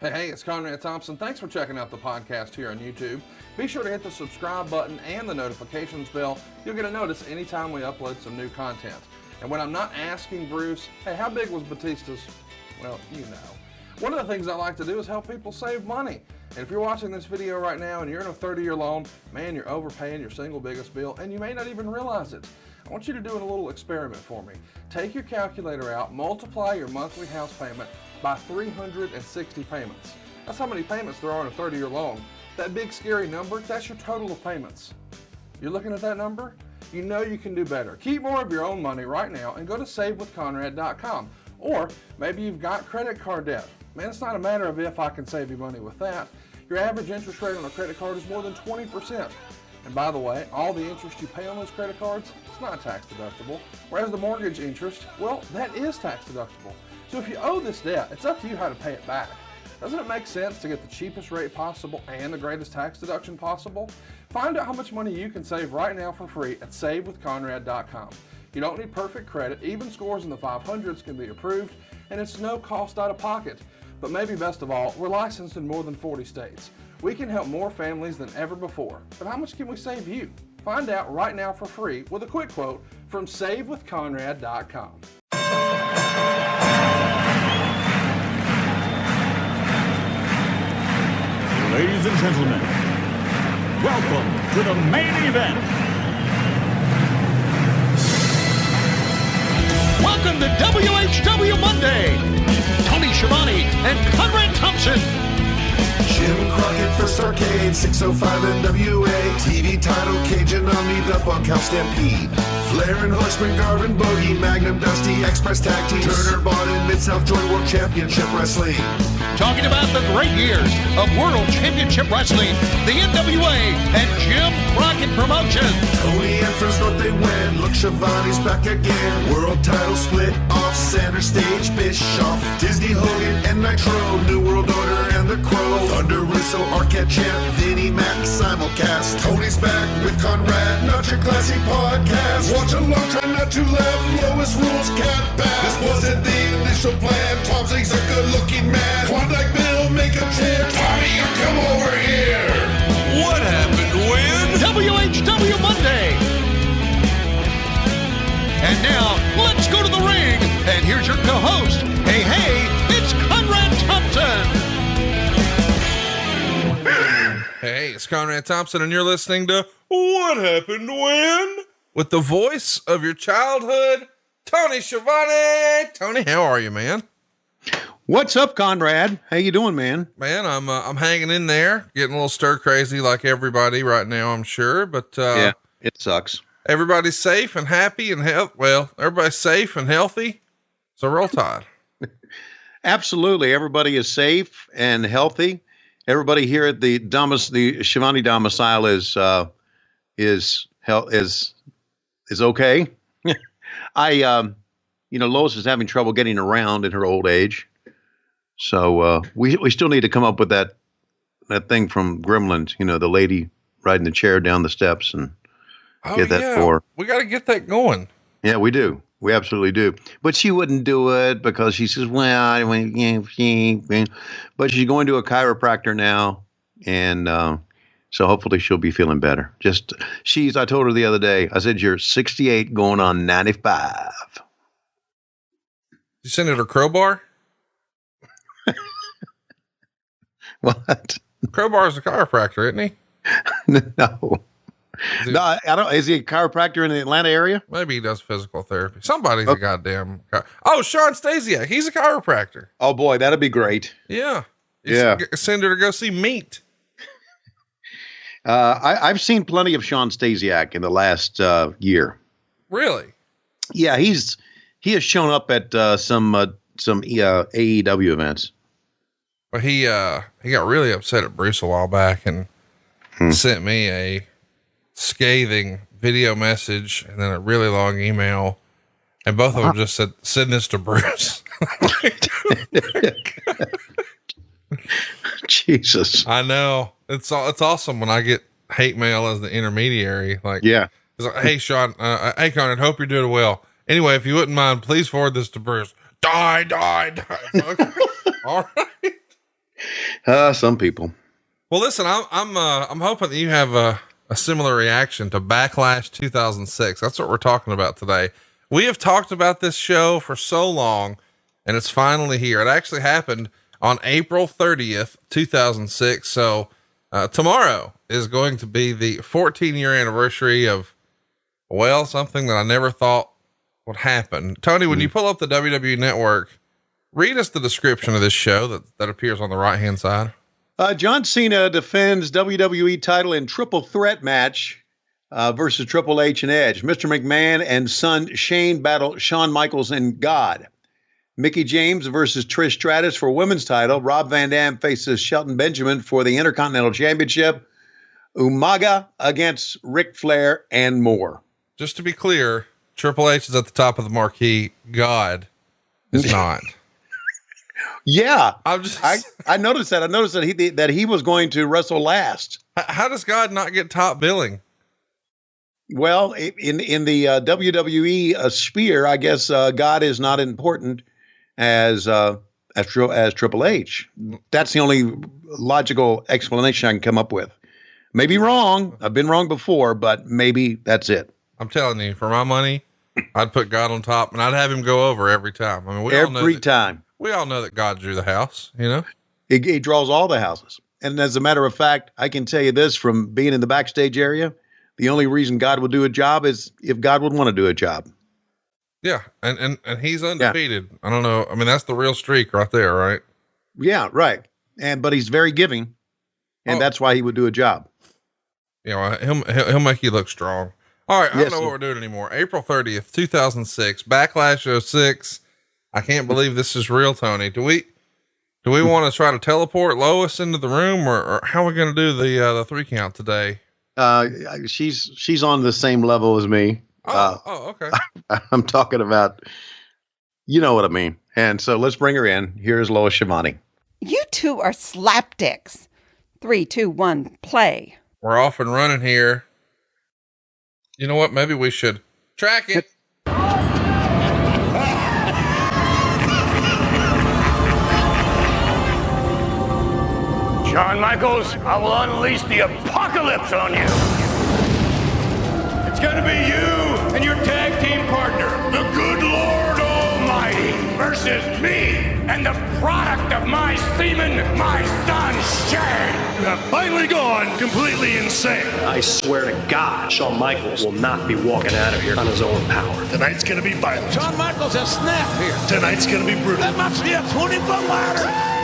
Hey, it's Conrad Thompson. Thanks for checking out the podcast here on YouTube. Be sure to hit the subscribe button and the notifications bell. You'll get a notice anytime we upload some new content. And when I'm not asking Bruce, hey, how big was Batista's? Well, you know. One of the things I like to do is help people save money. And if you're watching this video right now and you're in a 30-year loan, man, you're overpaying your single biggest bill and you may not even realize it. I want you to do a little experiment for me. Take your calculator out, multiply your monthly house payment by 360 payments. That's how many payments there are in a 30-year loan. That big scary number, that's your total of payments. You're looking at that number? You know you can do better. Keep more of your own money right now and go to savewithconrad.com. Or maybe you've got credit card debt. Man, it's not a matter of if I can save you money with that. Your average interest rate on a credit card is more than 20%. And by the way, all the interest you pay on those credit cards, it's not tax deductible. Whereas the mortgage interest, well, that is tax deductible. So if you owe this debt, it's up to you how to pay it back. Doesn't it make sense to get the cheapest rate possible and the greatest tax deduction possible? Find out how much money you can save right now for free at savewithconrad.com. You don't need perfect credit. Even scores in the 500s can be approved, and it's no cost out of pocket. But maybe best of all, we're licensed in more than 40 states. We can help more families than ever before. But how much can we save you? Find out right now for free with a quick quote from savewithconrad.com. Ladies and gentlemen, welcome to the main event. Welcome to WHW Monday. Tony Schiavone and Conrad Thompson. Jim Crockett First Arcade, 605 NWA, TV title, Cajun Omni, the Bunkhouse Stampede. Flair and Horseman, Garvin, Bogey, Magnum, Dusty, Express Tag Team, Turner, Bonnet, Mid-South Joint World Championship Wrestling. Talking about the great years of World Championship Wrestling, the NWA, and Jim Crockett Promotions. Tony and Friends North, they win. Look, Schiavone's back again. World title split off, center stage, Bischoff, Disney, Hogan, and Nitro, New World Order, and The Crow. Thunder, Russo, Arquette Champ, Vinnie Mac, simulcast. Tony's back with Conrad, not your classy podcast. Watch along, try not to laugh. Lowest rules can't pass. This wasn't the initial plan. Tom Zigg's a good-looking man. Klondike Bill, make a chair. Tommy, you come over here. What happened when? WHW Monday. And now, let's go to the ring. And here's your co-host. Hey, it's Conrad Thompson. Hey, it's Conrad Thompson, and you're listening to What Happened When? With the voice of your childhood, Tony Schiavone. Tony, how are you, man? What's up, Conrad? How you doing, man? Man, I'm hanging in there, getting a little stir crazy like everybody right now, I'm sure. But yeah, it sucks. Everybody's safe and happy and everybody's safe and healthy. So roll Tide. Absolutely, everybody is safe and healthy. Everybody here at the Schiavone domicile is okay. Lois is having trouble getting around in her old age. So, we still need to come up with that thing from Gremlins, the lady riding the chair down the steps and get that for her. We got to get that going. Yeah, we do. We absolutely do. But she wouldn't do it because she says, but she's going to a chiropractor now. And, so hopefully she'll be feeling better. I told her the other day, I said, you're 68 going on 95. You send her her crowbar? What? Crowbar's a chiropractor, isn't he? No. I don't. Is he a chiropractor in the Atlanta area? Maybe he does physical therapy. Somebody's a goddamn. Sean Stasiak. He's a chiropractor. Oh boy, that'd be great. Yeah. Yeah. Send her to go see Meat. I've seen plenty of Sean Stasiak in the last year. Really? Yeah, he has shown up at some AEW events. Well, he got really upset at Bruce a while back and sent me a scathing video message and then a really long email, and both of them just said, "Send this to Bruce." Jesus, I know it's awesome when I get hate mail as the intermediary. Like, yeah, it's like, hey Sean, hey Conrad, hope you're doing well. Anyway, if you wouldn't mind, please forward this to Bruce. Die. Okay. All right. Some people. Well, listen, I'm hoping that you have a similar reaction to Backlash 2006. That's what we're talking about today. We have talked about this show for so long, and it's finally here. It actually happened on April 30th, 2006. So, tomorrow is going to be the 14-year anniversary of, well, something that I never thought would happen. Tony, when you pull up the WWE Network, read us the description of this show that appears on the right-hand side. John Cena defends WWE title in triple threat match versus Triple H and Edge. Mr. McMahon and son Shane battle Shawn Michaels and God. Mickie James versus Trish Stratus for women's title. Rob Van Dam faces Shelton Benjamin for the Intercontinental Championship. Umaga against Ric Flair and more. Just to be clear, Triple H is at the top of the marquee. God is not. Yeah. I noticed that. I noticed that he was going to wrestle last. How does God not get top billing? Well, in the WWE sphere, I guess God is not important as Triple H. That's the only logical explanation I can come up with. Maybe wrong. I've been wrong before, but maybe that's it. I'm telling you, for my money, I'd put God on top and I'd have him go over every time. I mean, every time. We all know that God drew the house, you know, he draws all the houses. And as a matter of fact, I can tell you this from being in the backstage area. The only reason God would do a job is if God would want to do a job. Yeah. And he's undefeated. Yeah. I don't know. I mean, that's the real streak right there, right? Yeah. Right. But he's very giving, and that's why he would do a job. Yeah. He'll make you look strong. All right. I don't know what we're doing anymore. April 30th, 2006, Backlash 06. I can't believe this is real, Tony. Do we want to try to teleport Lois into the room, or how are we going to do the 3 count today? She's on the same level as me. Okay. I'm talking about, you know what I mean. And so let's bring her in. Here's Lois Schiavone. You two are slapdicks. 3, 2, 1, play. We're off and running here. You know what? Maybe we should track it. Shawn Michaels, I will unleash the apocalypse on you. It's gonna be you and your tag team partner, the good Lord Almighty, versus me and the product of my semen, my son Shane. You have finally gone completely insane. I swear to God, Shawn Michaels will not be walking out of here on his own power. Tonight's gonna be violent. Shawn Michaels has snapped here. Tonight's gonna be brutal. That must be a 20-foot ladder.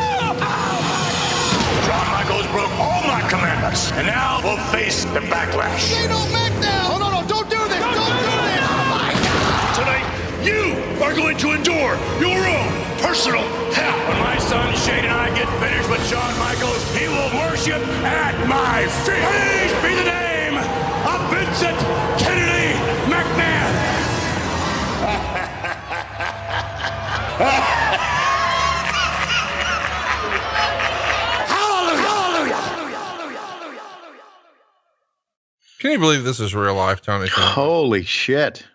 Shawn Michaels broke all my commandments, and now we'll face the backlash. They don't back down. Oh, no, don't do this. Don't do this. Oh, my God. Tonight, you are going to endure your own personal hell. When my son Shane and I get finished with Shawn Michaels, he will worship at my feet. Praise be the name of Vincent Kennedy McMahon. Can you believe this is real life, Tony? Holy shit.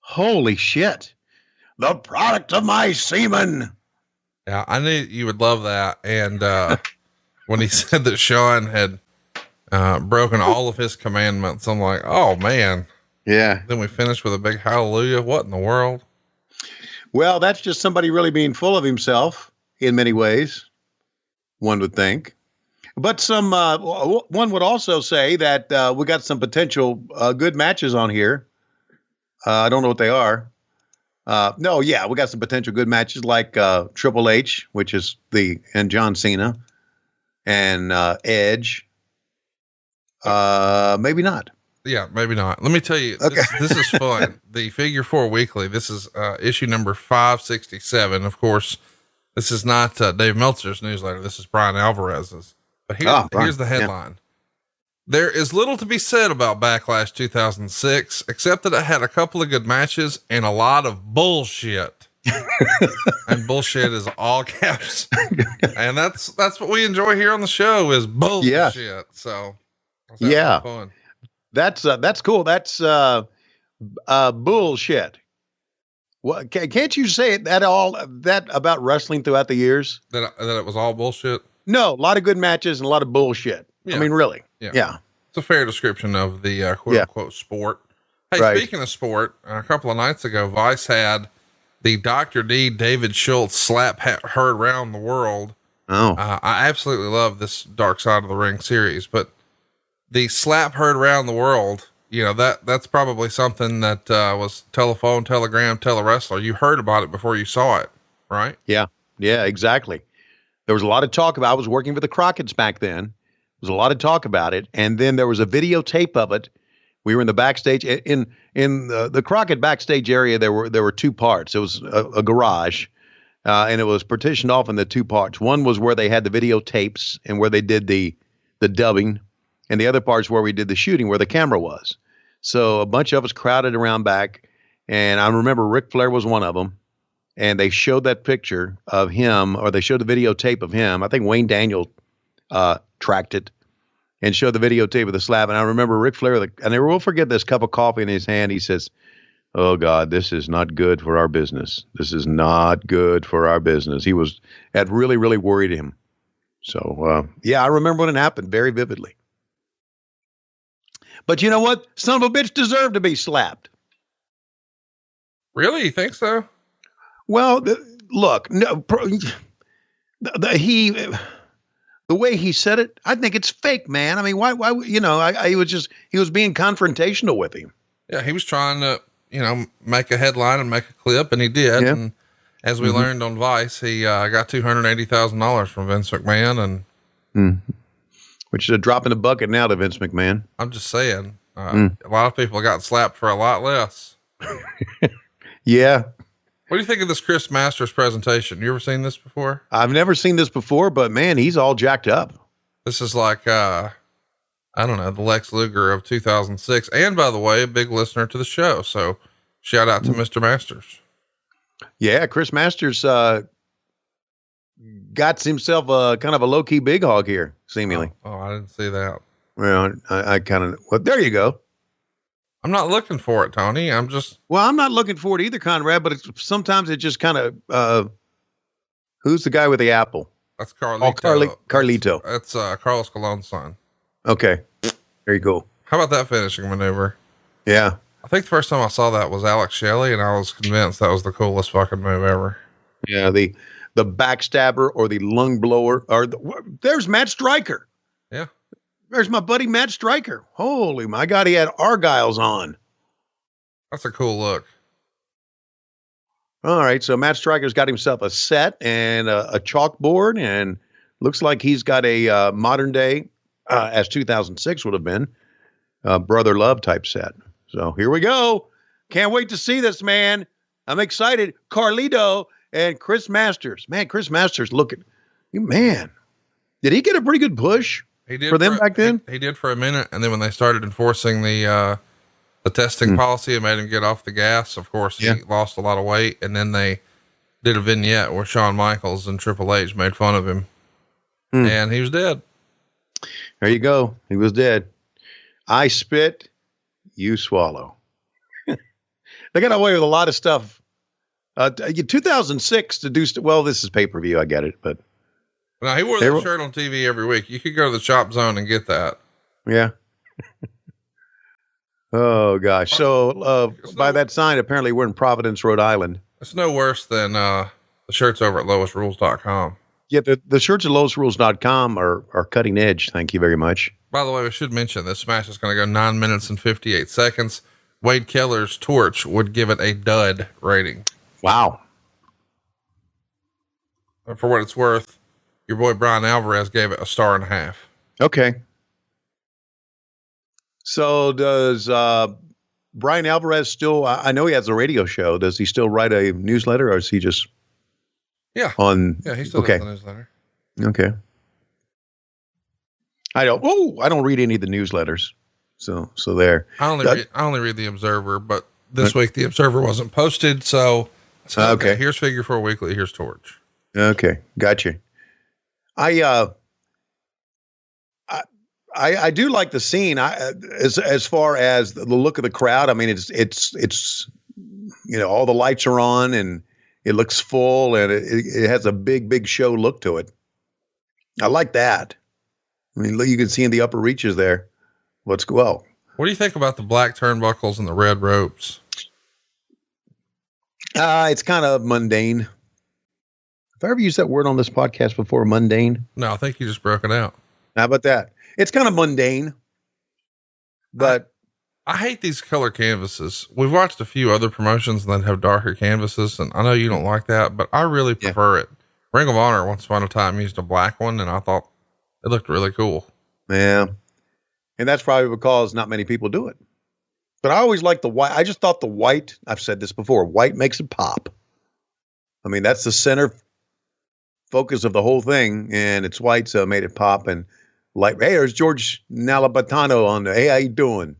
Holy shit. The product of my semen. Yeah, I knew you would love that. And when he said that Shawn had broken all of his commandments, I'm like, oh man. Yeah. Then we finished with a big hallelujah. What in the world? Well, that's just somebody really being full of himself in many ways, one would think. But one would also say that we got some potential good matches on here. I don't know what they are. We got some potential good matches like Triple H, which is and John Cena, and Edge. Maybe not. Yeah, maybe not. Let me tell you, this is fun. The Figure 4 Weekly. This is issue number 567. Of course, this is not Dave Meltzer's newsletter. This is Brian Alvarez's. But here's the headline. Yeah. There is little to be said about Backlash 2006, except that it had a couple of good matches and a lot of bullshit. And bullshit is all caps. And that's what we enjoy here on the show is bullshit. Yeah. So yeah, fun. That's cool. That's bullshit. Well, can't you say that about wrestling throughout the years? That it was all bullshit. No, a lot of good matches and a lot of bullshit. Yeah. I mean, really. Yeah. It's a fair description of the quote unquote sport. Hey, Right. Speaking of sport, a couple of nights ago, Vice had the Dr. D David Schultz slap heard around the world. Oh, I absolutely love this Dark Side of the Ring series, but the slap heard around the world, that's probably something that was telephone, telegram, telewrestler. You heard about it before you saw it, right? yeah. Yeah, exactly. There was a lot of talk about, I was working with the Crockett's back then. There was a lot of talk about it. And then there was a videotape of it. We were in the backstage in the Crockett backstage area. There were two parts. It was a garage, and it was partitioned off in the two parts. One was where they had the videotapes and where they did the dubbing, and the other part's where we did the shooting, where the camera was. So a bunch of us crowded around back, and I remember Ric Flair was one of them, and they showed that picture of him, or they showed the videotape of him. I think Wayne Daniel tracked it and showed the videotape of the slap. And I remember Ric Flair, and I never will forget this cup of coffee in his hand. He says, "Oh God, this is not good for our business. This is not good for our business." That really, really worried him. So, I remember when it happened very vividly. But you know what? Son of a bitch deserved to be slapped. Really? You think so? Well, look, no, the way he said it, I think it's fake, man. I mean, why, he was being confrontational with him. Yeah. He was trying to, make a headline and make a clip, and he did. Yeah. And as we learned on Vice, he got $280,000 from Vince McMahon, and which is a drop in the bucket now to Vince McMahon. I'm just saying, a lot of people got slapped for a lot less. Yeah. What do you think of this Chris Masters presentation? You ever seen this before? I've never seen this before, but man, he's all jacked up. This is like, I don't know, the Lex Luger of 2006. And by the way, a big listener to the show. So shout out to Mr. Masters. Yeah. Chris Masters, got himself a kind of a low key big hog here, seemingly. Oh, I didn't see that. Well, I kind of, well, there you go. I'm not looking for it, Tony. I'm not looking for it either, Conrad, but sometimes it just kind of, who's the guy with the apple? That's Carlito. Oh, Carlito. That's Carlos Colon's son. Okay. There you go. How about that finishing maneuver? Yeah. I think the first time I saw that was Alex Shelley, and I was convinced that was the coolest fucking move ever. Yeah. The backstabber or the lung blower, there's Matt Stryker. Yeah. There's my buddy Matt Stryker. Holy my God, he had Argyles on. That's a cool look. All right, so Matt Stryker's got himself a set and a chalkboard, and looks like he's got a modern day, as 2006 would have been, Brother Love type set. So here we go. Can't wait to see this, man. I'm excited. Carlito and Chris Masters. Man, Chris Masters, man, did he get a pretty good push? He did for them back then. He did for a minute, and then when they started enforcing the testing policy and made him get off the gas, of course, he lost a lot of weight. And then they did a vignette where Shawn Michaels and Triple H made fun of him, and he was dead. There you go. He was dead. I spit, you swallow. They got away with a lot of stuff. 2006 to do well. This is pay-per-view. I get it, but. Now, he wore that shirt on TV every week. You could go to the Shop Zone and get that. Yeah. Oh gosh. So, by that sign, apparently we're in Providence, Rhode Island. It's no worse than, the shirts over at lowestrules.com. Yeah. The shirts at lowestrules.com are cutting edge. Thank you very much. By the way, we should mention this match is going to go 9 minutes and 58 seconds. Wade Keller's Torch would give it a dud rating. Wow. For what it's worth, your boy Brian Alvarez gave it a 1.5 stars. Okay. So does Brian Alvarez still, I know he has a radio show. Does he still write a newsletter, or is he just he still does the newsletter. Okay. I don't read any of the newsletters. So there. I only read the Observer, but this week the Observer wasn't posted. So okay, here's Figure 4 Weekly. Here's Torch. Okay. Gotcha. I do like the scene. As far as the look of the crowd, I mean, it's all the lights are on and it looks full and it has a big show look to it. I like that. I mean, you can see in the upper reaches there. What do you think about the black turnbuckles and the red ropes? It's kind of mundane. Have I ever used that word on this podcast before, mundane? No, I think you just broke it out. How about that? It's kind of mundane, but I hate these color canvases. We've watched a few other promotions that have darker canvases, and I know you don't like that, but I really prefer it. Ring of Honor once upon a time used a black one, and I thought it looked really cool. Yeah. And that's probably because not many people do it. But I always liked the white. I just thought the white, I've said this before, white makes it pop. I mean, that's the center focus of the whole thing, and it's white, so it made it pop. And like, hey, there's George Nalabatano on there. Hey, how you doing?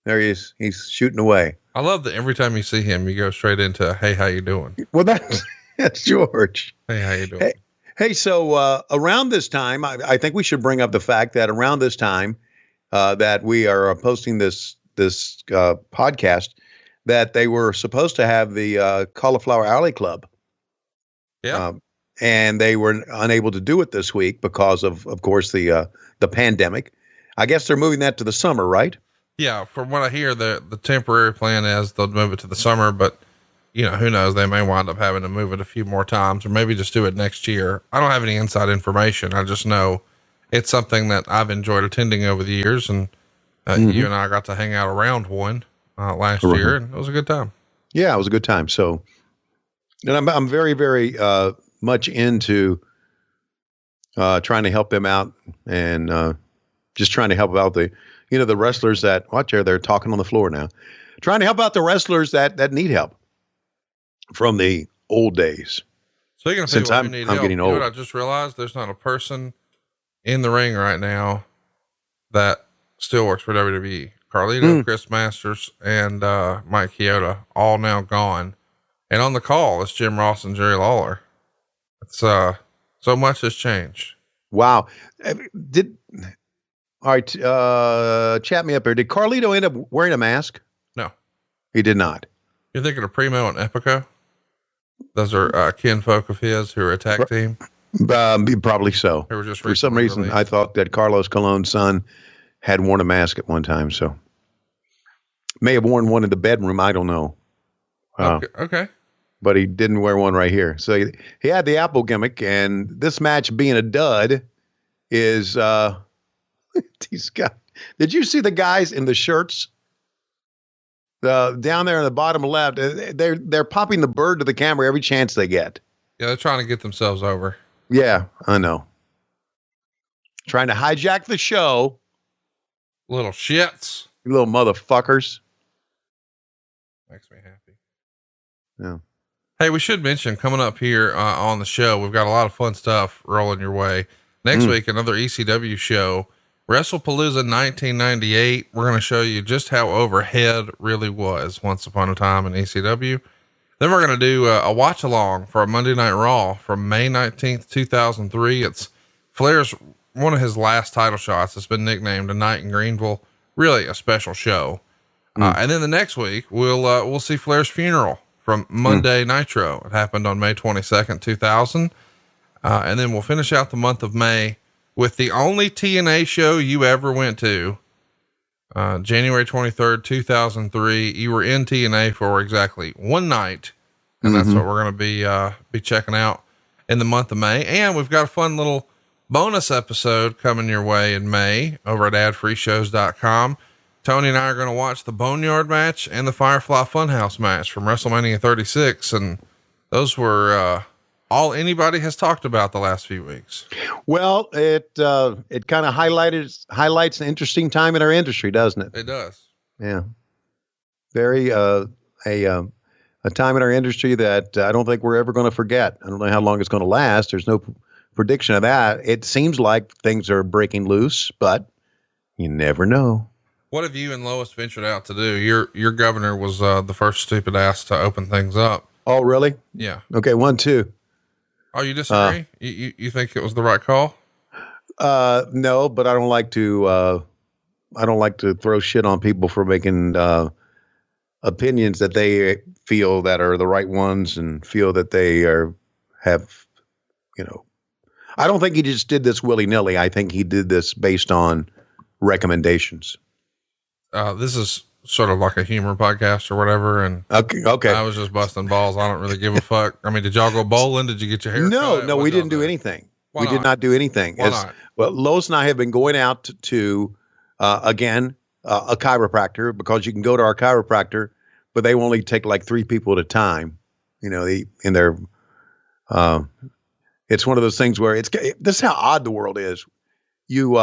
There he is. He's shooting away. I love that every time you see him, you go straight into, hey, how you doing? Well, that's George. Hey, how you doing? Hey, so around this time, I think we should bring up the fact that around this time that we are posting this podcast, that they were supposed to have the Cauliflower Alley Club. Yeah. And they were unable to do it this week because of course, the pandemic. I guess they're moving that to the summer, right? Yeah. From what I hear, the temporary plan is they'll move it to the summer, but who knows? They may wind up having to move it a few more times or maybe just do it next year. I don't have any inside information. I just know it's something that I've enjoyed attending over the years. And you and I got to hang out around one last year, and it was a good time. Yeah, it was a good time. So, and I'm very, very much into trying to help them out and just trying to help out the wrestlers that watch there. They're talking on the floor now, trying to help out the wrestlers that need help from the old days. Speaking of since people I'm who need getting help, old. What I just realized, there's not a person in the ring right now that still works for WWE. Carlito, Chris Masters, and Mike Chioda, all now gone. And on the call, it's Jim Ross and Jerry Lawler. It's so much has changed. Wow. All right. Chat me up here. Did Carlito end up wearing a mask? No, he did not. You're thinking of Primo and Epico? Those are kinfolk of his who are a tag team. Probably so. They were just for some reason released. I thought that Carlos Colon's son had worn a mask at one time, so may have worn one in the bedroom. I don't know. Okay. But he didn't wear one right here. So he had the Apple gimmick, and this match being a dud is these guys. Did you see the guys in the shirts? Down there in the bottom left, they're popping the bird to the camera every chance they get. Yeah, they're trying to get themselves over. Yeah, I know. Trying to hijack the show. Little shits. You little motherfuckers. Makes me happy. Yeah. Hey, we should mention coming up here on the show, we've got a lot of fun stuff rolling your way. Next week, another ECW show. WrestlePalooza 1998. We're going to show you just how overhead really was once upon a time in ECW. Then we're going to do a watch along for a Monday Night Raw from May 19th, 2003. It's Flair's, one of his last title shots. It's been nicknamed A Night in Greenville. Really a special show. And then the next week we'll see Flair's funeral from Monday Nitro. It happened on May 22nd, 2000. And then we'll finish out the month of May with the only TNA show you ever went to, January 23rd, 2003. You were in TNA for exactly one night. And that's what we're going to be checking out in the month of May. And we've got a fun little bonus episode coming your way in May over at adfreeshows.com. Tony and I are going to watch the Boneyard match and the Firefly Funhouse match from WrestleMania 36. And those were, all anybody has talked about the last few weeks. Well, it kind of highlights an interesting time in our industry, doesn't it? It does. Yeah. Very, a time in our industry that I don't think we're ever going to forget. I don't know how long it's going to last. There's no prediction of that. It seems like things are breaking loose, but you never know. What have you and Lois ventured out to do? Your governor was, the first stupid ass to open things up. Oh, really? Yeah. Okay. 1, 2. Oh, you disagree? You think it was the right call? No, but I don't like to throw shit on people for making, opinions that they feel that are the right ones and feel that they have, I don't think he just did this willy-nilly. I think he did this based on recommendations. This is sort of like a humor podcast or whatever. And okay. I was just busting balls. I don't really give a fuck. I mean, did y'all go bowling? Did you get your hair cut? No, we didn't do anything. We did not do anything. Why not? Well, Lois and I have been going out to again, a chiropractor, because you can go to our chiropractor, but they only take like 3 people at a time. You know, it's one of those things where this is how odd the world is. You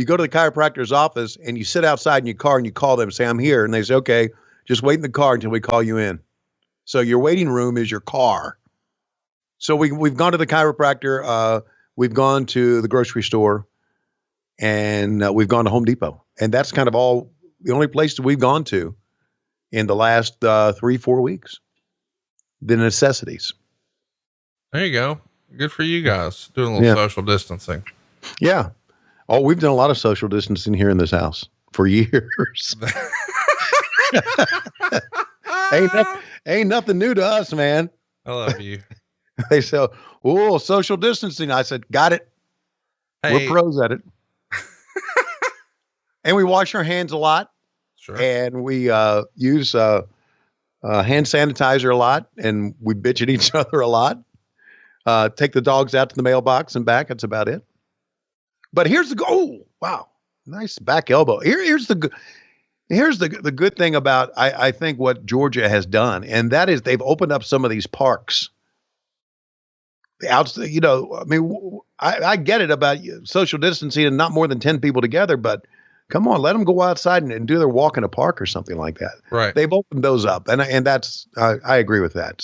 go to the chiropractor's office and you sit outside in your car and you call them and say, I'm here. And they say, okay, just wait in the car until we call you in. So your waiting room is your car. So we've gone to the chiropractor. We've gone to the grocery store, and we've gone to Home Depot. And that's kind of the only places we've gone to in the last 3-4 weeks. The necessities. There you go. Good for you guys doing a little social distancing. Yeah. Oh, we've done a lot of social distancing here in this house for years. ain't nothing new to us, man. I love you. They say, oh, social distancing. I said, got it. Hey. We're pros at it. And we wash our hands a lot. Sure. And we use hand sanitizer a lot. And we bitch at each other a lot. Take the dogs out to the mailbox and back. That's about it. But here's the oh, wow, nice back elbow. Here's the good thing about I think what Georgia has done, and that is they've opened up some of these parks. You know, I mean, I get it about social distancing and not more than 10 people together, but come on, let them go outside and do their walk in a park or something like that. Right. They've opened those up, and that's I agree with that.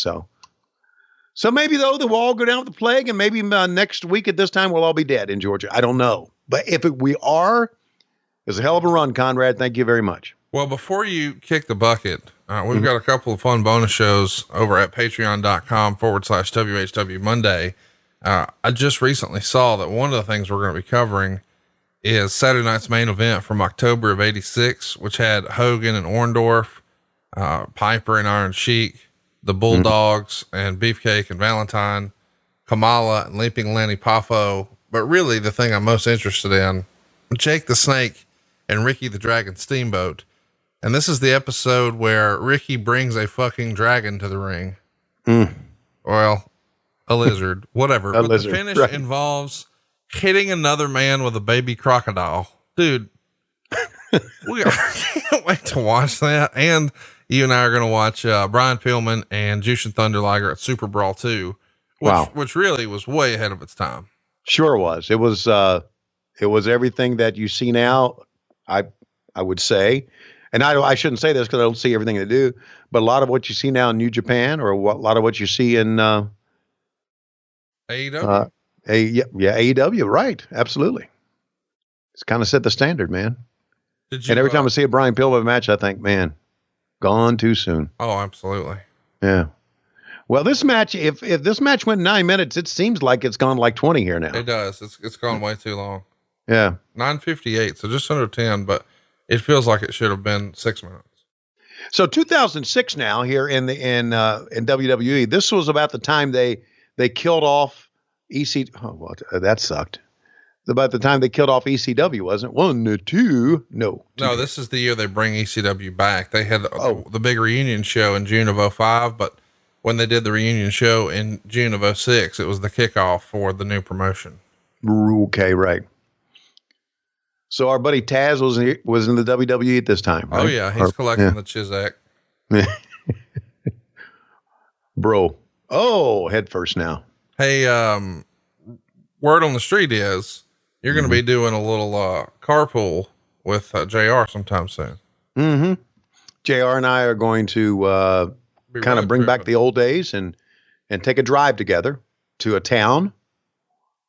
So maybe, though, we'll all go down with the plague, and maybe next week at this time we'll all be dead in Georgia. I don't know. But if we are, it's a hell of a run, Conrad. Thank you very much. Well, before you kick the bucket, we've got a couple of fun bonus shows over at patreon.com/WHW Monday. I just recently saw that one of the things we're going to be covering is Saturday night's main event from October of '86, which had Hogan and Orndorff, Piper and Iron Sheik, the Bulldogs and Beefcake and Valentine, Kamala and Leaping Lanny Poffo. But really the thing I'm most interested in, Jake the Snake and Ricky the Dragon Steamboat. And this is the episode where Ricky brings a fucking dragon to the ring. Well, a lizard, whatever. But lizard, the finish involves hitting another man with a baby crocodile. Dude, I can't wait to watch that. And you and I are going to watch Brian Pillman and Jushin Thunder Liger at Super Brawl 2, which really was way ahead of its time. Sure was. It was everything that you see now. I would say, and I shouldn't say this because I don't see everything they do, but a lot of what you see now in New Japan, or a lot of what you see in AEW. AEW, right? Absolutely. It's kind of set the standard, man. And every time I see a Brian Pillman match, I think, man, gone too soon. Oh, absolutely. Yeah. Well, this match, if this match went 9 minutes, it seems like it's gone like 20 here now. It does. It's gone way too long. Yeah. 9:58. So just under 10, but it feels like it should have been 6 minutes. So 2006 now here in WWE, this was about the time they killed off EC. Oh, well, that sucked. About the time they killed off ECW, wasn't it? 1, 2, no. No, this is the year they bring ECW back. They had the big reunion show in June of 2005, but when they did the reunion show in June of 2006, it was the kickoff for the new promotion. Okay, right. So our buddy Taz was in the WWE at this time, right? Oh yeah, he's collecting the Chizak. Bro. Oh, head first now. Hey, word on the street is you're going to be doing a little carpool with JR sometime soon. JR and I are going to kind of bring back the old days and take a drive together to a town.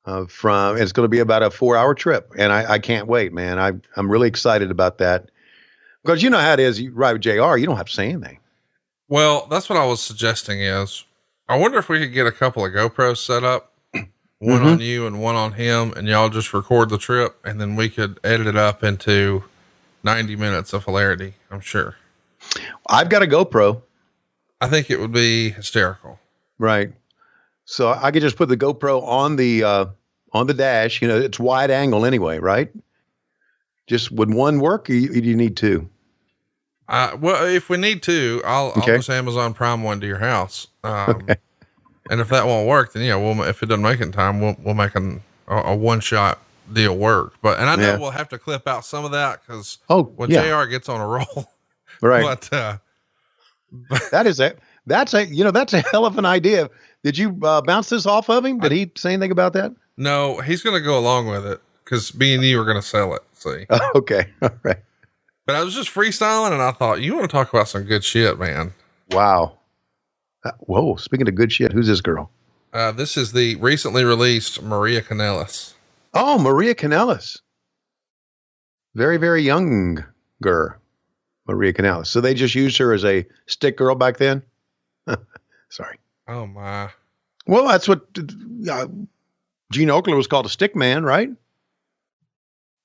It's going to be about a 4-hour trip, and I can't wait, man. I'm really excited about that because you know how it is. You ride with JR, you don't have to say anything. Well, that's what I was suggesting is I wonder if we could get a couple of GoPros set up, one on you and one on him, and y'all just record the trip, and then we could edit it up into 90 minutes of hilarity. I'm sure. I've got a GoPro. I think it would be hysterical. Right. So I could just put the GoPro on on the dash. You know, it's wide angle anyway, right? Just would one work, or you need two? Well, if we need to, I'll just Amazon Prime one to your house. Okay. And if that won't work, then if it doesn't make it in time, we'll make a one-shot deal work. But, and I know we'll have to clip out some of that because when JR gets on a roll, right. But that's a hell of an idea. Did you bounce this off of him? Did he say anything about that? No, he's going to go along with it because me and you are going to sell it. See? Okay. All right. But I was just freestyling and I thought, you want to talk about some good shit, man. Wow. Whoa. Speaking of good shit, who's this girl? This is the recently released Maria Kanellis. Oh, Maria Kanellis. Very, very young girl. Maria Kanellis. So they just used her as a stick girl back then? Sorry. Oh my. Well, that's what Gene Okerlund was called, a stick man, right?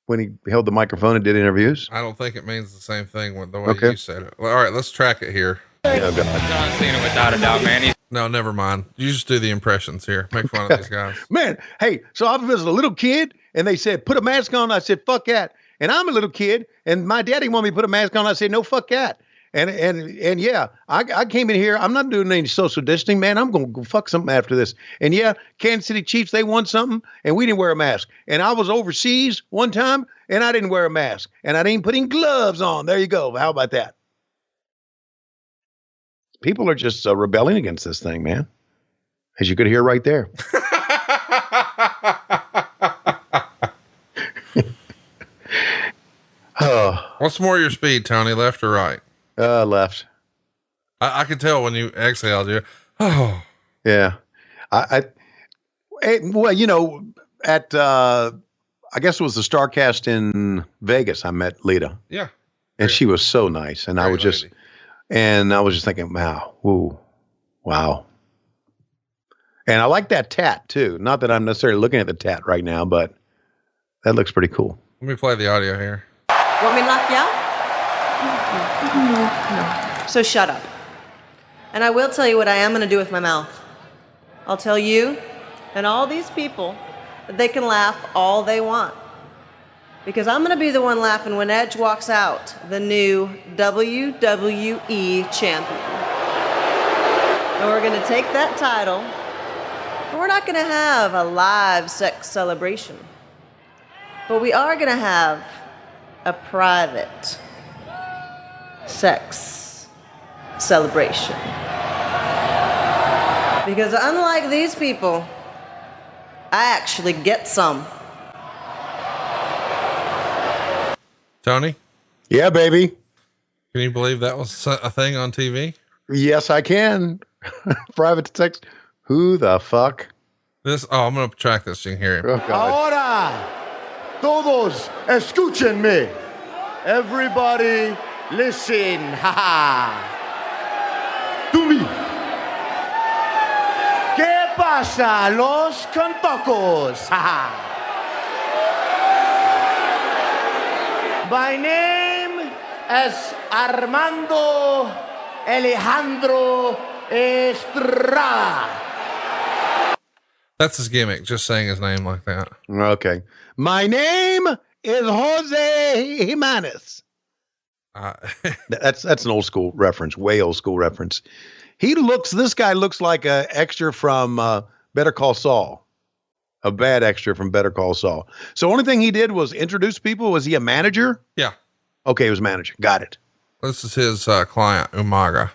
When he held the microphone and did interviews. I don't think it means the same thing with the way you said it. Well, all right, let's track it here. John Cena without a doubt, man. No, never mind. You just do the impressions here. Make fun of these guys. Man, hey, so I was a little kid and they said, put a mask on. I said, fuck that. And I'm a little kid and my daddy wanted me to put a mask on. I said, no, fuck that. And yeah, I came in here. I'm not doing any social distancing, man. I'm going to go fuck something after this. And yeah, Kansas City Chiefs, they won something and we didn't wear a mask. And I was overseas one time and I didn't wear a mask and I didn't put any gloves on. There you go. How about that? People are just rebelling against this thing, man. As you could hear right there. What's more your speed, Tony? Left or right? Left. I could tell when you exhaled. You. Oh. Yeah. Well, you know, at I guess it was the Starcast in Vegas. I met Lita. Yeah. And she was so nice, and I was just thinking, wow, ooh, wow. And I like that tat too. Not that I'm necessarily looking at the tat right now, but that looks pretty cool. Let me play the audio here. Want me to knock you out? No. So shut up. And I will tell you what I am going to do with my mouth. I'll tell you and all these people that they can laugh all they want. Because I'm going to be the one laughing when Edge walks out, the new WWE champion. And we're going to take that title, and we're not going to have a live sex celebration. But we are going to have a private sex celebration. Because unlike these people, I actually get some. Tony? Yeah, baby. Can you believe that was a thing on TV? Yes, I can. Private sex. Who the fuck? I'm going to track this so you can hear it. Oh, God. Ahora, todos escúchenme. Everybody listen. To me. ¿Qué pasa, los cantocos? My name is Armando Alejandro Estrada. That's his gimmick, just saying his name like that. Okay. My name is Jose Jimenez. That's an old school reference, way old school reference. This guy looks like an extra from Better Call Saul. A bad extra from Better Call Saul. So only thing he did was introduce people. Was he a manager? Yeah. Okay, he was manager. Got it. This is his client, Umaga.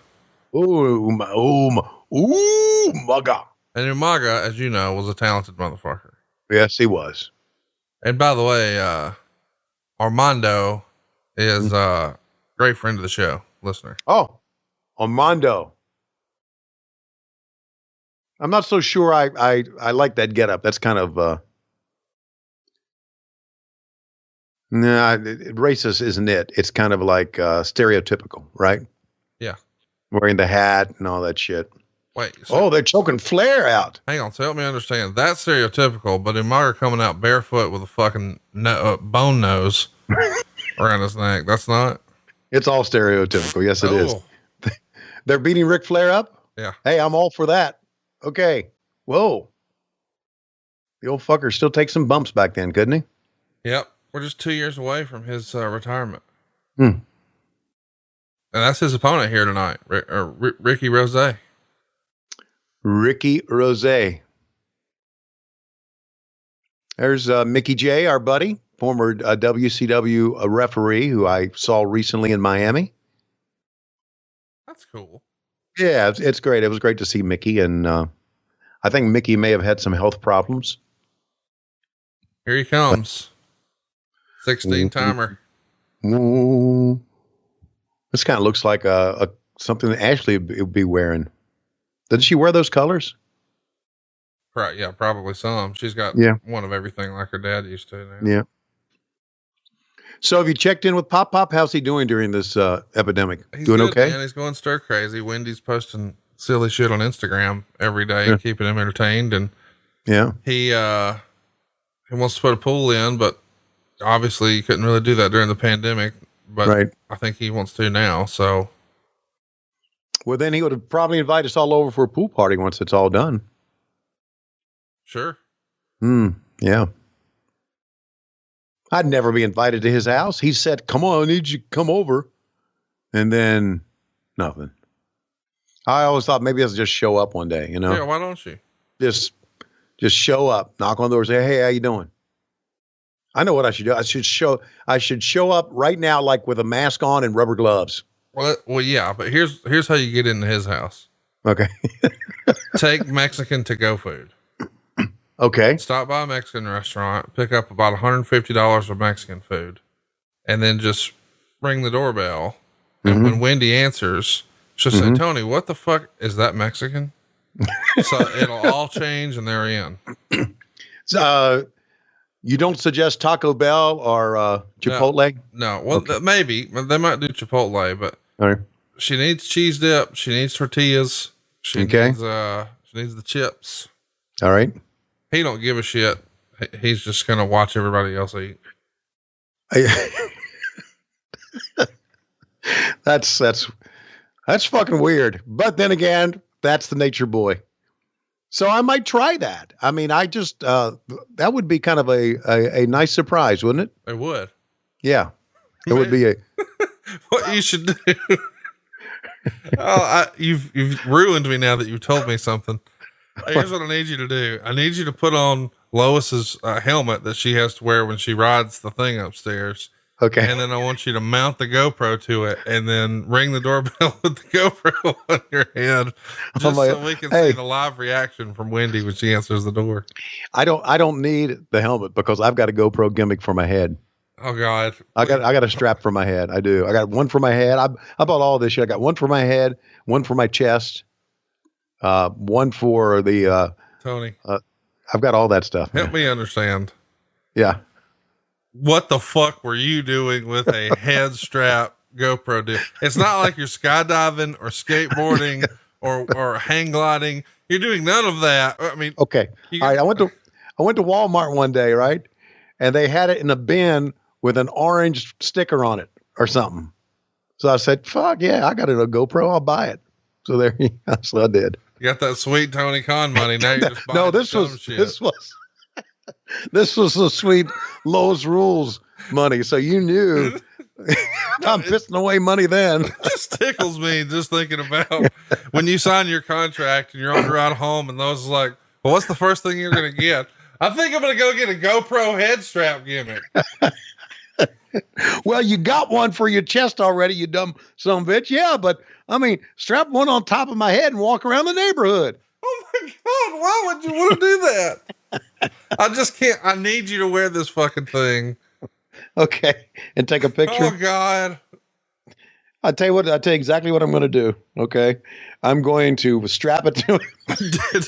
Umaga. And Umaga, as you know, was a talented motherfucker. Yes, he was. And by the way, Armando is a great friend of the show, listener. Oh, Armando. I'm not so sure I like that getup. That's kind of racist, isn't it? It's kind of like stereotypical, right? Yeah. Wearing the hat and all that shit. Wait. So, they're choking Flair out. Hang on. So help me understand. That's stereotypical, but Umaga coming out barefoot with a fucking bone nose around his neck. That's not. It's all stereotypical. Yes, it is. They're beating Ric Flair up. Yeah. Hey, I'm all for that. Okay. Whoa. The old fucker still takes some bumps back then, couldn't he? Yep. We're just 2 years away from his retirement. Hmm. And that's his opponent here tonight, Ricky Rose. Ricky Rose. There's Mickey J, our buddy, former WCW referee who I saw recently in Miami. That's cool. Yeah, it's great. It was great to see Mickey, and I think Mickey may have had some health problems. Here he comes. 16 timer. This kind of looks like a something that Ashley would be wearing. Doesn't she wear those colors? Right. Yeah, probably some. She's got one of everything like her dad used to now. Yeah. So have you checked in with Pop Pop? How's he doing during this epidemic? He's doing good, okay? Man. He's going stir crazy. Wendy's posting silly shit on Instagram every day, keeping him entertained. And he wants to put a pool in, but obviously you couldn't really do that during the pandemic, but I think he wants to now. So, well, then he would have probably invite us all over for a pool party once it's all done. Sure. Yeah. I'd never be invited to his house. He said, come on, I need you to come over. And then nothing. I always thought maybe I'll just show up one day, Yeah. Why don't you just show up, knock on the door, say, hey, how you doing? I know what I should do. I should show up right now, like with a mask on and rubber gloves. Well, yeah, but here's how you get into his house. Okay. Take Mexican to-go food. Okay. Stop by a Mexican restaurant, pick up about $150 of Mexican food, and then just ring the doorbell. And when Wendy answers, she'll say, Tony, what the fuck is that Mexican? So it'll all change and they're in. So, you don't suggest Taco Bell or Chipotle? No. Well, maybe they might do Chipotle, but she needs cheese dip. She needs tortillas. She needs the chips. All right. He don't give a shit. He's just going to watch everybody else eat. That's fucking weird. But then again, that's the nature boy. So I might try that. I mean, I just, that would be kind of a nice surprise, wouldn't it? It would. Yeah. It would be what you should do. You've ruined me now that you've told me something. Here's what I need you to do. I need you to put on Lois's helmet that she has to wear when she rides the thing upstairs. Okay. And then I want you to mount the GoPro to it and then ring the doorbell with the GoPro on your head, just so we can see the live reaction from Wendy when she answers the door. I don't need the helmet because I've got a GoPro gimmick for my head. Oh God. I got a strap for my head. I do. I got one for my head. I bought all this shit. I got one for my head, one for my chest, one for the, Tony, I've got all that stuff. Help me understand. Yeah. What the fuck were you doing with a head strap GoPro deal? It's not like you're skydiving or skateboarding or hang gliding. You're doing none of that. I mean, okay. All right. I went to Walmart one day, right? And they had it in a bin with an orange sticker on it or something. So I said, fuck yeah, I got it a GoPro. I'll buy it. So there you go. So I did. You got that sweet Tony Khan money. Now you're just buying this was the sweet Lowe's Rules money. So you knew I'm pissing away money then. It just tickles me just thinking about when you sign your contract and you're on the ride home and Lowe's is like, well, what's the first thing you're going to get? I think I'm going to go get a GoPro head strap gimmick. Well, you got one for your chest already, you dumb son of a bitch. Yeah, but I mean, strap one on top of my head and walk around the neighborhood. Oh my God. Why would you want to do that? I just can't. I need you to wear this fucking thing. Okay. And take a picture. Oh God. I'll tell you exactly what I'm going to do. Okay. I'm going to strap it to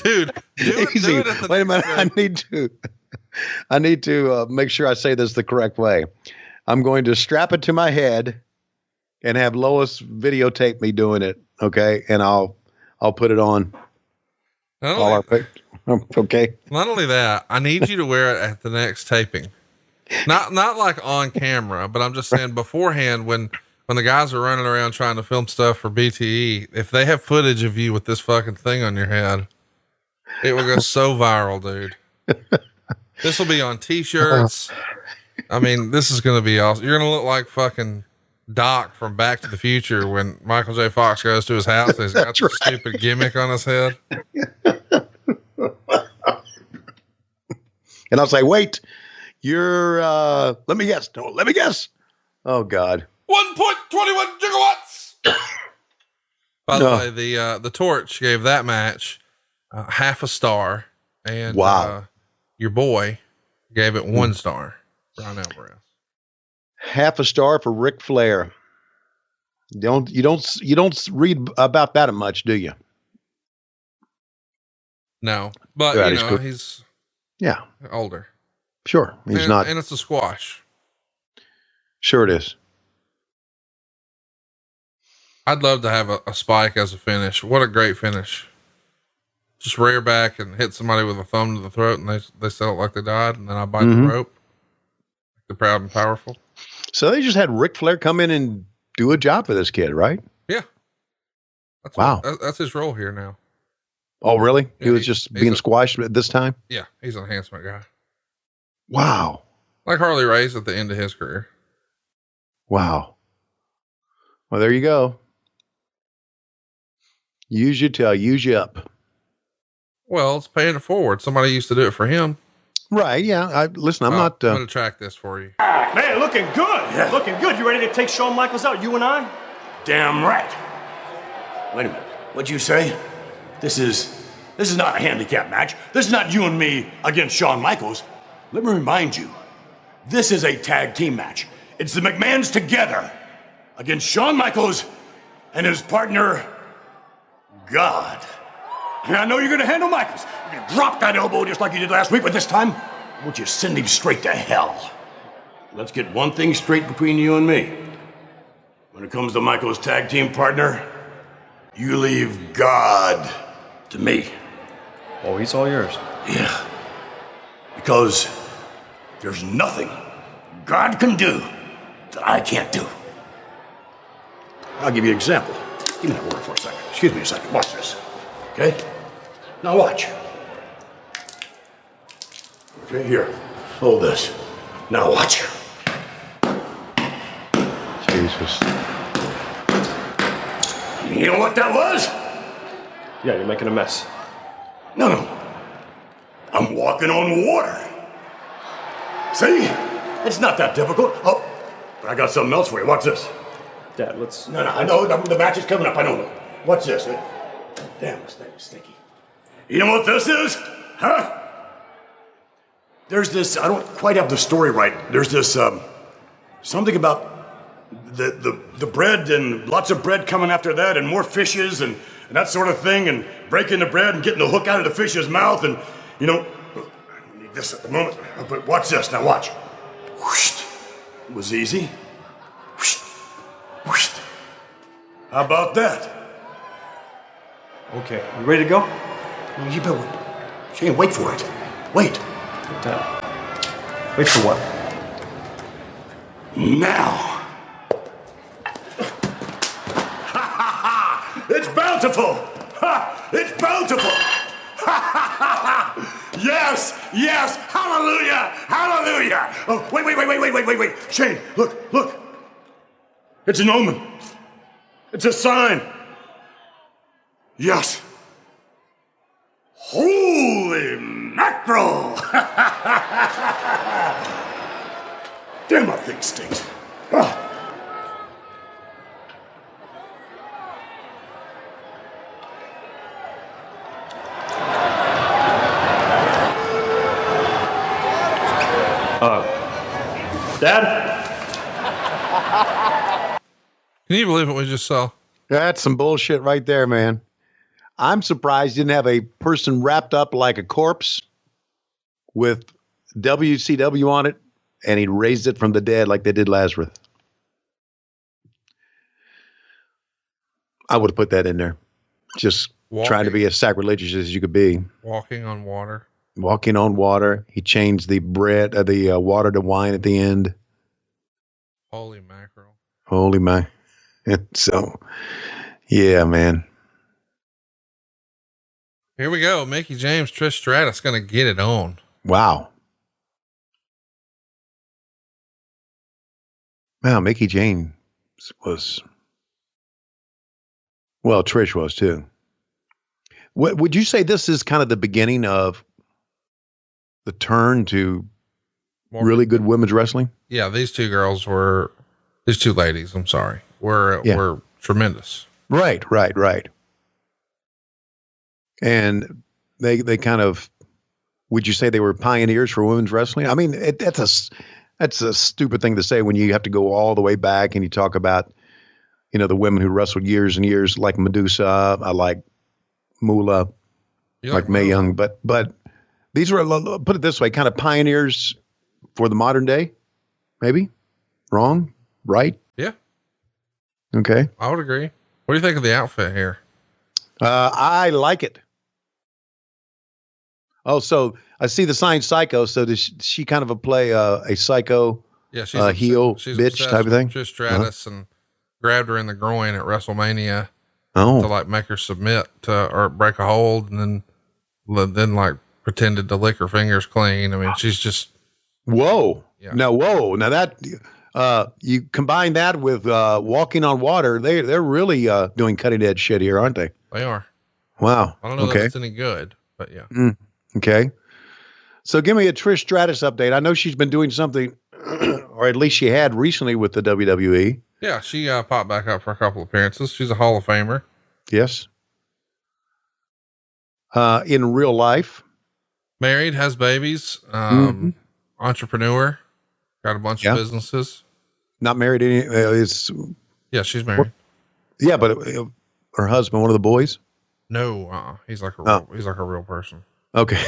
dude. Easy. Do it Wait a minute. I need to make sure I say this the correct way. I'm going to strap it to my head and have Lois videotape me doing it. Okay. And I'll put it on. Okay. Not only that, I need you to wear it at the next taping. Not like on camera, but I'm just saying beforehand when the guys are running around trying to film stuff for BTE, if they have footage of you with this fucking thing on your head, it will go so viral, dude. This will be on t-shirts. I mean, this is going to be awesome. You're going to look like fucking Doc from Back to the Future when Michael J. Fox goes to his house and he's got the stupid gimmick on his head. And I'll say, wait, you're, let me guess. No, let me guess. Oh God. 1.21 gigawatts. By the way, the Torch gave that match half a star, and your boy gave it 1 star. Brian Alvarez. Half a star for Ric Flair. You don't read about that much, do you? No, but he's older. Sure, he's not, and it's a squash. Sure, it is. I'd love to have a spike as a finish. What a great finish! Just rear back and hit somebody with a thumb to the throat, and they sell it like they died, and then I bite the rope. The proud and powerful. So they just had Ric Flair come in and do a job for this kid, right? Yeah. That's his role here now. Oh, really? Yeah, he was just being squashed at this time? Yeah. He's an enhancement guy. Wow. Like Harley Race at the end of his career. Wow. Well, there you go. Use your tail, use you up. Well, it's paying it forward. Somebody used to do it for him. Right. Yeah. Listen, I'm not. I'm going to track this for you. Man, looking good. Yeah. Looking good. You ready to take Shawn Michaels out, you and I? Damn right. Wait a minute. What'd you say? This is not a handicap match. This is not you and me against Shawn Michaels. Let me remind you, this is a tag team match. It's the McMahons together against Shawn Michaels and his partner, God. And I know you're going to handle Michaels. You're going to drop that elbow just like you did last week, but this time, I want you to send him straight to hell. Let's get one thing straight between you and me. When it comes to Michaels' tag team partner, you leave God to me. Oh, he's all yours. Yeah. Because there's nothing God can do that I can't do. I'll give you an example. Give me that word for a second. Excuse me a second. Watch this. Okay? Now watch. Okay, here. Hold this. Now watch. Jesus. You know what that was? Yeah, you're making a mess. No. I'm walking on water. See? It's not that difficult. Oh, but I got something else for you. Watch this. Dad, let's... No, I know. The match is coming up. I know. Watch this. Damn, this thing is stinky. You know what this is? Huh? There's this, I don't quite have the story right. There's this, something about the bread and lots of bread coming after that and more fishes and that sort of thing and breaking the bread and getting the hook out of the fish's mouth and, I don't need this at the moment, but watch this. Now watch. Whoosh. It was easy. Whoosh. Whoosh. How about that? Okay, you ready to go? You better wait. Shane, wait for it. Wait. Dad. Wait for what? Now. It's bountiful. It's bountiful. Yes. Hallelujah. Hallelujah. Oh, wait. Shane, look. It's an omen. It's a sign. Yes. Holy mackerel! Damn, that thing stinks. Dad? Can you believe what we just saw? That's some bullshit right there, man. I'm surprised you didn't have a person wrapped up like a corpse with WCW on it, and he raised it from the dead like they did Lazarus. I would have put that in there. Just trying to be as sacrilegious as you could be. Walking on water. Walking on water. He changed the bread, the water to wine at the end. Holy mackerel. Holy man. So, yeah, man. Here we go. Mickey James, Trish Stratus going to get it on. Wow. Wow, Mickey James was, well, Trish was too. Would you say this is kind of the beginning of the turn to really good women's wrestling? Yeah, these two ladies, I'm sorry, were tremendous. Right. And they kind of, would you say they were pioneers for women's wrestling? I mean, that's a stupid thing to say when you have to go all the way back and you talk about, the women who wrestled years and years, like Medusa, I like Moolah, like Mae Young, but these were, put it this way, kind of pioneers for the modern day, maybe? Wrong? Right? Yeah. Okay. I would agree. What do you think of the outfit here? I like it. Oh, so I see the sign Psycho. So does she kind of play a psycho heel bitch type of thing? Just Stratus and grabbed her in the groin at WrestleMania to like make her submit or break a hold, and then like pretended to lick her fingers clean. I mean, she's just whoa. Yeah. Now that you combine that with walking on water, they're really doing cutting edge shit here, aren't they? They are. Wow. I don't know that it's any good, but yeah. Okay. So give me a Trish Stratus update. I know she's been doing something, or at least she had recently with the WWE. Yeah, she popped back up for a couple appearances. She's a Hall of Famer. Yes. In real life. Married, has babies, entrepreneur, got a bunch of businesses. Not married yeah, she's married. Yeah, but her husband, one of the boys? No, he's like a real person. Okay.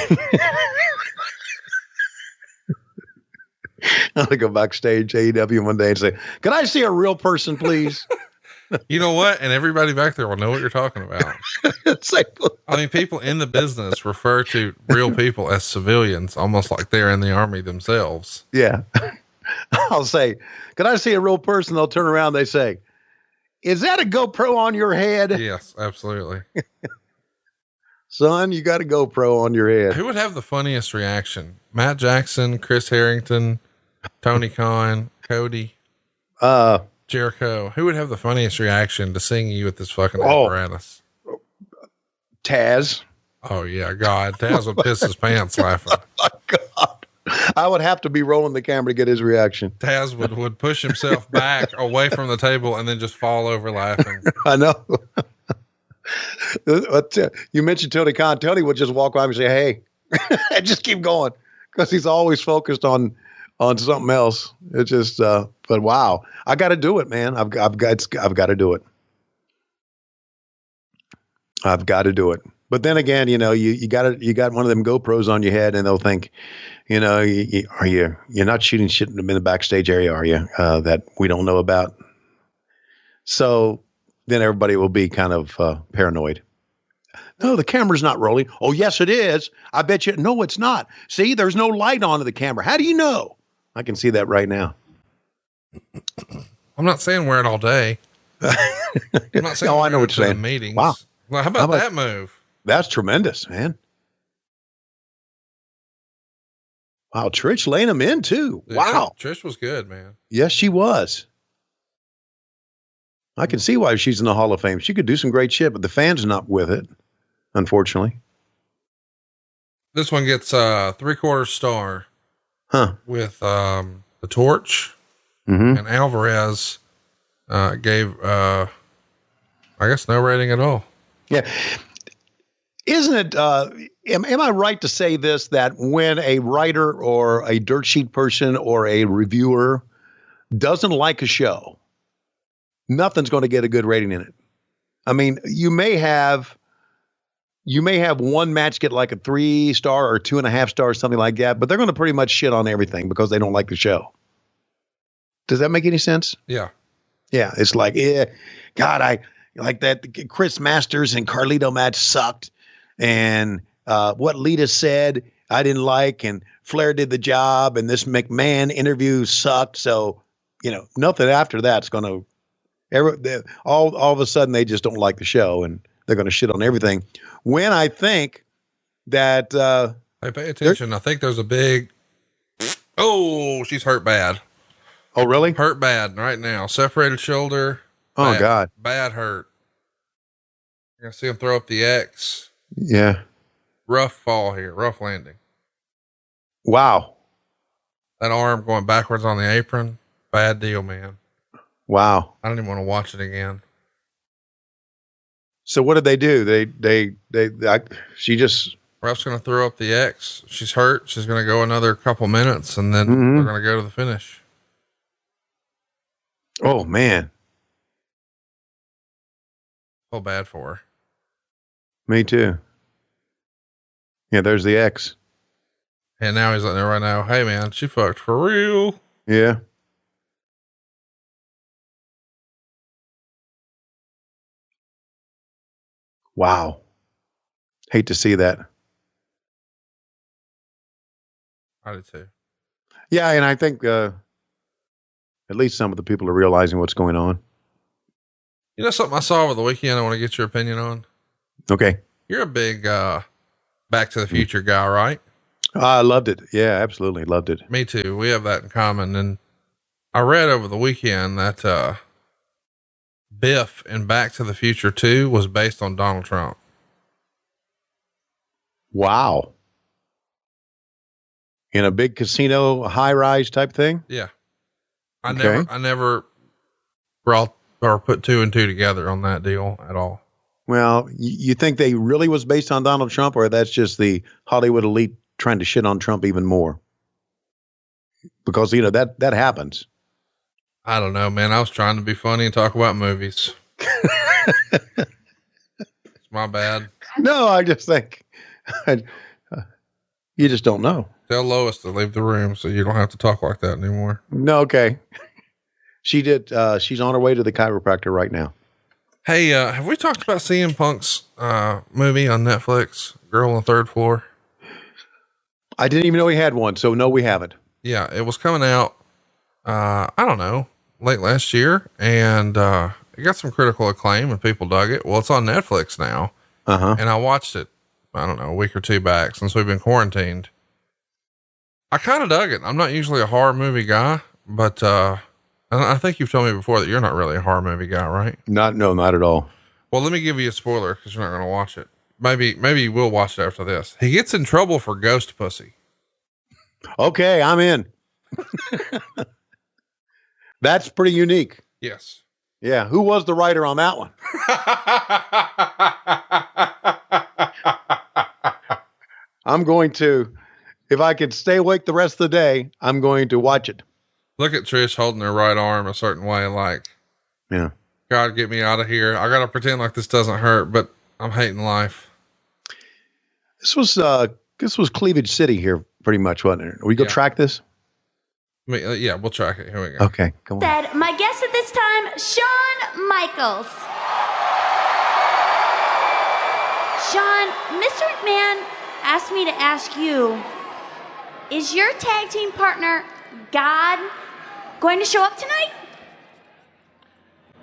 I'm gonna go backstage AEW one day and say, "Can I see a real person, please?" You know what? And everybody back there will know what you're talking about. I mean, people in the business refer to real people as civilians, almost like they're in the army themselves. Yeah. I'll say, "Can I see a real person?" They'll turn around. They say, "Is that a GoPro on your head?" Yes, absolutely. Son, you got a GoPro on your head. Who would have the funniest reaction? Matt Jackson, Chris Harrington, Tony Khan, Cody, Jericho. Who would have the funniest reaction to seeing you with this fucking apparatus? Taz. Oh yeah. God, Taz would piss his pants laughing. Oh my God. I would have to be rolling the camera to get his reaction. Taz would push himself back away from the table and then just fall over laughing. I know. You mentioned Tony Khan. Tony would just walk by and say, "Hey," and just keep going, because he's always focused on something else. It's just, but wow, I got to do it, man. I've got to do it. I've got to do it. But then again, you got one of them GoPros on your head, and they'll think, you're not shooting shit in the backstage area, are you? That we don't know about. So then everybody will be kind of paranoid. No, the camera's not rolling. Oh, yes, it is. I bet you. No, it's not. See, there's no light on the camera. How do you know? I can see that right now. I'm not saying wear it all day. I'm not saying I know what you're saying. Meetings. Wow. Well, how about that move? That's tremendous, man. Wow. Trish laying him in too. Dude, wow. Trish was good, man. Yes, she was. I can see why she's in the Hall of Fame. She could do some great shit, but the fans are not with it, unfortunately. This one gets 3/4 star. With the torch, and Alvarez gave I guess no rating at all. Yeah. Isn't it am I right to say this, that when a writer or a dirt sheet person or a reviewer doesn't like a show, nothing's going to get a good rating in it? I mean, you may have one match get like a 3-star or 2.5 stars, something like that, but they're going to pretty much shit on everything because they don't like the show. Does that make any sense? Yeah. Yeah. It's like, God, I like that Chris Masters and Carlito match sucked. And what Lita said, I didn't like, and Flair did the job, and this McMahon interview sucked. So, nothing after that's going to, all of a sudden they just don't like the show, and they're going to shit on everything. When I think that, hey, pay attention. I think there's a big, she's hurt bad. Oh, really? Hurt bad right now. Separated shoulder. Oh, bad, God. Bad hurt. You're going to see him throw up the X. Yeah. Rough fall here. Rough landing. Wow. That arm going backwards on the apron. Bad deal, man. Wow. I don't even want to watch it again. So what did they do? She just. Ref's going to throw up the X. She's hurt. She's going to go another couple minutes and then they're going to go to the finish. Oh, man. Feel bad for her. Me too. Yeah, there's the X. And now he's letting everyone know, hey man, she fucked for real. Yeah. Wow. Hate to see that. I did too. Yeah, and I think at least some of the people are realizing what's going on. You know something I saw over the weekend I want to get your opinion on? Okay. You're a big Back to the Future guy, right? I loved it. Yeah, absolutely. Loved it. Me too. We have that in common. And I read over the weekend that Biff in Back to the Future 2 was based on Donald Trump. Wow. In a big casino, high rise type thing? Yeah. I never brought or put two and two together on that deal at all. Well, you think they really was based on Donald Trump, or that's just the Hollywood elite trying to shit on Trump even more? Because, you know, that happens. I don't know, man. I was trying to be funny and talk about movies. It's my bad. No, I just think you just don't know. Tell Lois to leave the room so you don't have to talk like that anymore. No, okay. She did. She's on her way to the chiropractor right now. Hey, have we talked about CM Punk's movie on Netflix, Girl on the Third Floor? I didn't even know he had one, so no, we haven't. Yeah, it was coming out, I don't know, late last year, and it got some critical acclaim and people dug it. Well, it's on Netflix now, and I watched it, I don't know, a week or two back since we've been quarantined. I kind of dug it. I'm not usually a horror movie guy, but I think you've told me before that you're not really a horror movie guy, right? Not at all. Well, let me give you a spoiler because you're not going to watch it. Maybe you will watch it after this. He gets in trouble for ghost pussy. Okay, I'm in. That's pretty unique. Yes. Yeah. Who was the writer on that one? I'm going to, if I can stay awake the rest of the day, I'm going to watch it. Look at Trish holding her right arm a certain way, like, yeah, God, get me out of here. I got to pretend like this doesn't hurt, but I'm hating life. This was Cleavage City here, pretty much, wasn't it? We go track this? Yeah, we'll track it. Here we go. Okay, come on. Said, my guest at this time, Shawn Michaels. Shawn, Mr. McMahon asked me to ask you, is your tag team partner, God, going to show up tonight?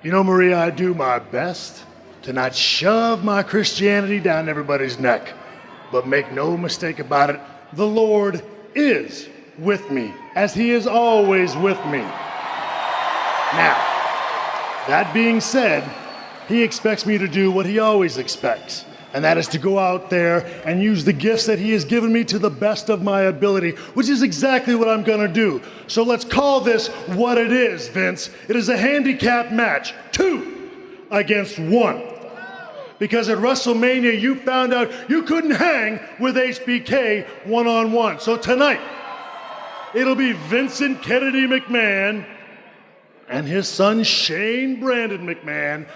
You know, Maria, I do my best to not shove my Christianity down everybody's neck. But make no mistake about it, the Lord is with me, as he is always with me. Now, that being said, he expects me to do what he always expects, and that is to go out there and use the gifts that he has given me to the best of my ability, which is exactly what I'm gonna do. So let's call this what it is, Vince. It is a handicap match, 2 against 1. Because at WrestleMania, you found out you couldn't hang with HBK one-on-one. So tonight, it'll be Vincent Kennedy McMahon and his son Shane Brandon McMahon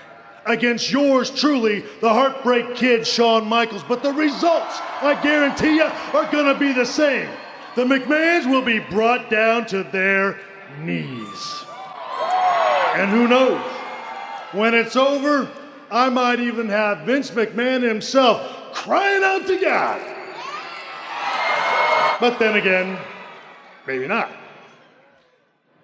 against yours truly, the Heartbreak Kid, Shawn Michaels. But the results, I guarantee you, are gonna be the same. The McMahons will be brought down to their knees. And who knows, when it's over, I might even have Vince McMahon himself crying out to God. But then again, maybe not.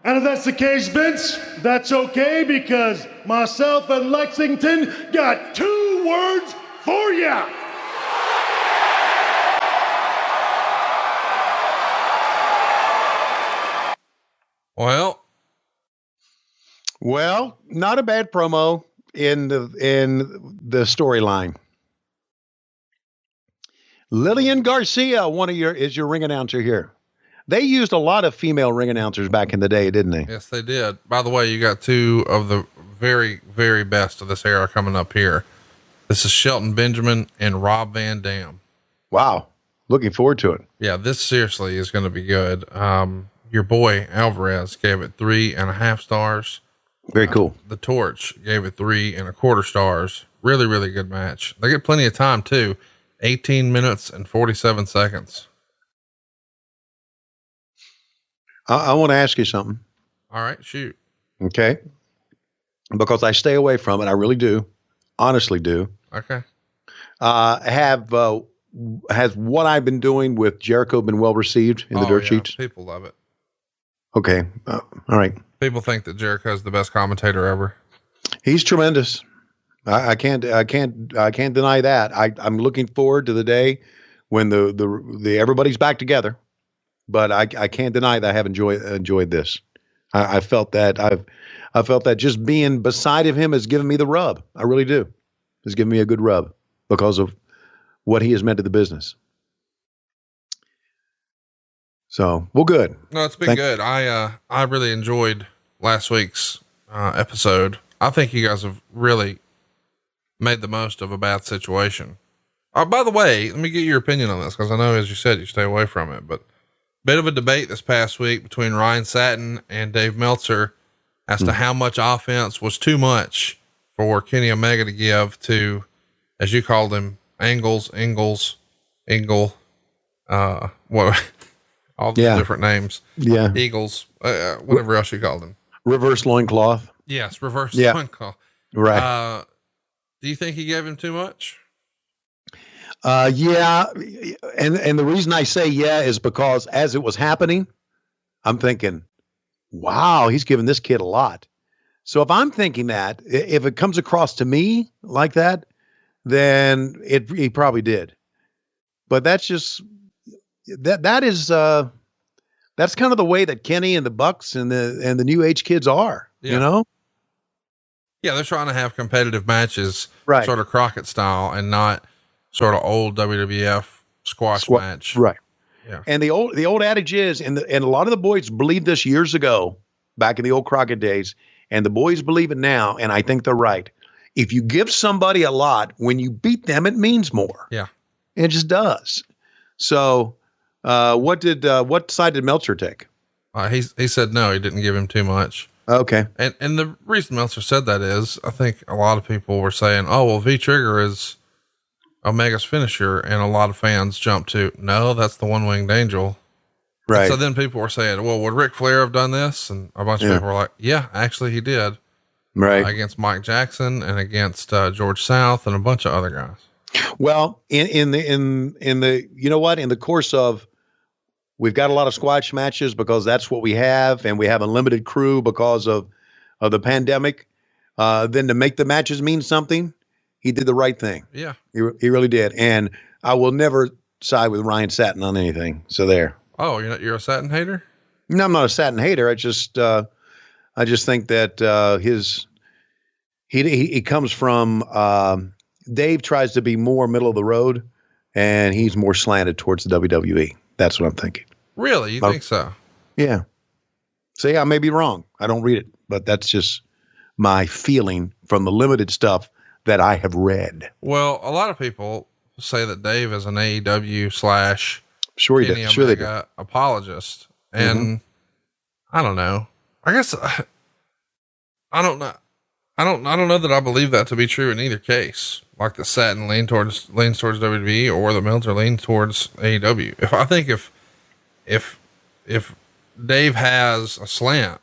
And if that's the case, Vince, that's okay, because myself and Lexington got 2 words for ya. Well, Well, not a bad promo in the storyline. Lillian Garcia, is your ring announcer here. They used a lot of female ring announcers back in the day, didn't they? Yes, they did. By the way, you got two of the very, very best of this era coming up here. This is Shelton Benjamin and Rob Van Dam. Wow. Looking forward to it. Yeah, this seriously is going to be good. Your boy Alvarez gave it 3.5 stars. Very cool. The Torch gave it 3.25 stars. Really, really good match. They get plenty of time too. 18 minutes and 47 seconds. I want to ask you something. All right, shoot. Okay. Because I stay away from it. I really do. Honestly do. Okay. Has what I've been doing with Jericho been well received in the dirt sheets? People love it. Okay. All right. People think that Jericho is the best commentator ever. He's tremendous. I can't deny that. I'm looking forward to the day when the everybody's back together, but I can't deny that I have enjoyed this. I felt that I felt that just being beside of him has given me the rub. I really do. It's given me a good rub because of what he has meant to the business. So, well, good. No, it's been good. I really enjoyed last week's episode. I think you guys have really made the most of a bad situation. By the way, let me get your opinion on this, because I know, as you said, you stay away from it, but bit of a debate this past week between Ryan Satin and Dave Meltzer as to how much offense was too much for Kenny Omega to give to, as you called him, Angle, what, all the different names. Yeah. Eagles, whatever else you called him. Reverse loincloth. Yes. Reverse loincloth. Right. Do you think he gave him too much? Yeah. And the reason I say yeah is because as it was happening, I'm thinking, wow, he's giving this kid a lot. So if I'm thinking that, if it comes across to me like that, then he probably did. But that's just, that's kind of the way that Kenny and the Bucks and the new age kids are, you know? Yeah. They're trying to have competitive matches, right? Sort of Crockett style, and not sort of old WWF squash match. Right. Yeah. And the old adage is, and a lot of the boys believed this years ago, back in the old Crockett days, and the boys believe it now. And I think they're right. If you give somebody a lot, when you beat them, it means more. Yeah. It just does. So, what side did Meltzer take? He said, no, he didn't give him too much. Okay. And the reason Meltzer said that is, I think a lot of people were saying, oh, well, V-Trigger is Omega's finisher. And a lot of fans jumped to, no, that's the one-winged angel. Right. And so then people were saying, well, would Ric Flair have done this? And a bunch of people were like, yeah, actually he did. Right. Against Mike Jackson and against George South and a bunch of other guys. Well, in the, you know what, in the course of, we've got a lot of squash matches because that's what we have. And we have a limited crew because of the pandemic. Then to make the matches mean something, he did the right thing. Yeah. He really did. And I will never side with Ryan Satin on anything. So there. Oh, you're a Satin hater? No, I'm not a Satin hater. I just think that he comes from Dave tries to be more middle of the road, and he's more slanted towards the WWE. That's what I'm thinking. Really? You think so? Yeah. So yeah, I may be wrong. I don't read it, but that's just my feeling from the limited stuff that I have read. Well, a lot of people say that Dave is an AEW / Sure he Kenny did. Sure they Omega apologist. And I don't know. I guess I don't know. I don't know that I believe that to be true in either case. Like the Satin leans towards WWE, or the Meltzer leans towards AEW. If Dave has a slant,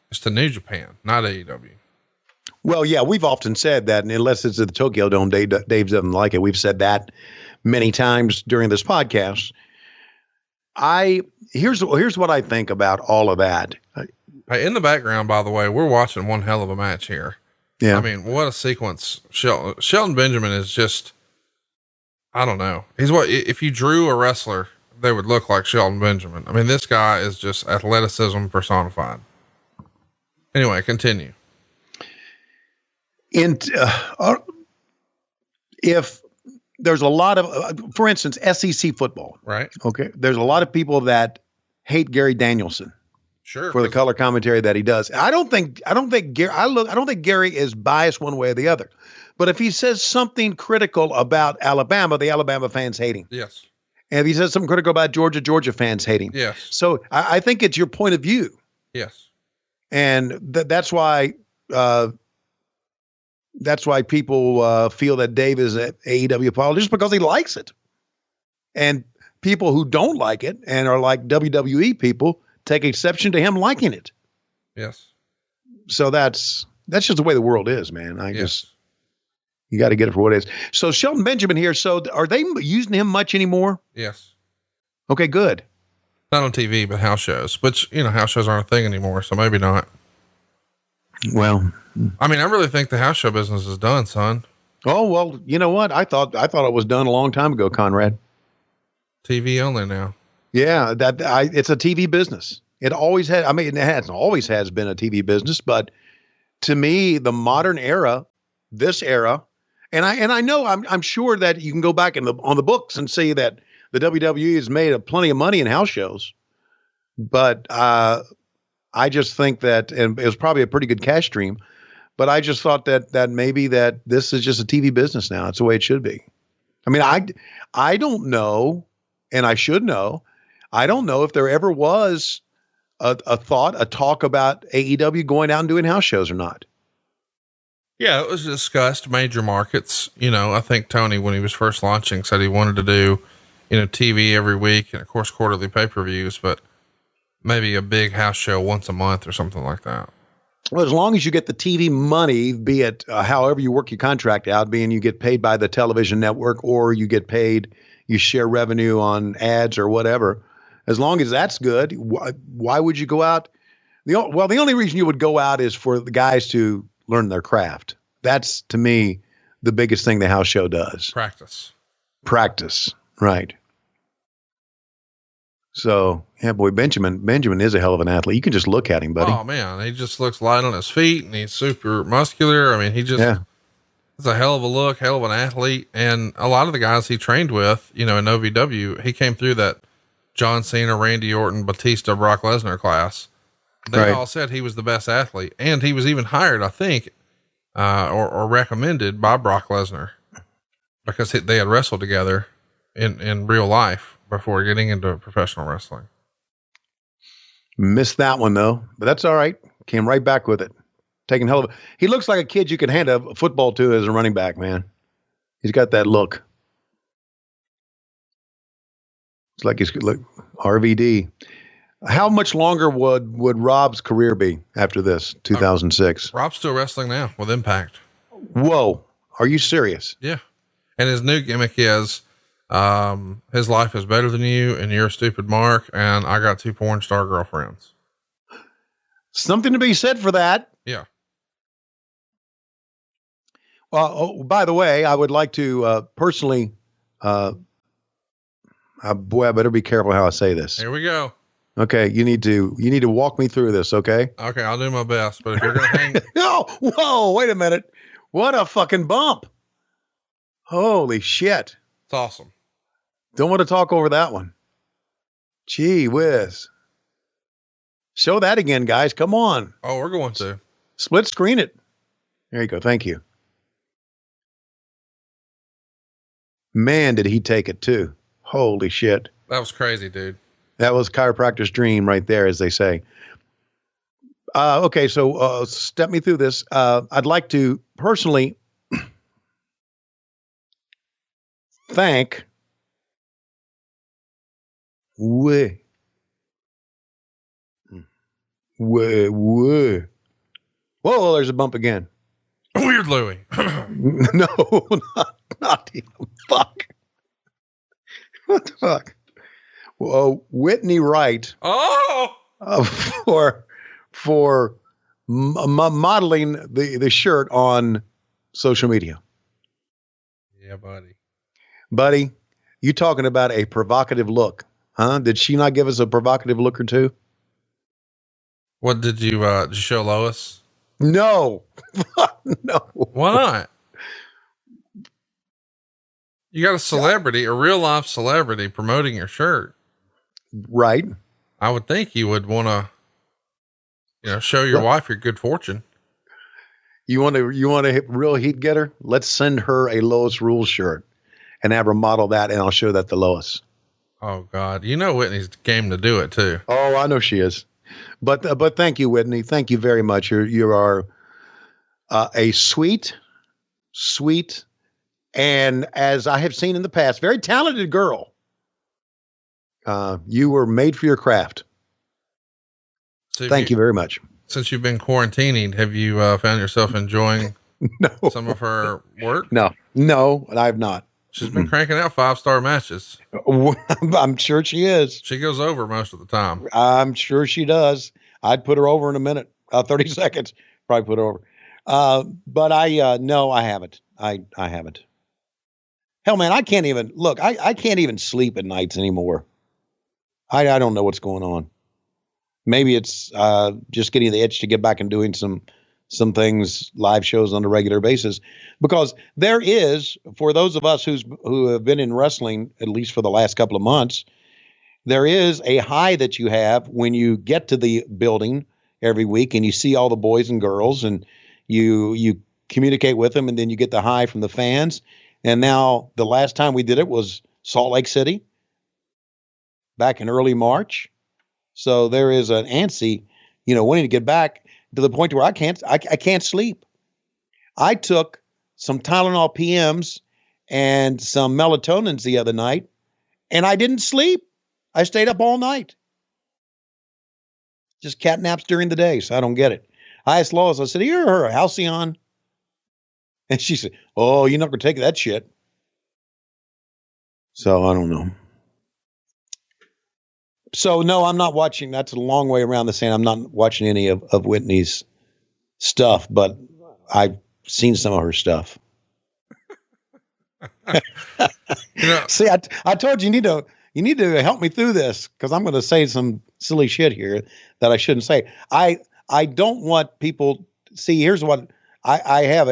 it's to New Japan, not AEW. Well, yeah, we've often said that, and unless it's at the Tokyo Dome, Dave doesn't like it. We've said that many times during this podcast. Here's what I think about all of that. Hey, in the background, by the way, we're watching one hell of a match here. Yeah. I mean, what a sequence. Shelton Benjamin is just, I don't know. He's if you drew a wrestler, they would look like Shelton Benjamin. I mean, this guy is just athleticism personified. Anyway, continue. If there's a lot of, for instance, SEC football, right? Okay, there's a lot of people that hate Gary Danielson, sure, for the color commentary that he does. I don't think Gary is biased one way or the other, but if he says something critical about Alabama, the Alabama fans hate him. Yes. And if he says something critical about Georgia, Georgia fans hate him. Yes. So I think it's your point of view. Yes. And that's why. That's why people feel that Dave is an AEW apologist, because he likes it. And people who don't like it and are like WWE people take exception to him liking it. Yes. So that's just the way the world is, man. You got to get it for what it is. So Shelton Benjamin here. So are they using him much anymore? Yes. Okay, good. Not on TV, but house shows. But house shows aren't a thing anymore, so maybe not. Well, I mean, I really think the house show business is done, son. Oh, well, you know what? I thought it was done a long time ago, Conrad. TV only now. Yeah, it's a TV business. It always had. I mean, always has been a TV business, but to me, the modern era, this era, and I know I'm sure that you can go back on the books and see that the WWE has made plenty of money in house shows, but I just think that, and it was probably a pretty good cash stream, but I just thought that maybe that this is just a TV business now. It's the way it should be. I mean, I don't know, and I should know. I don't know if there ever was a talk about AEW going out and doing house shows or not. Yeah, it was discussed, major markets. I think Tony, when he was first launching, said he wanted to do, TV every week and of course quarterly pay-per-views, but maybe a big house show once a month or something like that. Well, as long as you get the TV money, be it however you work your contract out, being you get paid by the television network or you get paid, you share revenue on ads or whatever. As long as that's good, why would you go out? The only reason you would go out is for the guys to learn their craft. That's, to me, the biggest thing the house show does. Practice. Right. So, yeah, boy, Benjamin is a hell of an athlete. You can just look at him, buddy. Oh man, he just looks light on his feet and he's super muscular. I mean, it's a hell of a look, hell of an athlete. And a lot of the guys he trained with, in OVW, he came through that John Cena, Randy Orton, Batista, Brock Lesnar class. They all said he was the best athlete, and he was even hired, I think, or recommended by Brock Lesnar because they had wrestled together in real life before getting into professional wrestling. Missed that one though, but that's all right. Came right back with it. He looks like a kid you could hand a football to as a running back, man. He's got that look. It's like he's like RVD. How much longer would Rob's career be after this 2006? Rob's still wrestling now with Impact. Whoa. Are you serious? Yeah. And his new gimmick is, his life is better than you and you're a stupid mark. And I got 2 porn star girlfriends. Something to be said for that. Yeah. Well, by the way, I would like to, personally, boy, I better be careful how I say this. Here we go. Okay. You need to walk me through this. Okay. Okay. I'll do my best, but if you're going to hang. No, whoa, wait a minute. What a fucking bump. Holy shit. It's awesome. Don't want to talk over that one. Gee whiz. Show that again, guys. Come on. Oh, we're going to split screen it. There you go. Thank you. Man, did he take it too. Holy shit. That was crazy, dude. That was chiropractor's dream right there, as they say. Okay. So, step me through this. I'd like to personally thank Whoa, there's a bump again. Weird Louie. No, not even. Fuck. What the fuck? Well, Whitney Wright. Oh, for modeling the shirt on social media. Yeah, buddy, you talking about a provocative look, huh? Did she not give us a provocative look or two? What did you show Lois? No. No. Why not? You got a celebrity, a real life celebrity promoting your shirt. Right. I would think you would want to, show your wife your good fortune. You want a real heat getter? Let's send her a Lois Rules shirt and have her model that, and I'll show that to Lois. Oh God. Whitney's game to do it too. Oh, I know she is. But thank you, Whitney. Thank you very much. You are a sweet, and as I have seen in the past, very talented girl. You were made for your craft. So thank you very much. Since you've been quarantining, have you found yourself enjoying some of her work? No, I have not. She's been cranking out 5-star matches. I'm sure she is. She goes over most of the time. I'm sure she does. I'd put her over in a minute, 30 seconds, probably put her over. But no, I haven't. I haven't. Hell, man, I can't even sleep at nights anymore. I don't know what's going on. Maybe it's just getting the itch to get back and doing some things, live shows on a regular basis, because there is, for those of us who have been in wrestling, at least for the last couple of months, there is a high that you have when you get to the building every week and you see all the boys and girls and you communicate with them, and then you get the high from the fans. And now the last time we did it was Salt Lake City back in early March. So there is an antsy, wanting to get back to the point where I can't sleep. I took some Tylenol PMs and some melatonins the other night, and I didn't sleep. I stayed up all night. Just cat naps during the day, so I don't get it. I asked Lois, I said, "You're her Halcyon?" And she said, "Oh, you're not going to take that shit." So I don't know. So no, I'm not watching. That's a long way around the saying I'm not watching any of Whitney's stuff, but I've seen some of her stuff. See, I told you you need to help me through this, because I'm going to say some silly shit here that I shouldn't say. I don't want people. See, here's what I have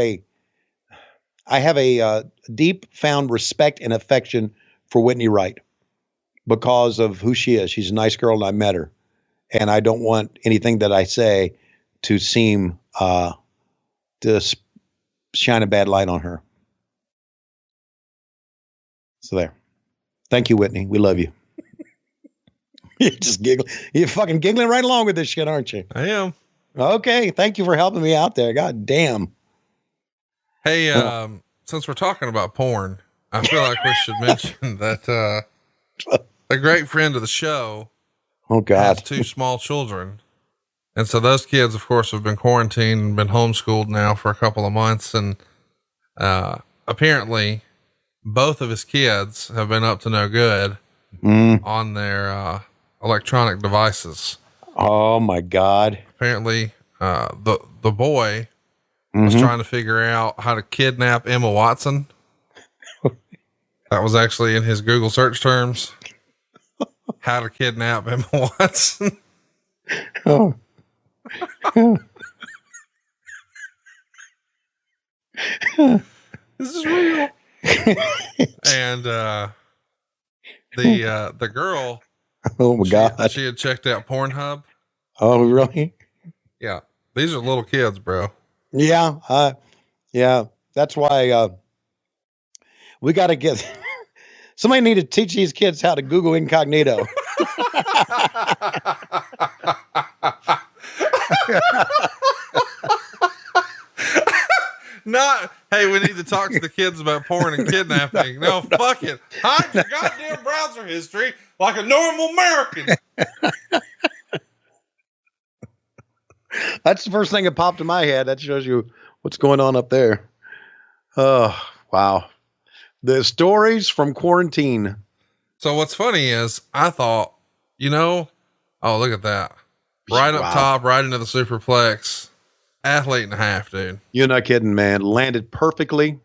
a deep found respect and affection for Whitney Wright, because of who she is. She's a nice girl, and I met her. And I don't want anything that I say to seem to shine a bad light on her. So there. Thank you, Whitney. We love you. You're just giggling. You're fucking giggling right along with this shit, aren't you? I am. Okay. Thank you for helping me out there. God damn. Hey, since we're talking about porn, I feel like we should mention that a great friend of the show has 2 small children. And so those kids, of course, have been quarantined and been homeschooled now for a couple of months. And apparently both of his kids have been up to no good on their electronic devices. Oh my God. Apparently the boy was trying to figure out how to kidnap Emma Watson. That was actually in his Google search terms. How to kidnap Emma Watson. Oh. This is real. And the girl, oh my God, she had checked out Pornhub. Oh really? Yeah, these are little kids, bro. Yeah, yeah. That's why we got to get somebody need to teach these kids how to Google incognito. Not, hey, we need to talk to the kids about porn and kidnapping. No, fuck it. Hide your goddamn browser history like a normal American. That's the first thing that popped in my head. That shows you what's going on up there. Oh, wow. The stories from quarantine. So what's funny is I thought, oh, look at that. Right up top, right into the superplex. Athlete and a half, dude. You're not kidding, man. Landed perfectly.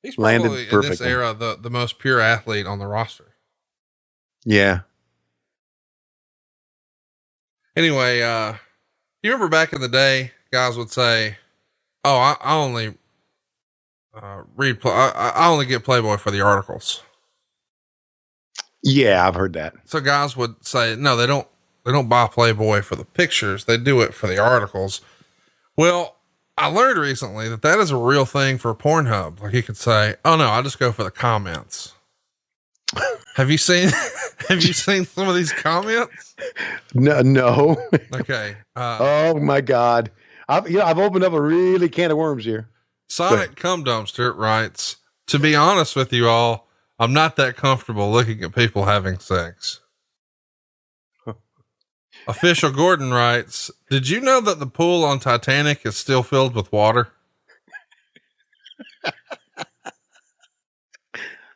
He's probably in this era the most pure athlete on the roster. Yeah. Anyway, You remember back in the day, guys would say, "Oh, I only I only get Playboy for the articles." Yeah, I've heard that. So guys would say, "No, they don't buy Playboy for the pictures. They do it for the articles." Well, I learned recently that is a real thing for Pornhub. Like you could say, "Oh no, I just go for the comments." Have you seen some of these comments? No. Okay. Oh my God. I've opened up a really can of worms here. Sonic Cum Dumpster writes, "To be honest with you all, I'm not that comfortable looking at people having sex." Official Gordon writes, "Did you know that the pool on Titanic is still filled with water?"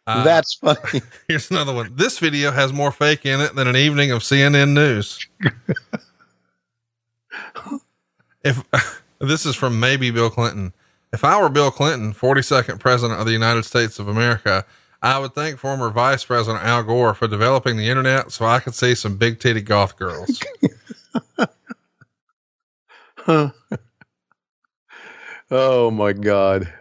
That's funny. Here's another one. "This video has more fake in it than an evening of CNN news." This is from maybe Bill Clinton. "If I were Bill Clinton, 42nd president of the United States of America, I would thank former Vice President Al Gore for developing the internet so I could see some big titty goth girls." Oh my God.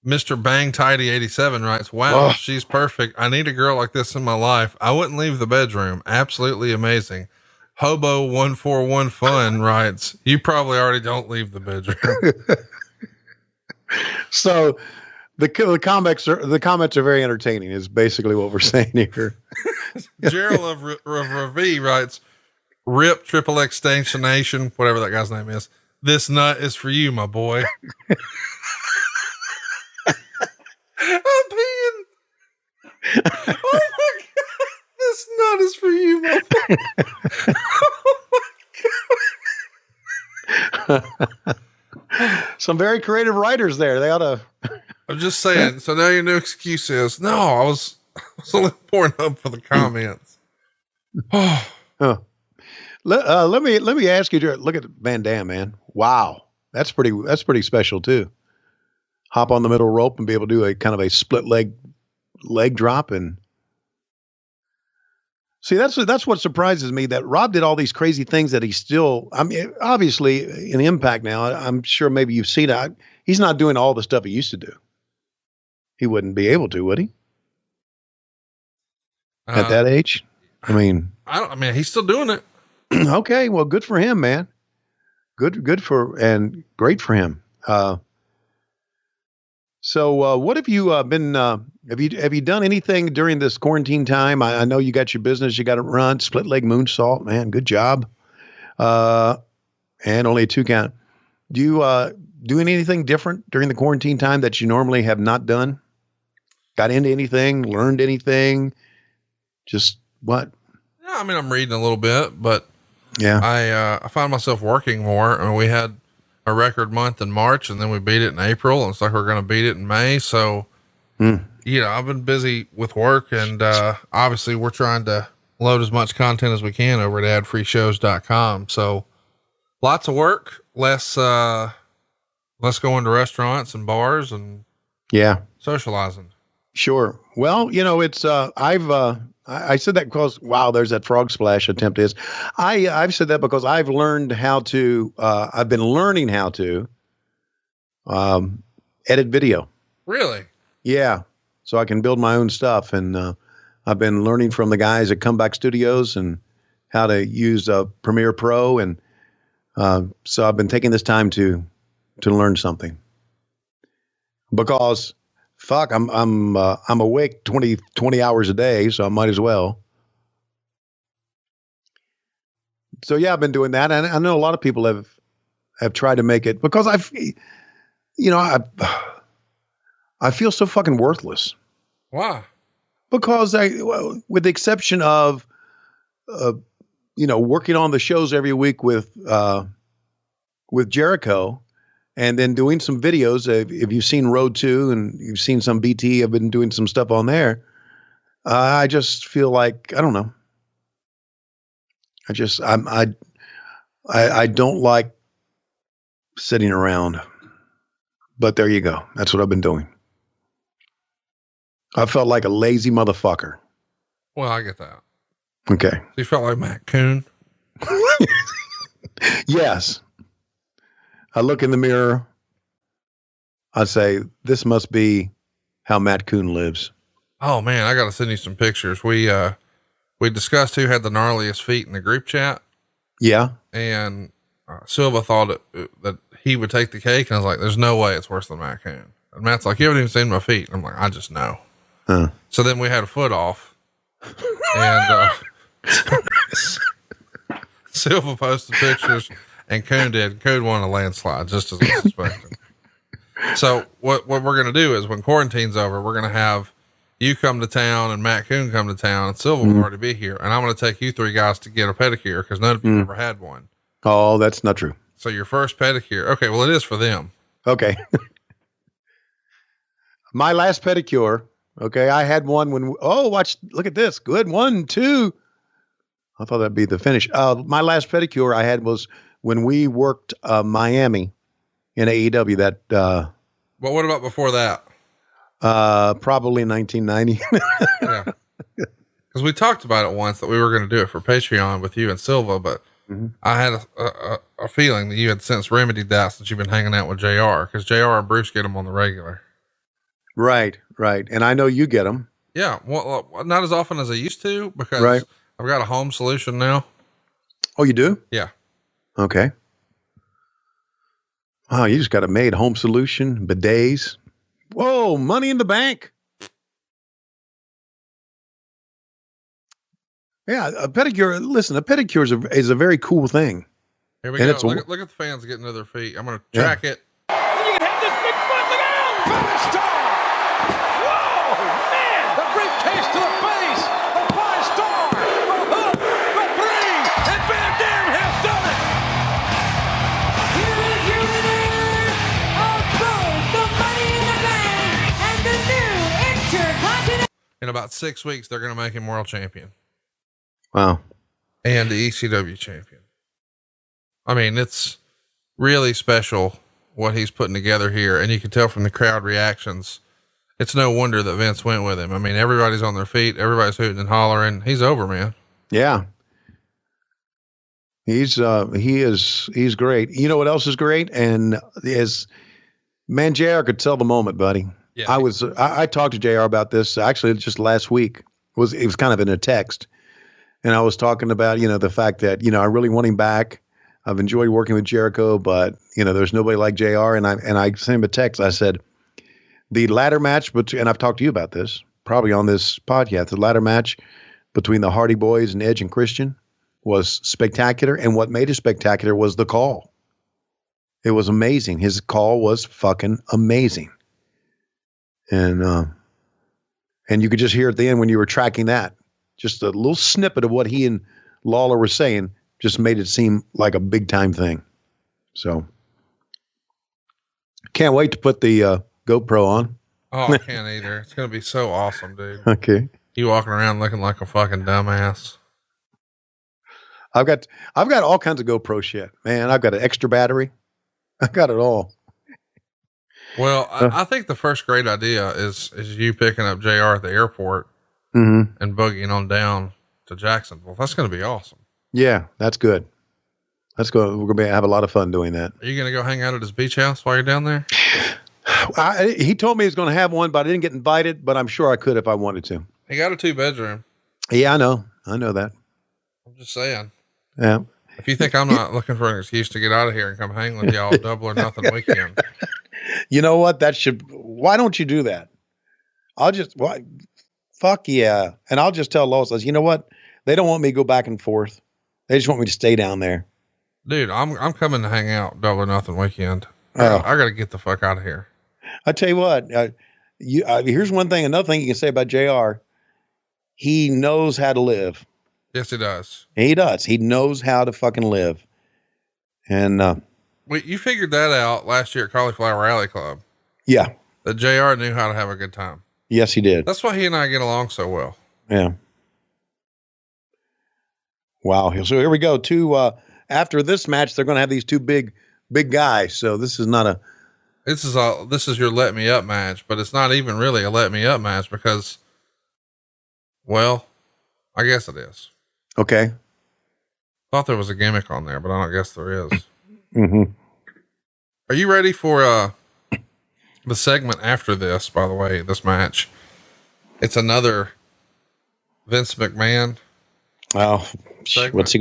Mr. Bang Tidy 87 writes, "Wow, she's perfect. I need a girl like this in my life. I wouldn't leave the bedroom. Absolutely amazing." Hobo 141 Fun writes, "You probably already don't leave the bedroom." So the comments are very entertaining is basically what we're saying here. Gerald of Ravi writes, "Rip Triple X Station Nation," whatever that guy's name is. "This nut is for you, my boy." I'm peeing. Oh my God. This nut is for you, my boy. Oh my God. Some very creative writers there. They ought to. I'm just saying. So now your new excuse is, "No, I was only pouring up for the comments." Huh. Let me ask you to look at Van Dam, man. Wow. That's pretty special too. Hop on the middle rope and be able to do a kind of a split leg drop. And see, that's what surprises me, that Rob did all these crazy things that he's still, I mean, obviously in Impact now, I'm sure maybe you've seen it. He's not doing all the stuff he used to do. He wouldn't be able to, would he? At that age? I mean, he's still doing it. Okay. Well, good for him, man. Good for, and great for him. So what have you been, have you done anything during this quarantine time? I know you got your business, you got to run, split leg moonsault, man. Good job. And only a 2 count. Do you, doing anything different during the quarantine time that you normally have not done? Got into anything, learned anything? Just what? Yeah. I mean, I'm reading a little bit, but yeah, I find myself working more. I mean, we had a record month in March and then we beat it in April. And it's like, we're going to beat it in May. So, I've been busy with work, and, obviously we're trying to load as much content as we can over at adfreeshows.com. So lots of work, less going to restaurants and bars and socializing. Sure. Well, it's, I said that because, wow, there's that frog splash attempt is. I've said that because I've learned how to, I've been learning how to, edit video. Really? Yeah. So I can build my own stuff. And, I've been learning from the guys at Comeback Studios and how to use, Premiere Pro. And, so I've been taking this time to learn something, because fuck, I'm awake 20 hours a day, so I might as well. So yeah, I've been doing that. And I know a lot of people have tried to make it, because I feel so fucking worthless. Why? Because with the exception of, working on the shows every week with Jericho, and then doing some videos. If you've seen Road 2 and you've seen some BT, I've been doing some stuff on there. I just feel like, I don't know. I don't like sitting around, but there you go. That's what I've been doing. I felt like a lazy motherfucker. Well, I get that. Okay. You felt like Matt Coon. Yes. I look in the mirror. I say, this must be how Matt Coon lives. Oh man, I got to send you some pictures. We discussed who had the gnarliest feet in the group chat. Yeah. And Silva thought that he would take the cake. And I was like, there's no way it's worse than Matt Coon. And Matt's like, you haven't even seen my feet. And I'm like, I just know. Huh. So then we had a foot off and, Silva posted pictures and Coon did. Coon won a landslide just as I suspected. So what we're going to do is when quarantine's over, we're going to have you come to town and Matt Coon come to town and Silva will already be here. And I'm going to take you three guys to get a pedicure because none of you ever had one. Oh, that's not true. So your first pedicure. Okay. Well, it is for them. Okay. My last pedicure. Okay. I had one when, look at this. Good. 1, 2. I thought that'd be the finish. My last pedicure I had was when we worked, Miami in AEW that, but what about before that? Probably 1990. Yeah. Cause we talked about it once that we were going to do it for Patreon with you and Silva, but I had a feeling that you had since remedied that since you've been hanging out with JR, cause JR and Bruce get them on the regular. Right. And I know you get them. Yeah. Well, not as often as I used to because I've got a home solution now. Oh, you do? Yeah. Okay. Wow. You just got a made home solution, bidets. Whoa. Money in the bank. Yeah. A pedicure. Listen, a pedicure is a very cool thing. Here we go. Look at the fans getting to their feet. I'm going to track it. You can hit this big foot. Look out! Finish star! Whoa, man! The briefcase to the face. A 5-star. A hook. A 3. And Van Dam has done it. Here is your winner of both the Money in the Bank and the new Intercontinental. In about 6 weeks, they're going to make him world champion. Wow. And the ECW champion. I mean, it's really special what he's putting together here. And you can tell from the crowd reactions, it's no wonder that Vince went with him. I mean, everybody's on their feet. Everybody's hooting and hollering. He's over, man. Yeah. He's great. You know what else is great? And JR could tell the moment, buddy. Yeah. I talked to JR about this actually just last week. It was kind of in a text. And I was talking about, the fact that, I really want him back. I've enjoyed working with Jericho, but there's nobody like JR. And I sent him a text. I said, the ladder match, and I've talked to you about this probably on this podcast, the ladder match between the Hardy Boys and Edge and Christian was spectacular. And what made it spectacular was the call. It was amazing. His call was fucking amazing. And you could just hear at the end when you were tracking that, just a little snippet of what he and Lawler were saying just made it seem like a big time thing. So can't wait to put the GoPro on. Oh, I can't either. It's going to be so awesome, dude. Okay. You walking around looking like a fucking dumbass. I've got all kinds of GoPro shit, man. I've got an extra battery. I've got it all. Well, I think the first great idea is you picking up JR at the airport and boogieing on down to Jacksonville. That's going to be awesome. Yeah, that's good. We're going to have a lot of fun doing that. Are you going to go hang out at his beach house while you're down there? He told me he was going to have one, but I didn't get invited, but I'm sure I could if I wanted to. He got a 2-bedroom. Yeah, I know that. I'm just saying. Yeah. If you think I'm not looking for an excuse to get out of here and come hang with y'all double or nothing weekend. You know what? Why don't you do that? Fuck yeah. And I'll just tell Lois, you know what? They don't want me to go back and forth. They just want me to stay down there. Dude, I'm coming to hang out double or nothing weekend. I got to get the fuck out of here. I tell you what, here's another thing you can say about JR. He knows how to live. Yes, he does. He does. He knows how to fucking live. And, wait, you figured that out last year at Cauliflower Alley Club. Yeah. That JR knew how to have a good time. Yes, he did. That's why he and I get along so well. Yeah. Wow. So here we go. After this match, they're going to have these two big guys. So this is not this is your let me up match, but it's not even really a let me up match because, well, I guess it is. Okay. Thought there was a gimmick on there, but I don't guess there is. Mm-hmm. Are you ready for the segment after this? By the way, this match, it's another Vince McMahon. Oh, segment. what's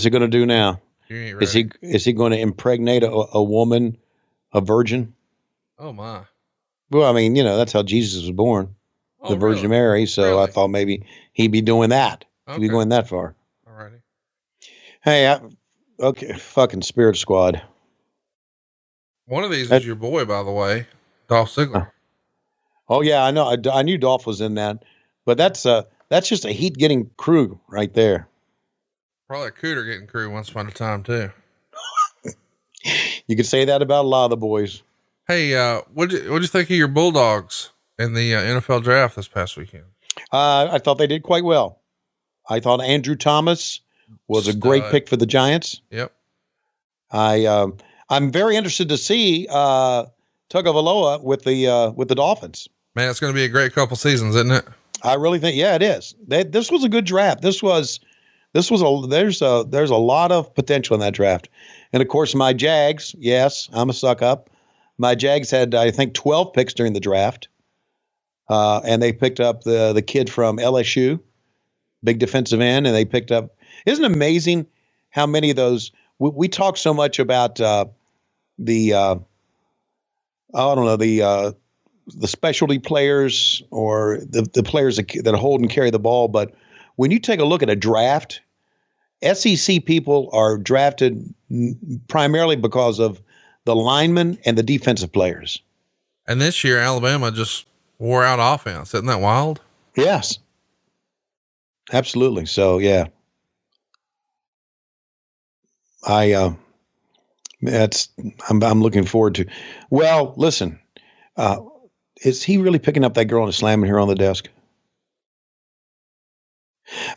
he gonna do now? You ain't ready. Is he going to impregnate a woman, a virgin? Oh my. Well, I mean, that's how Jesus was born, the Virgin Mary. So I thought maybe he'd be doing that. Okay. He'd be going that far. Alrighty. Hey, okay, fucking Spirit Squad. One of these is your boy, by the way, Dolph Ziggler. Oh yeah, I know. I knew Dolph was in that, but that's just a heat getting crew right there. Probably a cooter getting crew once upon a time too. You could say that about a lot of the boys. Hey, what'd you think of your Bulldogs in the NFL draft this past weekend? I thought they did quite well. I thought Andrew Thomas was a great pick for the Giants. Yep. I'm very interested to see Tagovailoa with the Dolphins. Man, it's going to be a great couple seasons, isn't it? I really think, yeah, it is. This was a good draft. There's a lot of potential in that draft. And of course, my Jags, yes, I'm a suck up. My Jags had, I think, 12 picks during the draft. And they picked up the kid from LSU, big defensive end. And they picked up, isn't it amazing how many of those, we talk so much about the specialty players or the players that hold and carry the ball. But when you take a look at a draft, SEC people are drafted primarily because of the linemen and the defensive players. And this year, Alabama just wore out offense. Isn't that wild? Yes, absolutely. So yeah, I'm looking forward to. Well, listen, is he really picking up that girl and slamming her on the desk?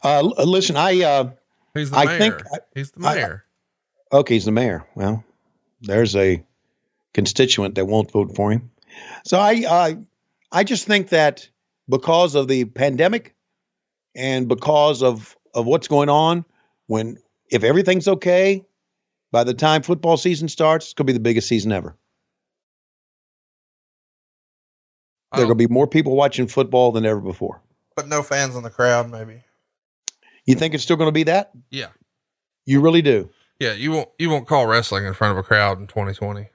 Listen, he's the mayor. He's the mayor. Okay, he's the mayor. Well, there's a constituent that won't vote for him. So I just think that because of the pandemic and because of what's going on, if everything's okay, by the time football season starts, it's going to be the biggest season ever. There are going to be more people watching football than ever before. But no fans in the crowd, maybe. You think it's still going to be that? Yeah. You really do? Yeah, you won't call wrestling in front of a crowd in 2020.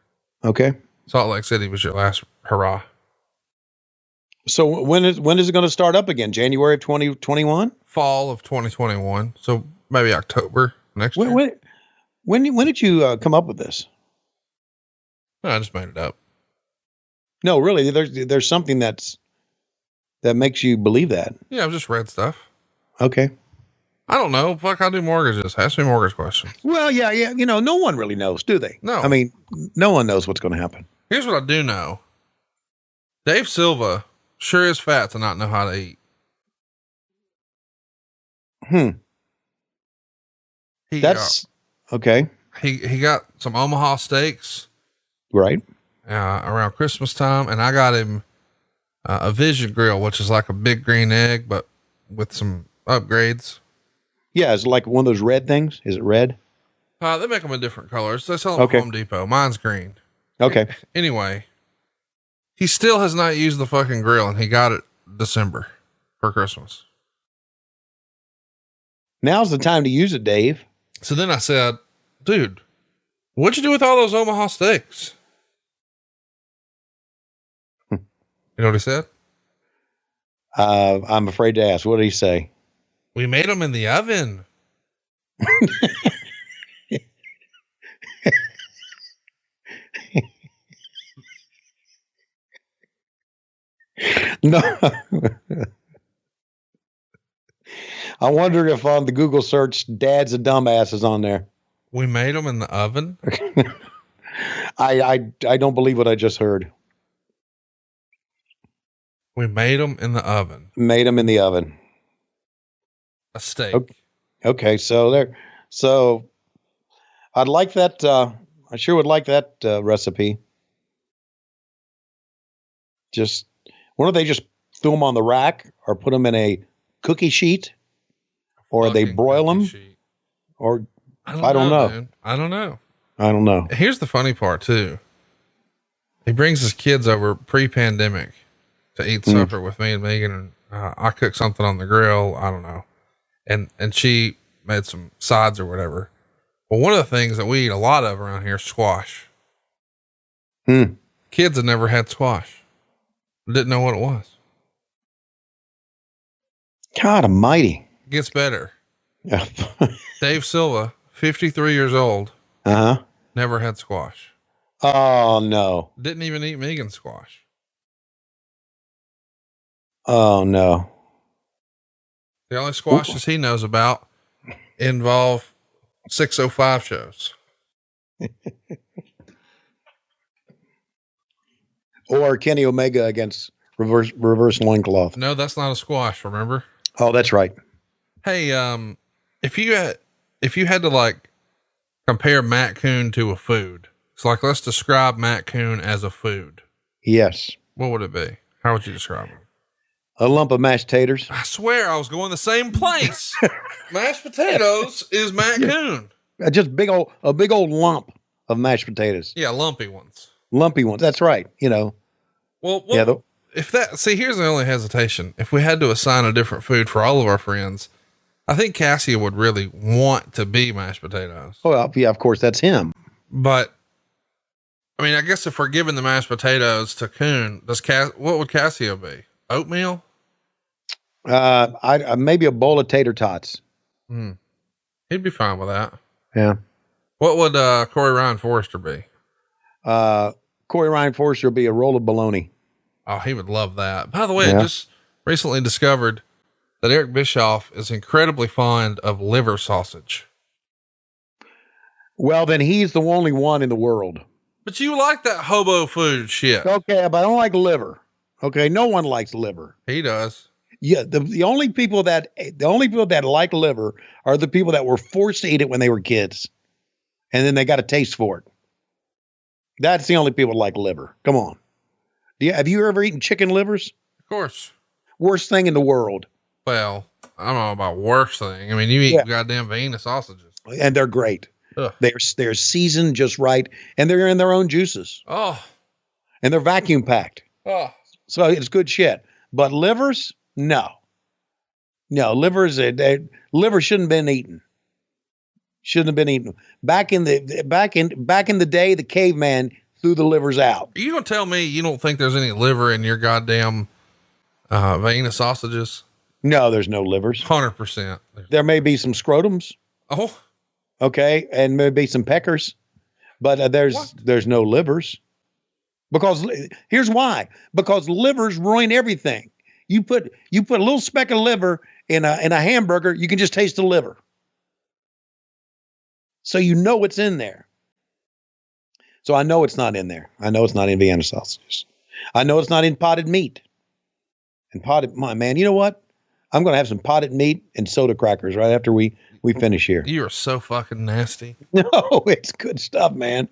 Okay. Salt Lake City was your last hurrah. So when is it going to start up again? January of 2021? Fall of 2021. So maybe October next year. When did you come up with this? No, I just made it up. No, really, there's something that makes you believe that. Yeah, I've just read stuff. Okay. I don't know. Fuck, I do mortgages. Ask me mortgage questions. Well, yeah. No one really knows, do they? No. I mean, no one knows what's going to happen. Here's what I do know. Dave Silva sure is fat to not know how to eat. That's okay. He got some Omaha steaks. Right. Around Christmas time. And I got him a Vision Grill, which is like a big green egg, but with some upgrades. Yeah. It's like one of those red things. Is it red? They make them in different colors. They sell them at Home Depot. Mine's green. Okay. Anyway, he still has not used the fucking grill, and he got it December for Christmas. Now's the time to use it, Dave. So then I said, dude, what'd you do with all those Omaha steaks? You know what he said? I'm afraid to ask. What did he say? We made them in the oven. No. I wonder if on the Google search, Dad's a dumbass is on there. We made them in the oven. I don't believe what I just heard. We made them in the oven. Made them in the oven. A steak. Okay. So I'd like that. I sure would like that recipe. Just, why don't they just throw them on the rack or put them in a cookie sheet, or they broil them, Or I don't know. Dude. I don't know. I don't know. Here's the funny part too. He brings his kids over pre-pandemic to eat supper with me and Megan, and I cooked something on the grill. I don't know. And she made some sides or whatever. Well, one of the things that we eat a lot of around here is squash. Kids had never had squash. Didn't know what it was. God almighty. Gets better. Dave Silva, 53 years old. Never had squash. Oh no. Didn't even eat Megan squash. Oh no. The only squashes he knows about involve 605 shows. Or Kenny Omega against reverse loincloth. No, that's not a squash. Remember? Oh, that's right. Hey, if you had to like compare Matt Coon to a food, it's like, let's describe Matt Coon as a food. Yes. What would it be? How would you describe it? A lump of mashed taters. I swear I was going the same place. Mashed potatoes is Matt Coon. Just a big old lump of mashed potatoes. Yeah. Lumpy ones. Lumpy ones. That's right. You know. Well, if that, see, here's the only hesitation. If we had to assign a different food for all of our friends, I think Cassia would really want to be mashed potatoes. Oh, well, yeah, of course that's him. But I mean, I guess if we're giving the mashed potatoes to Coon, what would Cassia be? Oatmeal? I maybe a bowl of tater tots. He'd be fine with that. Yeah. What would, Corey Ryan Forrester be? Corey Ryan Forrester would be a roll of bologna. Oh, he would love that. By the way, I just recently discovered that Eric Bischoff is incredibly fond of liver sausage. Well, then he's the only one in the world. But you like that hobo food shit. Okay, but I don't like liver. Okay, no one likes liver. He does. Yeah, the only people that like liver are the people that were forced to eat it when they were kids, and then they got a taste for it. That's the only people that like liver. Come on. Have you ever eaten chicken livers? Of course. Worst thing in the world. Well, I don't know about worst thing. I mean, you eat goddamn Vienna sausages, and they're great. Ugh. They're seasoned just right, and they're in their own juices. Oh, and they're vacuum packed. Oh, so it's good shit. But livers, no, livers. Liver shouldn't have been eaten. Shouldn't have been eaten. Back in the day, the caveman threw the livers out. Are you gonna tell me you don't think there's any liver in your goddamn Vienna sausages? No, there's no livers. 100%. There may be some scrotums. Oh, okay, and maybe some peckers, but there's no livers. Because here's why: because livers ruin everything. You put a little speck of liver in a hamburger, you can just taste the liver. So you know what's in there. So I know it's not in there. I know it's not in Vienna sausages. I know it's not in potted meat. And man, you know what? I'm going to have some potted meat and soda crackers right after we finish here. You are so fucking nasty. No, it's good stuff, man.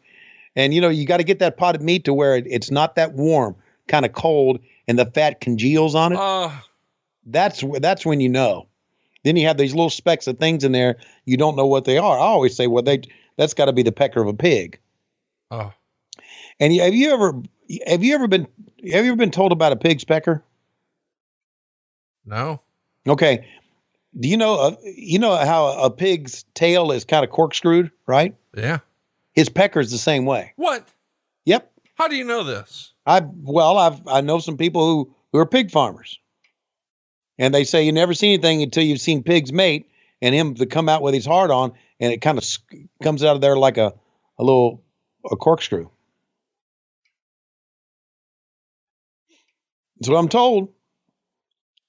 And you got to get that potted meat to where it's not that warm, kind of cold, and the fat congeals on it. That's when you know. Then you have these little specks of things in there. You don't know what they are. I always say, well, that's got to be the pecker of a pig. Oh. And have you ever been told about a pig's pecker? No. Okay. Do you know how a pig's tail is kind of corkscrewed, right? Yeah. His pecker is the same way. What? Yep. How do you know this? I know some people who are pig farmers. And they say you never see anything until you've seen pigs mate, and him to come out with his heart on, and it kind of comes out of there like a corkscrew. That's what I'm told.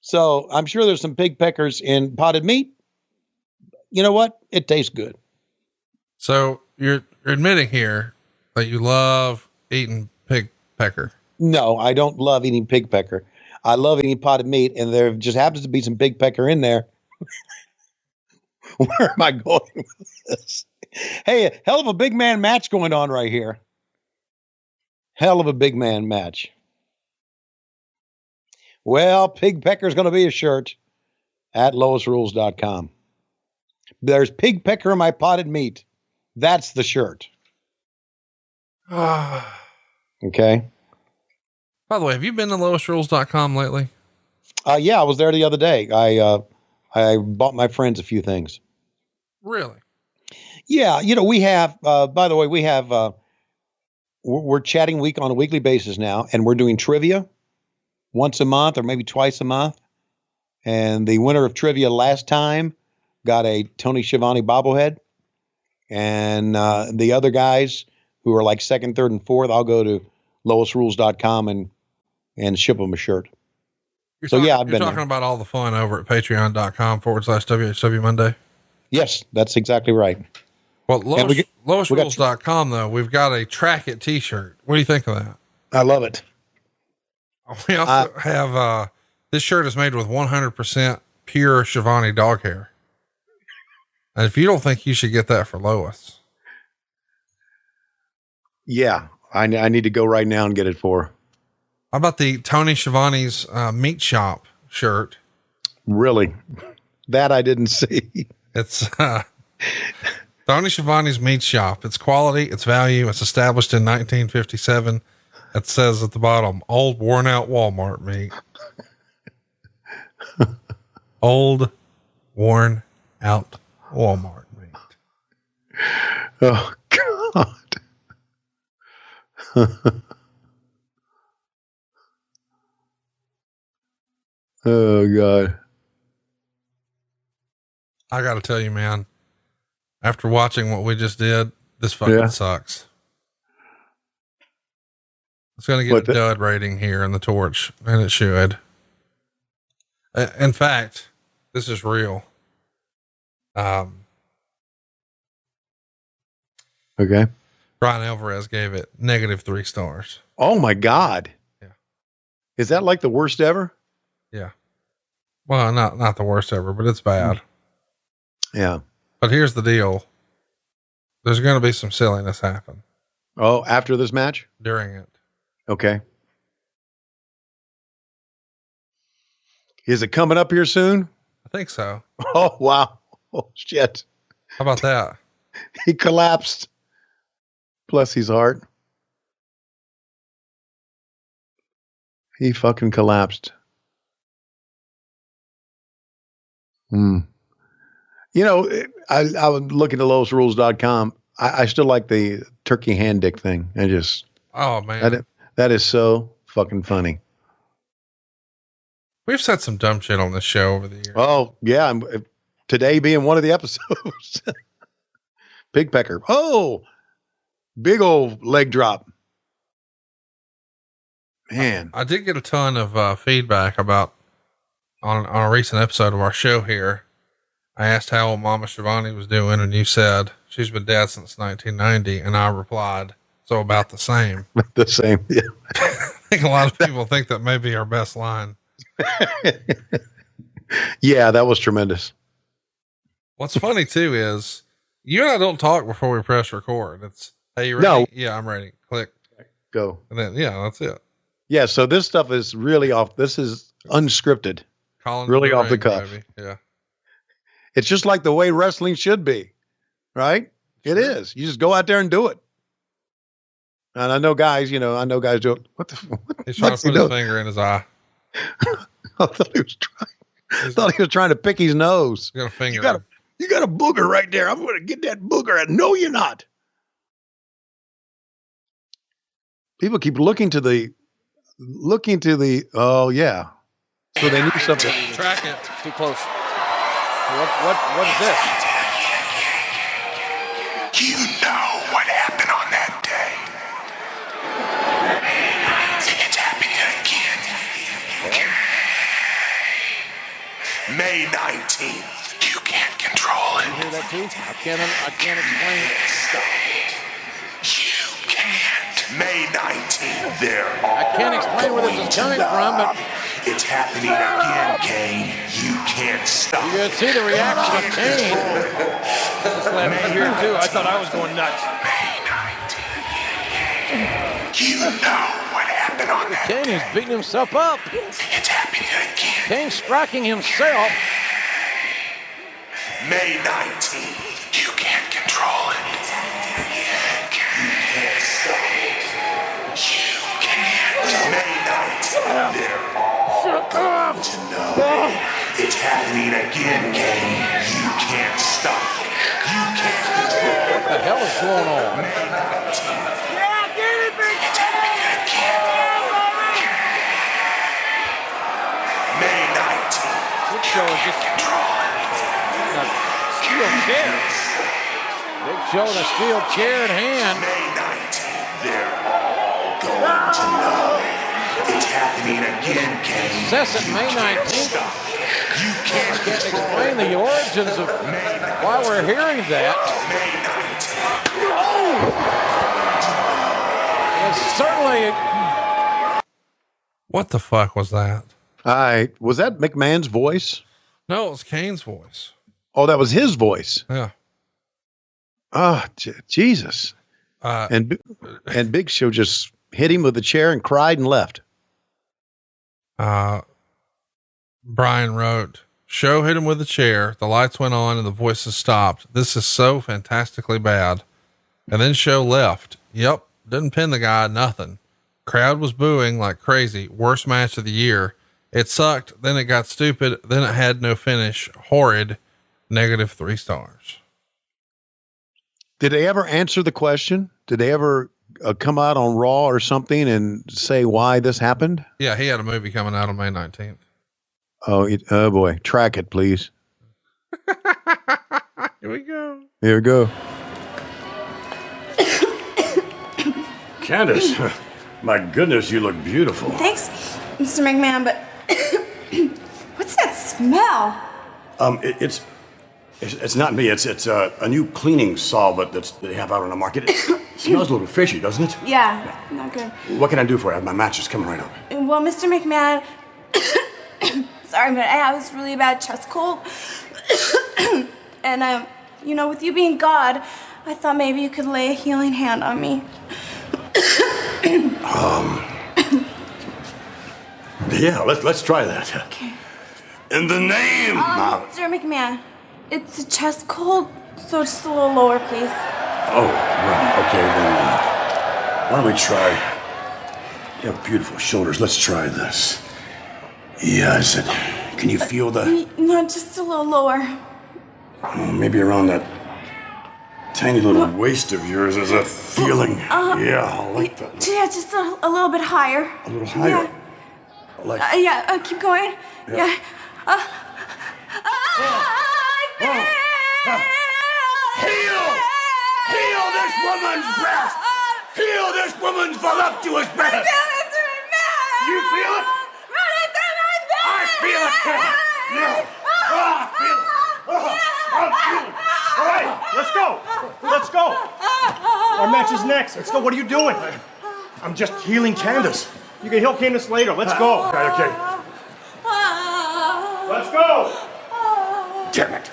So I'm sure there's some pig peckers in potted meat. You know what? It tastes good. So you're admitting here that you love eating pig pecker. No, I don't love eating pig pecker. I love eating potted meat, and there just happens to be some pig pecker in there. Where am I going with this? Hey, a hell of a big man match going on right here. Hell of a big man match. Well, pig pecker's going to be a shirt at lowesrules.com. There's pig pecker in my potted meat. That's the shirt. Okay. By the way, have you been to lowestrules.com lately? Yeah, I was there the other day. I bought my friends a few things. Really? Yeah. You know, we have, by the way, we're chatting on a weekly basis now, and we're doing trivia once a month or maybe twice a month. And the winner of trivia last time got a Tony Schiavone bobblehead. And the other guys who are like second, third, and fourth, I'll go to lowestrules.com and ship them a shirt. I've been You're talking about all the fun over at patreon.com/WHW Monday. Yes, that's exactly right. Well, lowestrules.com though, we've got a Track It t-shirt. What do you think of that? I love it. We also have, this shirt is made with 100% pure Schiavone dog hair. And if you don't think you should get that for Lois. Yeah, I need to go right now and get it for her. How about the Tony Schiavone's meat shop shirt? Really? That I didn't see. It's Tony Schiavone's meat shop. It's quality, it's value. It's established in 1957. It says at the bottom, old worn out Walmart meat. Old worn out Walmart meat. Oh God. Oh God. I got to tell you, man, after watching what we just did, this fucking sucks. It's going to get a dud rating here in the Torch, and it should. In fact, this is real. Okay. Brian Alvarez gave it -3 stars. Oh my God. Yeah. Is that like the worst ever? Yeah. Well, not the worst ever, but it's bad. Yeah. But here's the deal. There's going to be some silliness happen. Oh, after this match? During it. Okay. Is it coming up here soon? I think so. Oh, wow. Oh, shit. How about that? He collapsed. Bless his heart. He fucking collapsed. You know, I was looking at lowestrules.com. I still like the turkey hand dick thing. Oh man, that is so fucking funny. We've said some dumb shit on this show over the years. Oh yeah. Today being one of the episodes. Pig pecker. Oh, big old leg drop. Man. I did get a ton of feedback about on a recent episode of our show here. I asked how Mama Schiavone was doing, and you said she's been dead since 1990. And I replied, so about the same. The same. Yeah. I think a lot of people think that may be our best line. Yeah, that was tremendous. What's funny too is you and I don't talk before we press record. It's, hey, you ready? No. Yeah, I'm ready. Click. Go. And then, yeah, that's it. Yeah. So this stuff is really off. This is unscripted. Really off the cuff. Baby. Yeah. It's just like the way wrestling should be, right? Sure. It is. You just go out there and do it. And I know guys do it. He's trying to put his finger in his eye. I thought he was trying to pick his nose. You got a finger. You got a booger right there. I'm going to get that booger. No, you're not. People keep looking to the, oh yeah. So they knew something. Track it. Too close. What is this? You know what happened on that day. It's happening again. May 19th. You can't control it. You hear that too? I can't explain it. Stop it. You can't. May 19th. There are. I can't explain where this is coming from, but it's happening again, Kane. You can't stop. You can see the reaction of Kane. I'm here too. I thought I was going nuts. You know what happened on that Kane is beating himself up. It's happening again. Kane's striking himself. May 19th. You can't control it. You can't stop it. You can't. May 19th. They're all going to know. It's happening again, Kane. You can't stop it. You can't control it. What the hell is going on? May 19th. It's happening again. May 19th. Big Show is just controlling. Steel chair. Big Show with a steel chair in hand. May 19th. They're all going to know. It's happening again, Kane. Incessant May 19th. You can't explain the origins of why we're hearing that. May 19th. It's certainly. What the fuck was that? Was that McMahon's voice? No, it was Kane's voice. Oh, that was his voice. Yeah. Oh, Jesus. And Big Show just hit him with a chair and cried and left. Brian wrote, Show hit him with a chair. The lights went on and the voices stopped. This is so fantastically bad. And then Show left. Yep. Didn't pin the guy, nothing. Crowd was booing like crazy. Worst match of the year. It sucked. Then it got stupid. Then it had no finish. Horrid. -3 stars. Did they ever answer the question? Did they ever come out on Raw or something and say why this happened? Yeah. He had a movie coming out on May 19th. Oh boy. Track it, please. Here we go. Here we go. Candice, my goodness, you look beautiful. Thanks, Mr. McMahon, but what's that smell? It's not me. It's a new cleaning solvent that they have out on the market. It smells a little fishy, doesn't it? Yeah, not good. What can I do for you? My match is coming right up. Well, Mr. McMahon, sorry, but I have this really bad chest cold. And, with you being God, I thought maybe you could lay a healing hand on me. Yeah, let's try that. Okay. In the name of... Mr. McMahon, it's a chest cold, so just a little lower, please. Oh, right. Okay, then why don't we try... You have beautiful shoulders. Let's try this. Yeah, is it... Can you feel the... No, just a little lower. Oh, maybe around that tiny little waist of yours is a feeling. Yeah, I like that. Yeah, just a little bit higher. A little higher? Yeah. Like... keep going. Yeah. Heal this woman's breast! Heal this woman's voluptuous breast! You feel it? I feel it too! Yeah. I feel it! I'm feeling it! All right, let's go. Let's go. Our match is next. Let's go. What are you doing? I'm just healing Candice. You can heal Candice later. Let's go. Okay. Let's go. Damn it.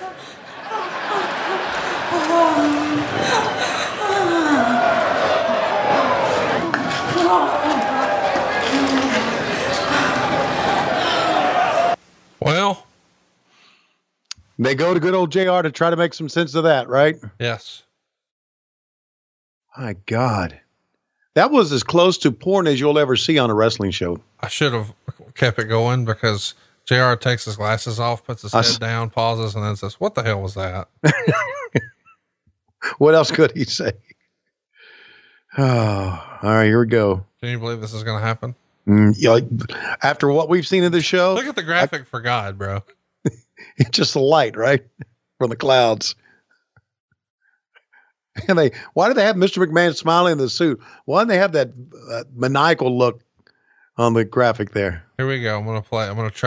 Well, they go to good old JR to try to make some sense of that, right? Yes. My God. That was as close to porn as you'll ever see on a wrestling show. I should have kept it going because JR takes his glasses off, puts his head down, pauses, and then says, "What the hell was that?" What else could he say? Oh, all right, here we go. Can you believe this is going to happen? Yeah, after what we've seen in the show, Look at the graphic for God, bro. It's just a light, right? From the clouds. And why do they have Mr. McMahon smiling in the suit? Why do they have that maniacal look on the graphic there? Here we go. I'm going to try.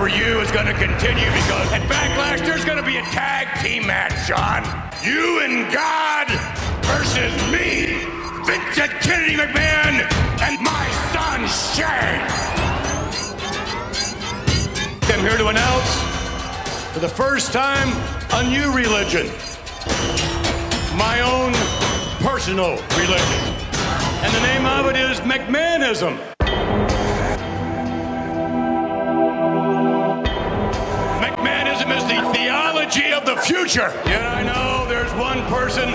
for you is going to continue because at Backlash, there's going to be a tag team match, John. You and God versus me, Vincent Kennedy McMahon, and my son, Shane. I'm here to announce, for the first time, a new religion. My own personal religion. And the name of it is McMahonism. McMahonism is the theology of the future. Yet I know there's one person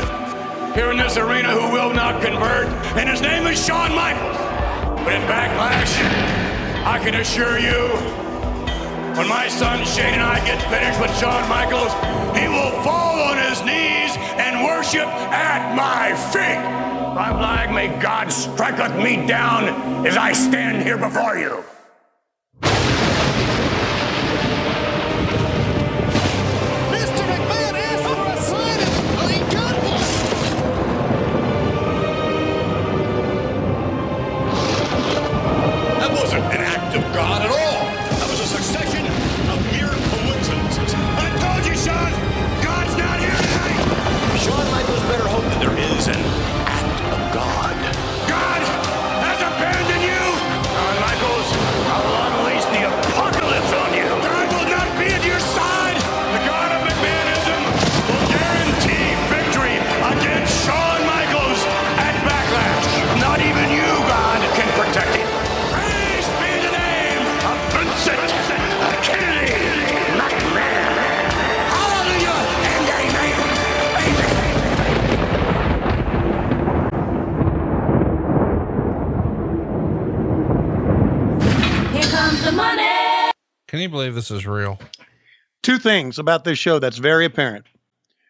here in this arena who will not convert, and his name is Shawn Michaels. But in Backlash, I can assure you, when my son Shane and I get finished with Shawn Michaels, he will fall on his knees and worship at my feet. I'm like, may God strike me down as I stand here before you. Mr. McMahon asked for a signing. Oh, he got one. That wasn't an act of God at all. That was a succession of mere coincidences. I told you, Shawn, God's not here tonight. Shawn Michaels better hope that there is an act of God. God has abandoned you. Shawn Michaels, I will unleash the apocalypse on you. God will not be at your side. The God of McMahonism will guarantee victory against Shawn Michaels at Backlash. Not even you, God, can protect him. Praise be the name of Vincent Kennedy McMahon. Hallelujah and amen. Here comes the money. Can you believe this is real? Two things about this show that's very apparent.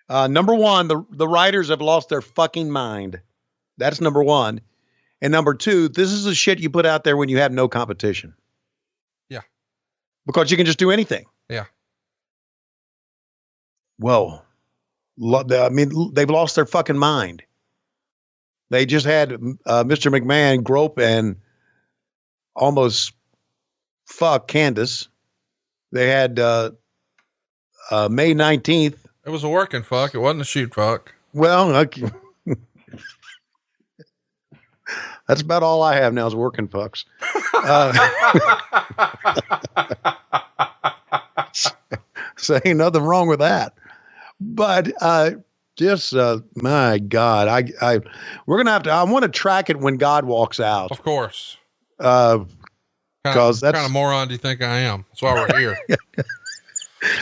Number one, the writers have lost their fucking mind. That's number one. And number two, this is the shit you put out there when you have no competition. Yeah. Because you can just do anything. Yeah. Well, I mean, they've lost their fucking mind. They just had Mr. McMahon grope and almost fuck Candice. They had May 19th. It was a working fuck. It wasn't a shoot fuck. Well, okay. That's about all I have now is working fucks. So ain't nothing wrong with that. But just my God, we're gonna have to. I want to track it when God walks out. Of course. Because that's kind of moron do you think I am? That's why we're here.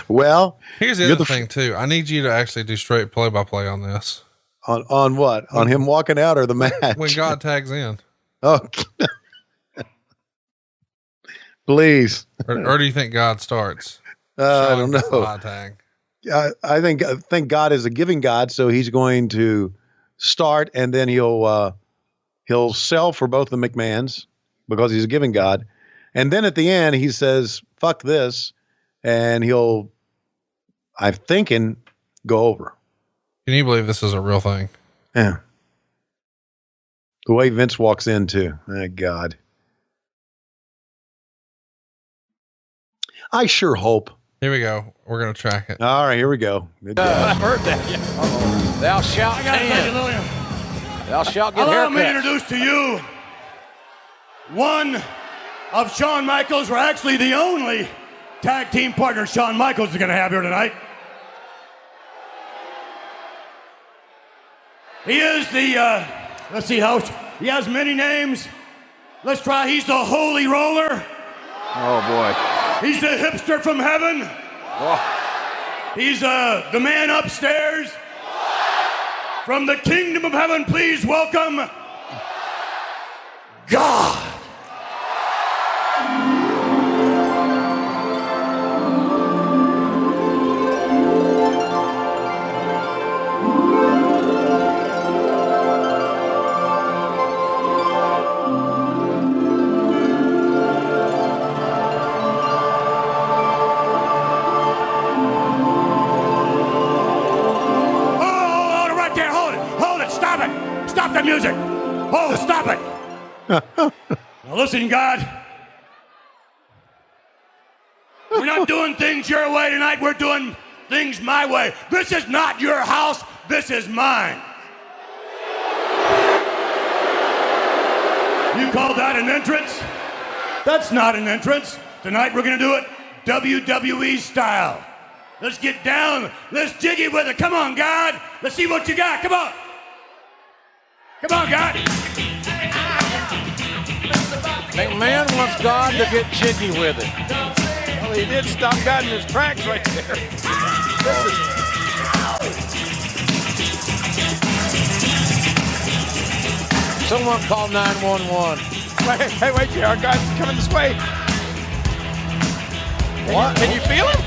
Well, here's the other thing too. I need you to actually do straight play-by-play on this. On what? On him walking out or the match? When God tags in. Oh, please. Or do you think God starts? I don't know. Tag. I think God is a giving God, so he's going to start and then he'll sell for both the McMahons because he's a giving God. And then at the end, he says, fuck this. And he'll, I'm thinking, go over. Can you believe this is a real thing? Yeah. The way Vince walks in too. My God. I sure hope. Here we go. We're going to track it. All right, here we go. Good I job. heard that. Uh-oh. Thou shalt can. Thou shalt get Allow me to haircuts. introduce to you one of Shawn Michaels, or actually the only tag team partner Shawn Michaels is going to have here tonight. He is the, let's see how, he has many names. Let's try, he's the Holy Roller. Oh, boy. He's the hipster from heaven. Oh. He's the man upstairs. From the kingdom of heaven, please welcome God. Stop the music! Oh, stop it! Now listen, God. We're not doing things your way tonight. We're doing things my way. This is not your house. This is mine. You call that an entrance? That's not an entrance. Tonight we're going to do it WWE style. Let's get down. Let's jiggy with it. Come on, God. Let's see what you got. Come on. Come on, God. McMahon wants God to get jiggy with it. Well, he did stop God in his tracks right there. This is... Someone call 911. Wait, JR, guys coming this way. Can you feel him?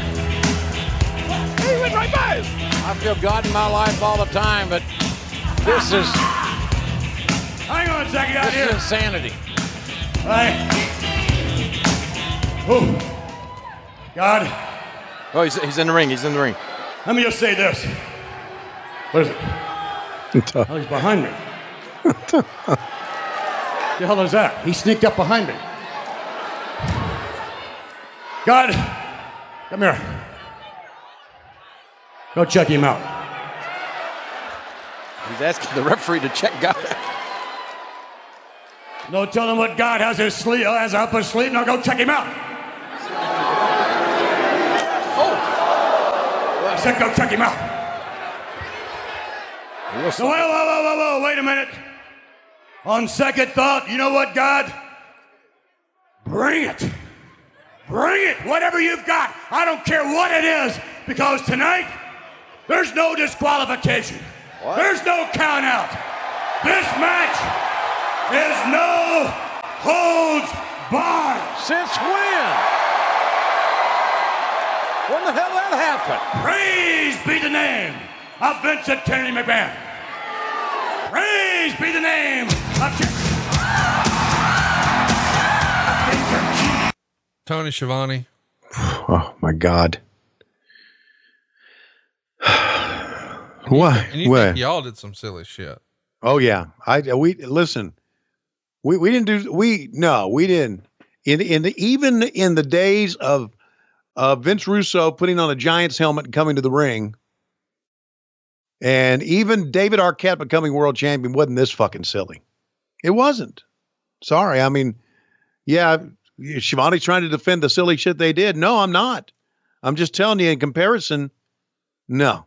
He went right by us. I feel God in my life all the time, but this is... Hang on a second out here. This is insanity. All right. Oh, God. Oh, he's in the ring. He's in the ring. Let me just say this. What is it? Oh, he's behind me. The hell is that? He sneaked up behind me. God, come here. Go check him out. He's asking the referee to check God. No, tell him what God has up his sleeve. Now go check him out. I said go check him out. So, whoa, wait a minute. On second thought, you know what, God? Bring it. Bring it. Whatever you've got. I don't care what it is, because tonight, there's no disqualification. What? There's no count out. This match is no holds barred. Since when? When the hell that happened? Praise be the name of Vincent Kennedy McMahon. Praise be the name of Tony Schiavone. Oh my God. What? And you think y'all did some silly shit? Oh yeah. We listen. We didn't. We didn't. Even in the days of Vince Russo putting on a Giants helmet and coming to the ring, and even David Arquette becoming world champion wasn't this fucking silly. It wasn't. Sorry. I mean, yeah, Schiavone's trying to defend the silly shit they did. No, I'm not. I'm just telling you in comparison, no.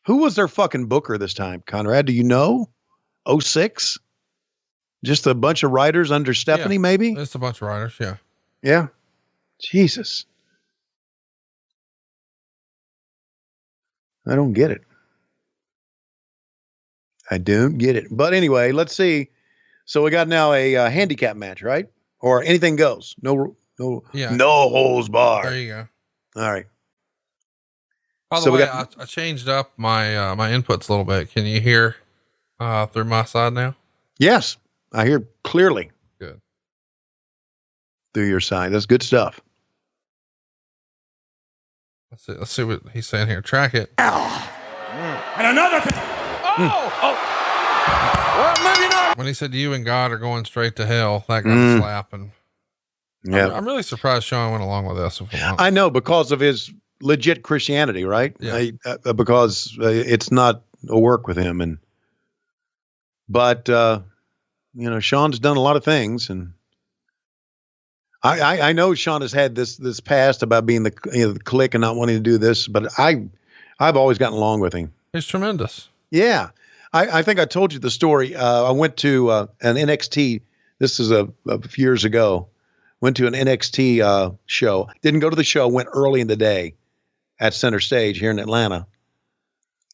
Who was their fucking booker this time, Conrad? Do you know? 06? Just a bunch of writers under Stephanie, maybe? Just a bunch of writers, yeah. Yeah. Jesus. I don't get it. I don't get it. But anyway, let's see. So we got now a handicap match, right? Or anything goes. No holds barred. There you go. All right. By the way, I changed up my my inputs a little bit. Can you hear through my side now? Yes, I hear clearly. Good. Through your side. That's good stuff. Let's see what he's saying here. Track it. And another thing. Well, maybe not. When he said you and God are going straight to hell, that got a slap. And yeah, I'm really surprised Sean went along with this. I know, because of his legit Christianity, right? Yeah. Because it's not a work with him. But Sean's done a lot of things, and I know Sean has had this past about being the clique and not wanting to do this, but I've always gotten along with him. He's tremendous. Yeah. I think I told you the story. I went to an NXT. This is a few years ago. Went to an NXT show. Didn't go to the show. Went early in the day at Center Stage here in Atlanta.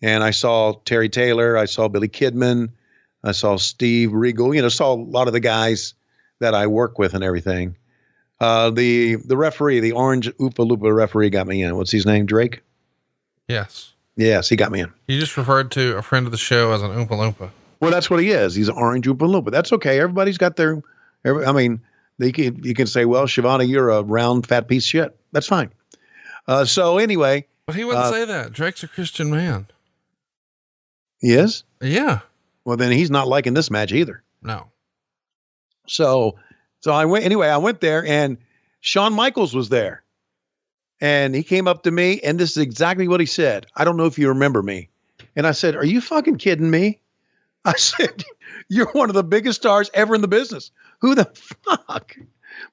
And I saw Terry Taylor. I saw Billy Kidman. I saw Steve Regal. Saw a lot of the guys that I work with and everything. The referee, the orange Oopa Loopa referee, got me in. What's his name? Drake? Yes. Yes, he got me in. You just referred to a friend of the show as an Oompa Loompa. Well, that's what he is. He's an orange Oompa Loompa. That's okay. Everybody's got their. You can say, well, Schiavone, you're a round fat piece of shit. That's fine. So anyway, but he wouldn't say that. Drake's a Christian man. He is? Yeah. Well, then he's not liking this match either. No. So I went there, and Shawn Michaels was there. And he came up to me, and this is exactly what he said. I don't know if you remember me. And I said, are you fucking kidding me? I said, you're one of the biggest stars ever in the business. Who the fuck?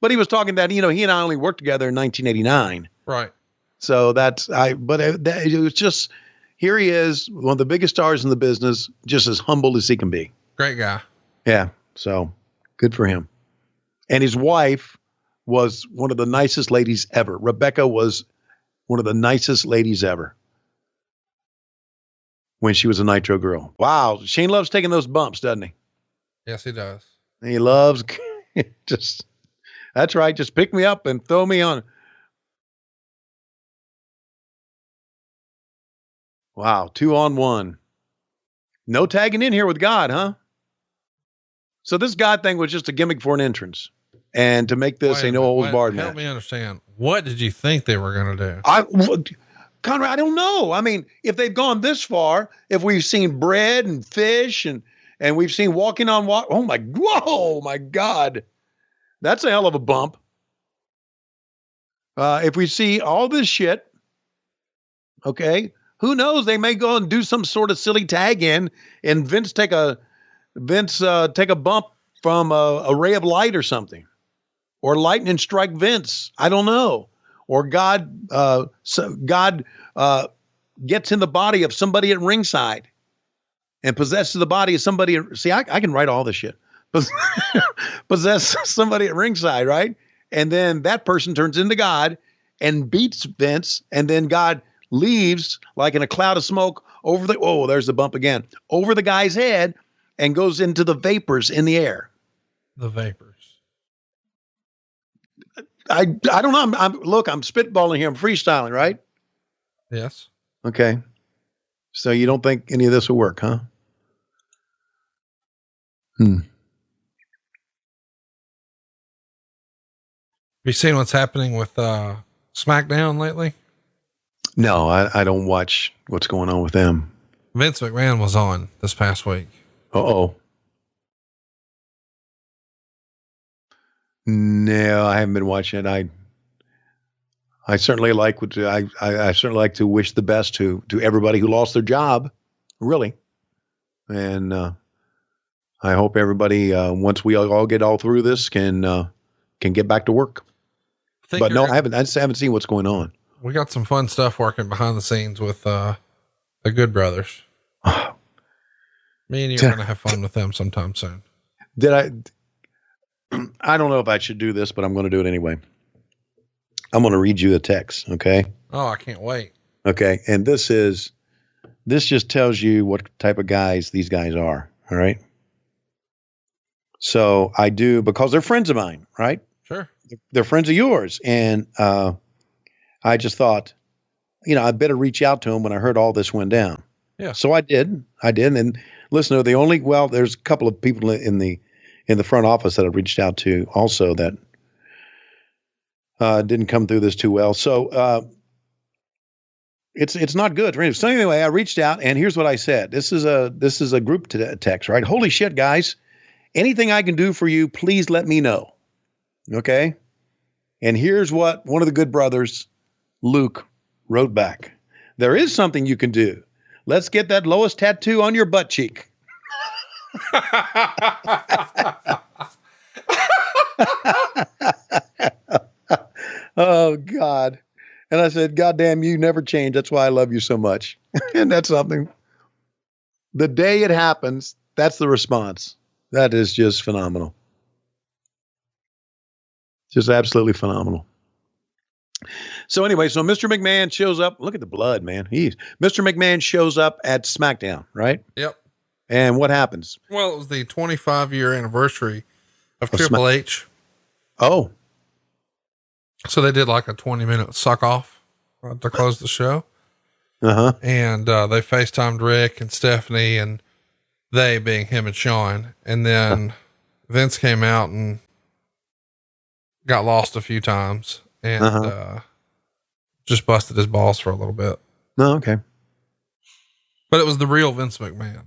But he was talking that, he and I only worked together in 1989. Right. So it was just, here he is, one of the biggest stars in the business, just as humble as he can be. Great guy. Yeah. So good for him. And his wife was one of the nicest ladies ever. Rebecca was one of the nicest ladies ever when she was a Nitro girl. Wow. Shane loves taking those bumps, doesn't he? Yes, he does. He loves that's right. Just pick me up and throw me on. Wow. 2-on-1. No tagging in here with God, huh? So this God thing was just a gimmick for an entrance. And to make this a no holds barred match. Help me understand. What did you think they were going to do? Conrad, I don't know. I mean, if they've gone this far, if we've seen bread and fish and we've seen walking on water. Whoa, my God. That's a hell of a bump. If we see all this shit, okay, who knows? They may go and do some sort of silly tag in and Vince take a bump from a ray of light or something. Or lightning strike Vince. I don't know. Or God gets in the body of somebody at ringside and possesses the body of somebody. See, I can write all this shit. Possess somebody at ringside, right? And then that person turns into God and beats Vince. And then God leaves like in a cloud of smoke over there's the bump again, over the guy's head and goes into the vapors in the air. The vapors. I don't know. I'm spitballing here. I'm freestyling, right? Yes. Okay. So you don't think any of this will work, huh? Have you seen what's happening with SmackDown lately? No, I don't watch what's going on with them. Vince McMahon was on this past week. Uh-oh. No, I haven't been watching it. I certainly like I certainly like to wish the best to everybody who lost their job, really, and I hope everybody once we all get all through this can get back to work. But no, I haven't seen what's going on. We got some fun stuff working behind the scenes with the Good Brothers. Me and you are going to have fun with them sometime soon. I don't know if I should do this, but I'm going to do it anyway. I'm going to read you the text. Okay. Oh, I can't wait. Okay. And this just tells you what type of guys these guys are. All right. So I do, because they're friends of mine, right? Sure. They're friends of yours. And, I just thought, I better reach out to them when I heard all this went down. Yeah. So I did. And listen, there's a couple of people in the front office that I reached out to also that didn't come through this too well. So it's not good. So anyway, I reached out and here's what I said. This is a group text, right? Holy shit, guys. Anything I can do for you, please let me know. Okay. And here's what one of the Good Brothers, Luke, wrote back. There is something you can do. Let's get that Lois tattoo on your butt cheek. Oh God. And I said, God damn, you never change. That's why I love you so much. And that's something. The day it happens, that's the response. That is just phenomenal. Just absolutely phenomenal. So anyway, so Mr. McMahon shows up. Look at the blood, man. Mr. McMahon shows up at SmackDown, right? Yep. And what happens? Well, it was the 25-year anniversary of Triple H. Oh. So they did like a 20-minute suck off to close the show. Uh-huh. And they FaceTimed Rick and Stephanie, and they being him and Sean. And then Vince came out and got lost a few times and just busted his balls for a little bit. Oh, okay. But it was the real Vince McMahon.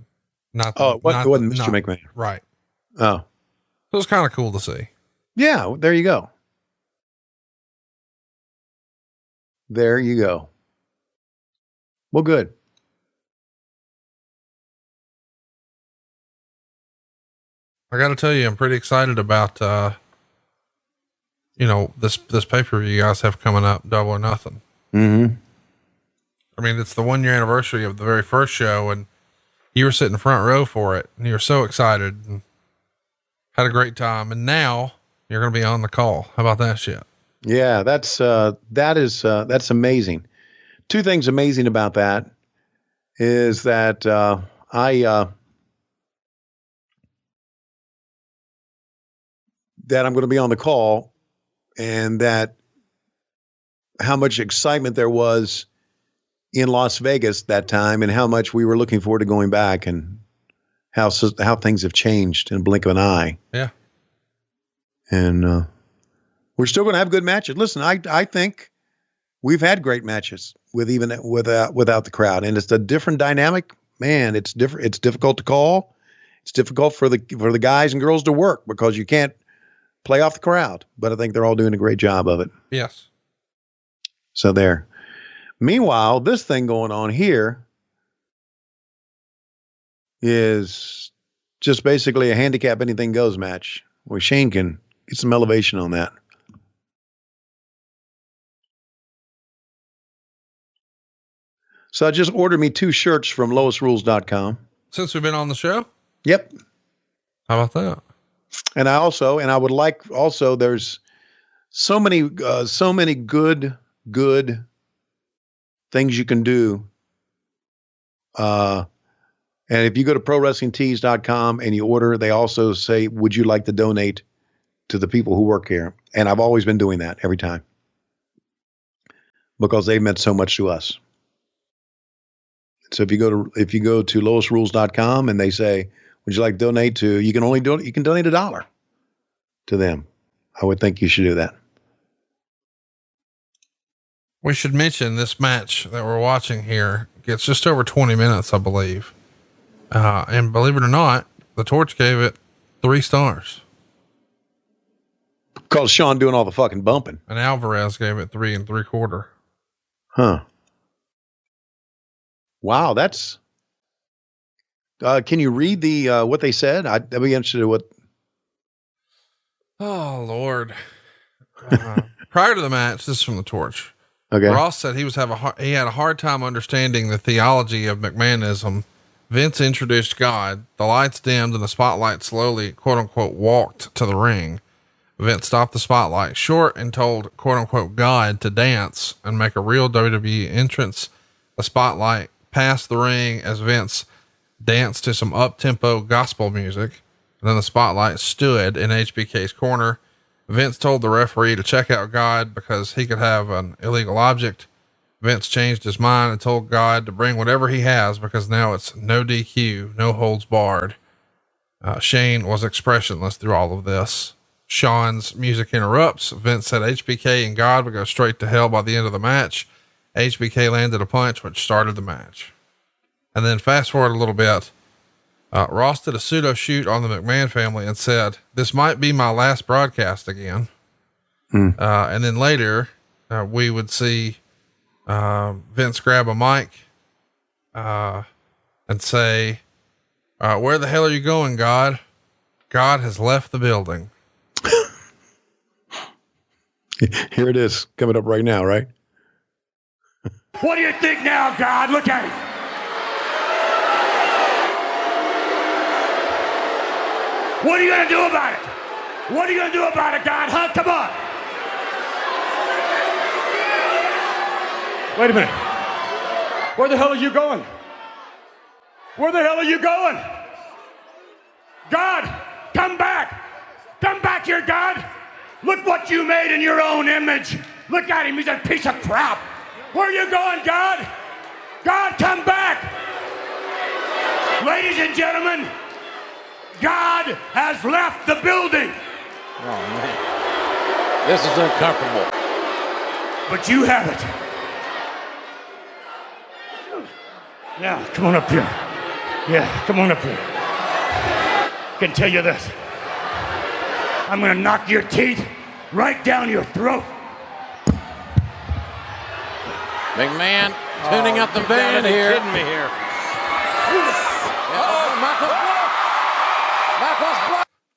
It wasn't Mr. McMahon. Right. Oh. It was kind of cool to see. Yeah, there you go. There you go. Well, good. I got to tell you, I'm pretty excited about, this pay-per-view you guys have coming up, Double or Nothing. Mm-hmm. I mean, it's the 1 year anniversary of the very first show, and you were sitting front row for it, and you were so excited and had a great time. And now you're going to be on the call. How about that shit? Yeah, that's amazing. Two things amazing about that is that, that I'm going to be on the call, and that how much excitement there was in Las Vegas that time, and how much we were looking forward to going back, and how things have changed in a blink of an eye. Yeah. And we're still going to have good matches. Listen, I think we've had great matches without the crowd, and it's a different dynamic. Man, it's different. It's difficult to call. It's difficult for the guys and girls to work because you can't play off the crowd, but I think they're all doing a great job of it. Yes. So there. Meanwhile, this thing going on here is just basically a handicap anything goes match where Shane can get some elevation on that. So I just ordered me 2 shirts from lowestrules.com. Since we've been on the show? Yep. How about that? And I would like also, there's so many good things you can do. And if you go to prowrestlingtees.com and you order, they also say, would you like to donate to the people who work here? And I've always been doing that every time because they meant so much to us. So if you go to lowestrules.com and they say, would you like to donate to, you can donate $1 to them. I would think you should do that. We should mention this match that we're watching here gets just over 20 minutes, I believe. And believe it or not, the Torch gave it 3 stars. Because Sean doing all the fucking bumping. And Alvarez gave it 3 3/4. Huh. Wow. That's, can you read the, what they said? I'd be interested in what. Oh Lord. Prior to the match, this is from the Torch. Okay. Ross said he had a hard time understanding the theology of McMahonism. Vince introduced God, the lights dimmed and the spotlight slowly, quote unquote, walked to the ring. Vince stopped the spotlight short and told, quote unquote, God to dance and make a real WWE entrance. The spotlight passed the ring as Vince danced to some up-tempo gospel music. And then the spotlight stood in HBK's corner. Vince told the referee to check out God because he could have an illegal object. Vince changed his mind and told God to bring whatever he has because now it's no DQ, no holds barred. Shane was expressionless through all of this. Sean's music interrupts. Vince said HBK and God would go straight to hell by the end of the match. HBK landed a punch, which started the match. And then fast forward a little bit. Ross did a pseudo shoot on the McMahon family and said, this might be my last broadcast again. And then later, we would see, Vince grab a mic, and say, where the hell are you going, God? God has left the building. Here it is coming up right now, right? What do you think now, God? Look at him. What are you going to do about it? What are you going to do about it, God? Huh? Come on. Wait a minute. Where the hell are you going? Where the hell are you going? God, come back. Come back here, God. Look what you made in your own image. Look at him. He's a piece of crap. Where are you going, God? God, come back. Ladies and gentlemen, God has left the building. Oh, man. This is uncomfortable. But you have it. Now, come on up here. Yeah, come on up here. I can tell you this. I'm going to knock your teeth right down your throat. McMahon tuning up the band here. Kidding me here.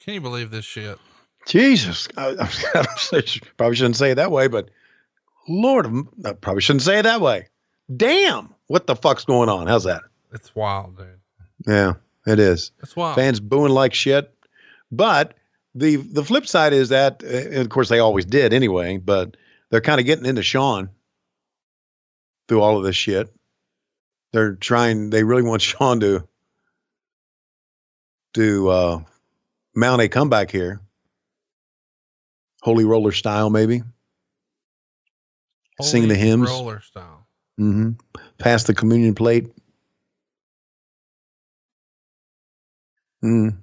Can you believe this shit? Jesus. I probably shouldn't say it that way, but Lord, I probably shouldn't say it that way. Damn. What the fuck's going on? How's that? It's wild, dude. Yeah, it is. It's wild. Fans booing like shit. But the flip side is that, and of course they always did anyway, but they're kind of getting into Shawn through all of this shit. They really want Shawn to mount a comeback here. Holy Roller style, maybe. Sing the hymns. Roller style. Mm-hmm. Pass the communion plate. The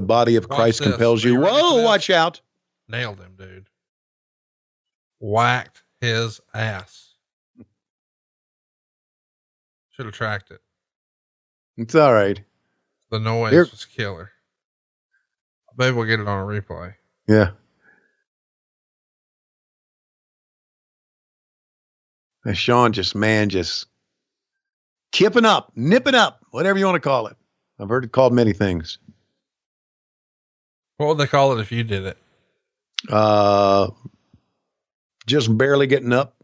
body of Christ compels you. Whoa, watch out. Nailed him, dude. Whacked his ass. Should have tracked it. It's all right. The noise was killer. Maybe we'll get it on a replay. Yeah. And Shawn just kipping up, nipping up, whatever you want to call it. I've heard it called many things. What would they call it if you did it? Just barely getting up.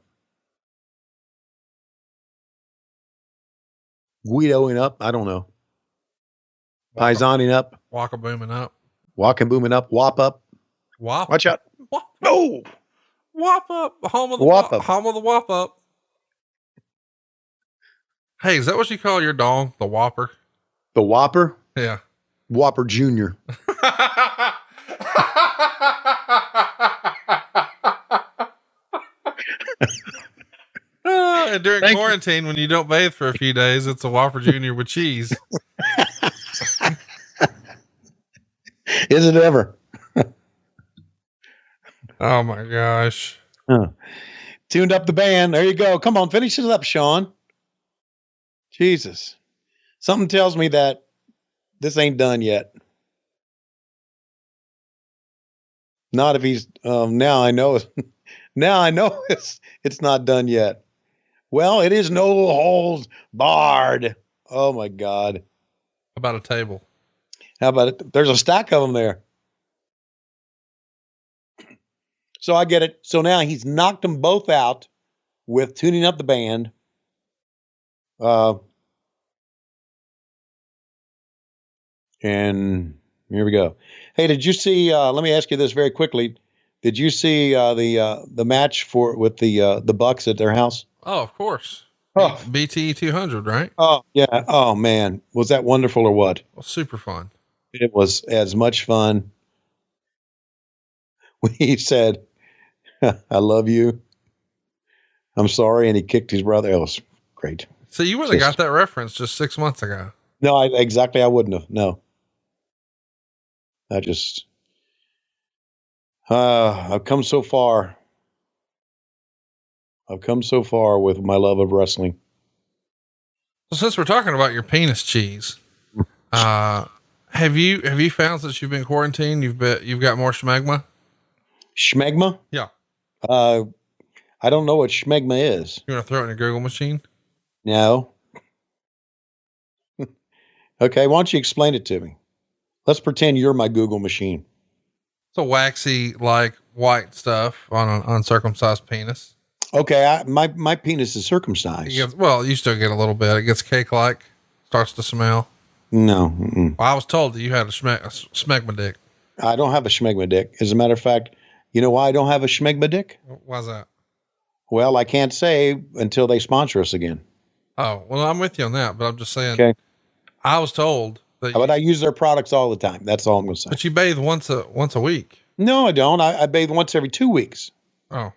Guidoing up. I don't know. Paisaning up. Walk-a booming up. Walking booming up. Wop up. Wop. Watch out. Wop. No. Wop up. Home of the wop up. Home of the wop up. Hey, is that what you call your dog? The Whopper? The Whopper? Yeah. Whopper Jr. And during quarantine, when you don't bathe for a few days, it's a Whopper Jr. with cheese. Is it ever? Oh my gosh. Tuned up the band. There you go. Come on, finish it up, Shawn. Jesus. Something tells me that this ain't done yet. Not if he's now I know it's not done yet. Well, it is no holds barred. Oh my God. How about a table? How about it? There's a stack of them there. So I get it. So now he's knocked them both out with tuning up the band. And here we go. Hey, did you see, let me ask you this very quickly. Did you see the match with the Bucks at their house? Oh, of course. Oh. BTE 200, right? Oh, yeah. Oh, man. Was that wonderful or what? Well, super fun. It was as much fun. He said, I love you. I'm sorry. And he kicked his brother. It was great. So you wouldn't have got that reference just 6 months ago. No, exactly. I wouldn't have. No. I've come so far. I've come so far with my love of wrestling. Well, since we're talking about your penis cheese, have you found since you've been quarantined, you've got more schmegma? Schmegma? Yeah. I don't know what schmegma is. You want to throw it in a Google machine? No. Okay. Why don't you explain it to me? Let's pretend you're my Google machine. It's a waxy, like white stuff on an uncircumcised penis. Okay. My penis is circumcised. You still get a little bit. It gets cake-like, starts to smell. No. Well, I was told that you had a schmegma dick. I don't have a schmegma dick. As a matter of fact, you know why I don't have a schmegma dick? Why's that? Well, I can't say until they sponsor us again. Oh, well, I'm with you on that, but I'm just saying, okay. I was told that. But I use their products all the time. That's all I'm going to say. But you bathe once a week. No, I don't. I bathe once every 2 weeks. Oh.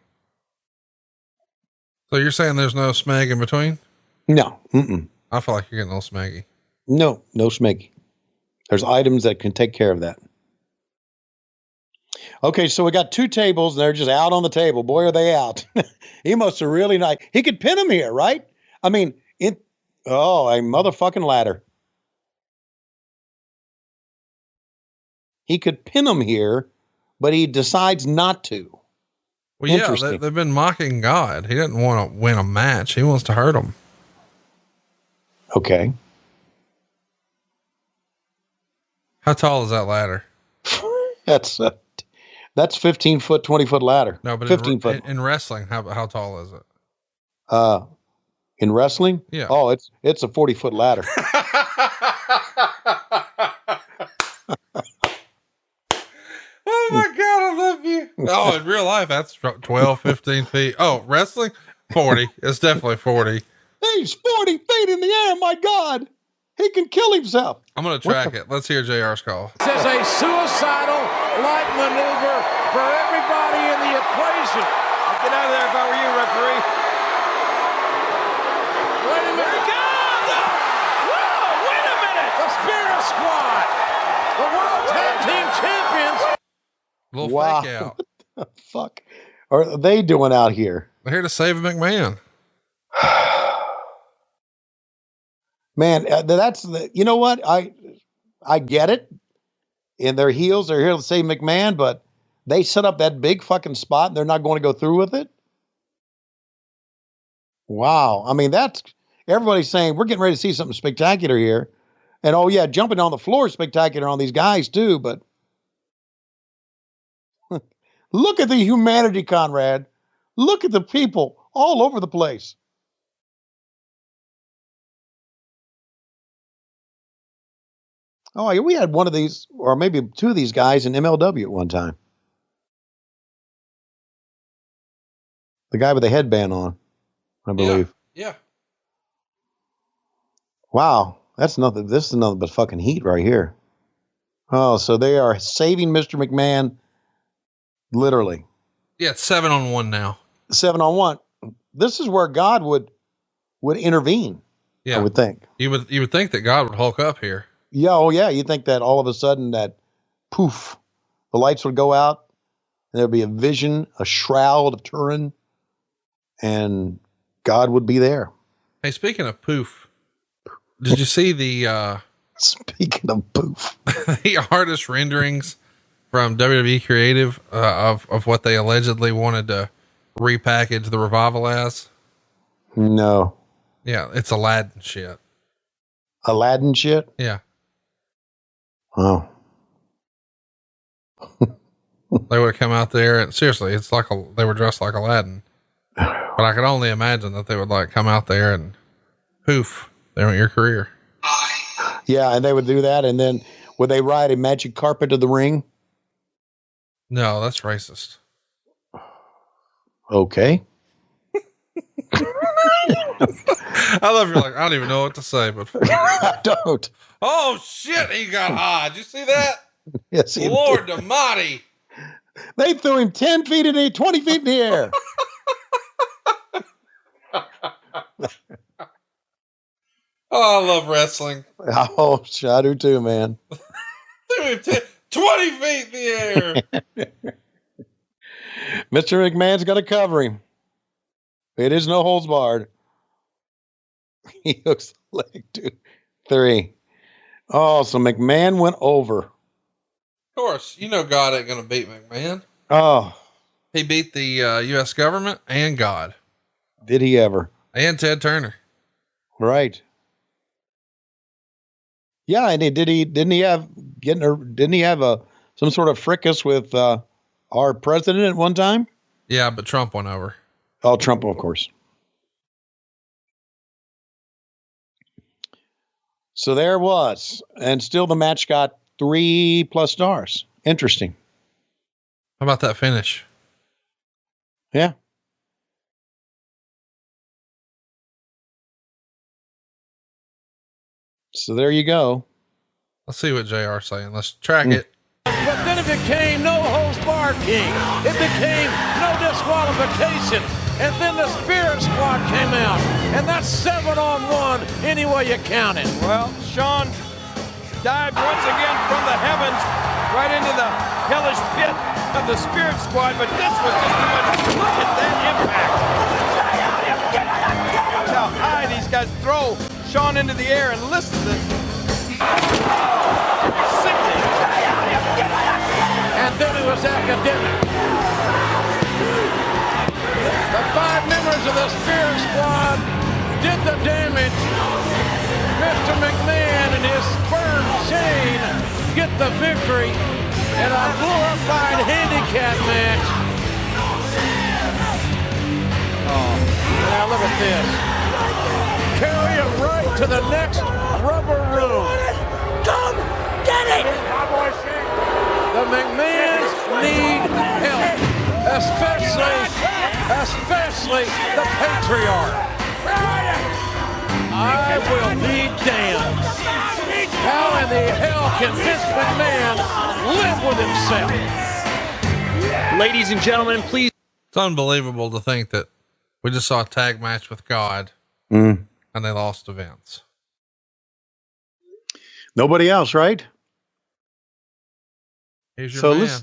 So you're saying there's no smeg in between? No. Mm-mm. I feel like you're getting a little smeggy. No smeggy. There's items that can take care of that. Okay, so we got 2 tables, and they're just out on the table. Boy, are they out. He must have really nice. He could pin them here, right? I mean, a motherfucking ladder. He could pin them here, but he decides not to. Well, yeah, they've been mocking God. He doesn't want to win a match. He wants to hurt him. Okay. How tall is that ladder? That's 15 foot, 20 foot ladder. No, but 15 foot. In wrestling, how tall is it? In wrestling? Yeah. Oh, it's a 40-foot ladder. Oh my God, I love you. Oh, in real life, that's 12, 15 feet. Oh, wrestling? 40. It's definitely 40. He's 40 feet in the air. My God. He can kill himself. I'm going to track it. Let's hear JR's call. This is a suicidal-like maneuver for everybody in the equation. I'd get out of there if I were you, referee. Wait a minute. Here he comes! Whoa, wait a minute. The Spirit Squad, the World Tag Team Champions. Little fake out. What the fuck are they doing out here? They're here to save McMahon. Man, that's you know what? I get it. In their heels, they're here to save McMahon, but they set up that big fucking spot and they're not going to go through with it. Wow. I mean, that's everybody's saying we're getting ready to see something spectacular here. And oh yeah, jumping on the floor is spectacular on these guys too, but look at the humanity, Conrad. Look at the people all over the place. Oh, yeah, we had one of these, or maybe two of these guys in MLW at one time. The guy with the headband on, I believe. Yeah. Wow, that's nothing. This is nothing but fucking heat right here. Oh, so they are saving Mr. McMahon, literally. Yeah, it's 7-on-1 now. 7-on-1. This is where God would intervene. Yeah, I would think. You would think that God would Hulk up here. Yeah, oh yeah. You think that all of a sudden that poof, the lights would go out, and there'd be a vision, a shroud of Turin, and God would be there. Hey, speaking of poof, did you see the speaking of poof, the artist renderings from WWE Creative of what they allegedly wanted to repackage the Revival as? No. Yeah, it's Aladdin shit. Aladdin shit? Yeah. Oh. They would have come out there and seriously, it's like they were dressed like Aladdin. But I could only imagine that they would like come out there and poof, there went your career. Yeah, and they would do that, and then would they ride a magic carpet to the ring? No, that's racist. Okay. I love you're like, I don't even know what to say, but I don't. Oh shit, he got high. Did you see that? Yes, he Lord did. Almighty. They threw him 10 feet in the 20 feet in the air. Oh, I love wrestling. Oh, I do too, man. Threw him 20 feet in the air. Mr. McMahon's going to cover him. It is no holds barred. He hooks the leg, 2, 3. Oh, so McMahon went over. Of course, you know God ain't going to beat McMahon. Oh. He beat the U.S. government and God. Did he ever? And Ted Turner. Right. Yeah, and didn't he have some sort of fricas with our president at one time? Yeah, but Trump went over. Oh, Trump, of course. So there it was. And still the match got 3+ stars. Interesting. How about that finish? Yeah. So there you go. Let's see what JR's saying. Let's track it. But then it became no holds barred, King. It became no disqualification. And then the Spirit Squad came out. And that's 7-on-1 any way you count it. Well, Sean dived once again from the heavens right into the hellish pit of the Spirit Squad. But this was just too much. Look at that impact. Watch how high these guys throw Sean into the air, and listen to this. Sickening. And then it was academic. the Spirit Squad did the damage. Mr. McMahon and his sperm chain get the victory in a glorified handicap match. Oh, now look at this. Carry it right to the next rubber room. Come get it! The McMahons need help, especially the patriarch. I will be damned. How in the hell can Vince McMahon live with himself? Ladies and gentlemen, please. It's unbelievable to think that we just saw a tag match with God Mm. and they lost to Vince. Nobody else, right? Here's your man.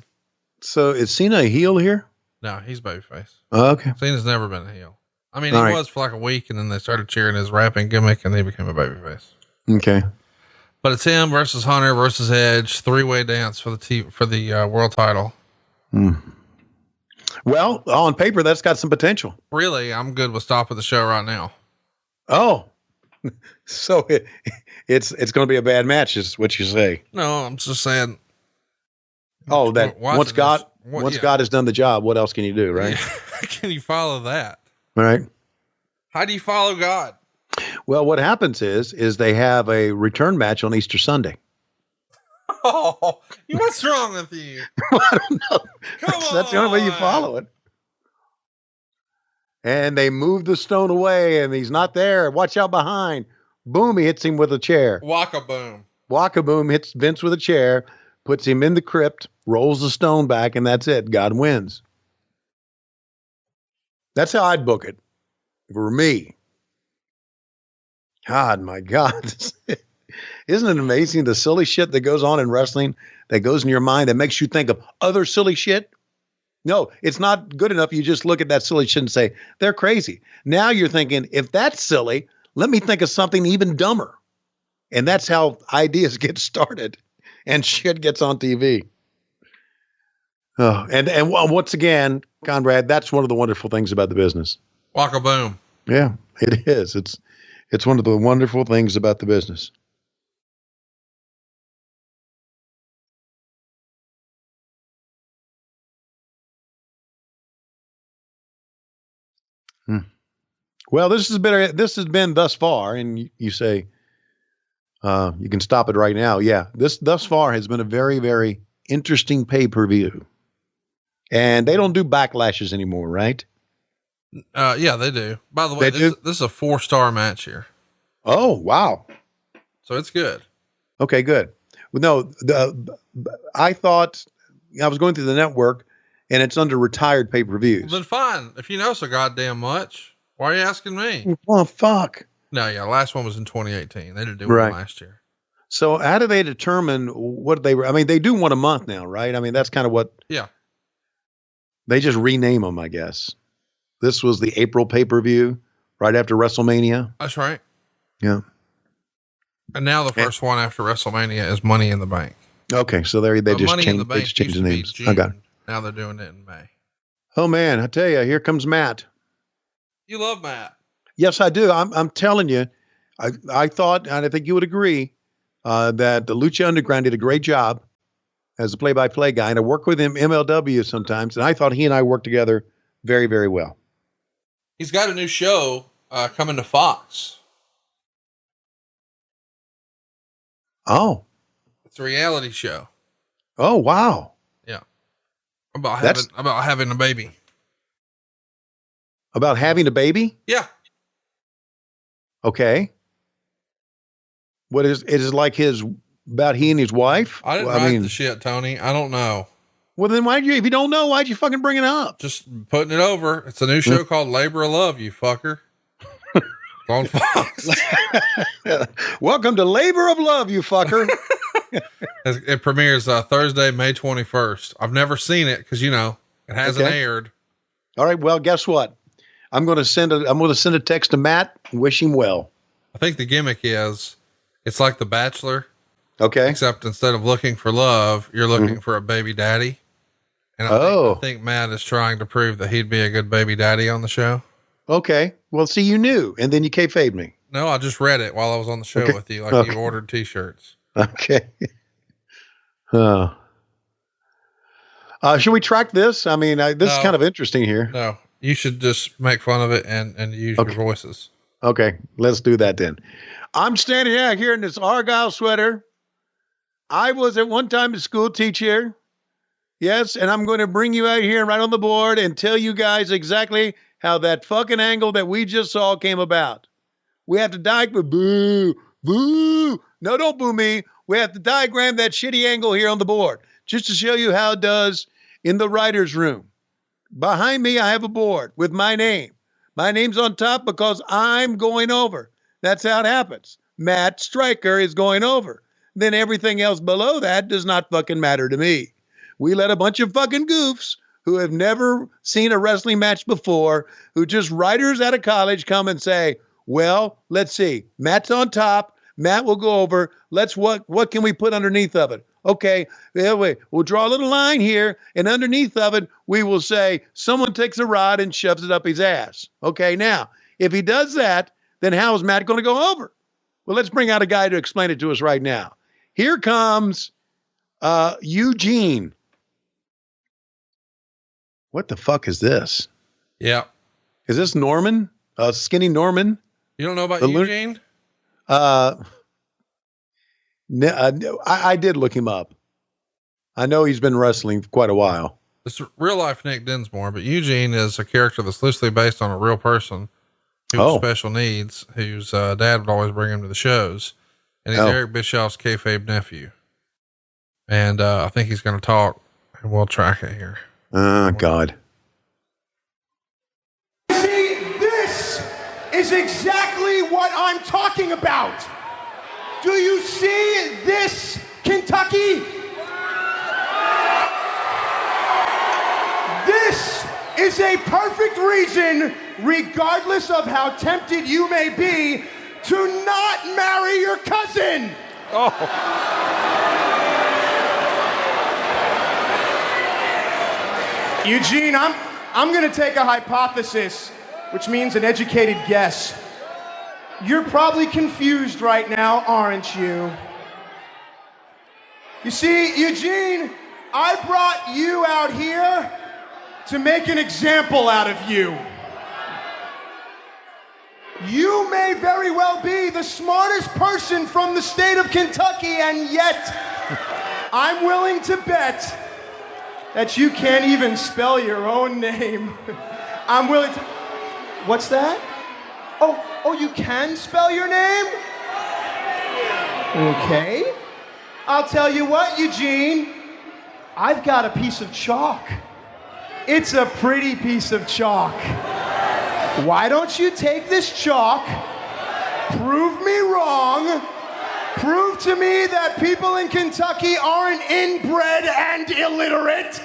So is Cena a heel here? No, he's babyface. Oh, okay. Cena's never been a heel. I mean, All he right. was for like a week, and then they started cheering his rapping gimmick, and he became a babyface. Okay. But it's him versus Hunter versus Edge, 3-way dance for the world title. Mm. Well, on paper, that's got some potential. Really, I'm good with stopping the show right now. Oh, so it's going to be a bad match, is what you say? No, I'm just saying. Oh, that once God has done the job, what else can you do, right? Can you follow that? All right. How do you follow God? Well, what happens is they have a return match on Easter Sunday. Oh, what's wrong with you? I don't know. That's the only way you follow it. And they move the stone away, and he's not there. Watch out behind. Boom, he hits him with a chair. Waka boom. Waka boom hits Vince with a chair, puts him in the crypt, rolls the stone back, and that's it. God wins. That's how I'd book it for me. God, my God. Isn't it amazing the silly shit that goes on in wrestling that goes in your mind that makes you think of other silly shit? No, it's not good enough. You just look at that silly shit and say, they're crazy. Now you're thinking, if that's silly, let me think of something even dumber. And that's how ideas get started and shit gets on TV. Oh, and once again, Conrad, that's one of the wonderful things about the business. Waka boom. Yeah, it is. It's one of the wonderful things about the business. Well, this has been thus far, and you say you can stop it right now. Yeah, this thus far has been a very, very interesting pay-per-view, and they don't do backlashes anymore, right? Yeah, they do. By the way, this is a 4-star match here. Oh, wow! So it's good. Okay, good. Well, no, I thought I was going through the network, and it's under retired pay-per-views. Well, then fine. If you know so goddamn much. Why are you asking me? Oh, fuck. No, yeah. Last one was in 2018. They didn't do one last year. So how do they determine what they were? I mean, they do one a month now, right? I mean, that's kind of what. Yeah. They just rename them, I guess. This was the April pay-per-view right after WrestleMania. That's right. Yeah. And now the first one after WrestleMania is Money in the Bank. Okay. So they just changed the names. I got it. Now they're doing it in May. Oh man, I tell you, here comes Matt. You love Matt. Yes, I do. I'm telling you, I thought, and I think you would agree, that the Lucha Underground did a great job as a play-by-play guy. And I work with him MLW sometimes. And I thought he and I worked together very, very well. He's got a new show coming to Fox. Oh. It's a reality show. Oh, wow. Yeah. About having a baby. About having a baby? Yeah. Okay. What is it? Is like about he and his wife? I didn't write the shit, Tony. I don't know. Well, then if you don't know, why'd you fucking bring it up? Just putting it over. It's a new show called Labor of Love, you fucker. On Fox. Welcome to Labor of Love, you fucker. It premieres Thursday, May 21st. I've never seen it because, it hasn't aired. All right. Well, guess what? I'm going to send a text to Matt and wish him well. I think the gimmick is it's like The Bachelor. Okay. Except instead of looking for love, you're looking for a baby daddy. And I think Matt is trying to prove that he'd be a good baby daddy on the show. Okay. Well, see, you knew, and then you kayfabed me. No, I just read it while I was on the show with you, like you ordered T-shirts. Okay. Should we track this? I mean, this is kind of interesting here. No, you should just make fun of it and use your voices. Okay, let's do that then. I'm standing out here in this Argyle sweater. I was at one time a school teacher. Yes, and I'm going to bring you out here right on the board and tell you guys exactly how that fucking angle that we just saw came about. We have to diagram, boo, boo. No, don't boo me. We have to diagram that shitty angle here on the board just to show you how it does in the writer's room. Behind me, I have a board with my name. My name's on top because I'm going over. That's how it happens. Matt Stryker is going over. Then everything else below that does not fucking matter to me. We let a bunch of fucking goofs who have never seen a wrestling match before, who just writers out of college come and say, well, let's see. Matt's on top. Matt will go over. What can we put underneath of it? Okay, we'll draw a little line here, and underneath of it, we will say, someone takes a rod and shoves it up his ass. Okay, now, if he does that, then how is Matt going to go over? Well, let's bring out a guy to explain it to us right now. Here comes Eugene. What the fuck is this? Yeah. Is this Norman? Skinny Norman? You don't know about Eugene? I did look him up. I know he's been wrestling for quite a while. It's real life Nick Dinsmore, but Eugene is a character that's loosely based on a real person who has special needs, whose dad would always bring him to the shows. And he's Eric Bischoff's kayfabe nephew. And I think he's going to talk, and we'll track it here. God. See, this is exactly what I'm talking about. Do you see this, Kentucky? This is a perfect reason, regardless of how tempted you may be, to not marry your cousin. Eugene, I'm going to take a hypothesis, which means an educated guess. You're probably confused right now, aren't you? You see, Eugene, I brought you out here to make an example out of you. You may very well be the smartest person from the state of Kentucky, and yet I'm willing to bet that you can't even spell your own name. I'm willing to... What's that? Oh, you can spell your name? Okay. I'll tell you what, Eugene. I've got a piece of chalk. It's a pretty piece of chalk. Why don't you take this chalk, prove me wrong, prove to me that people in Kentucky aren't inbred and illiterate?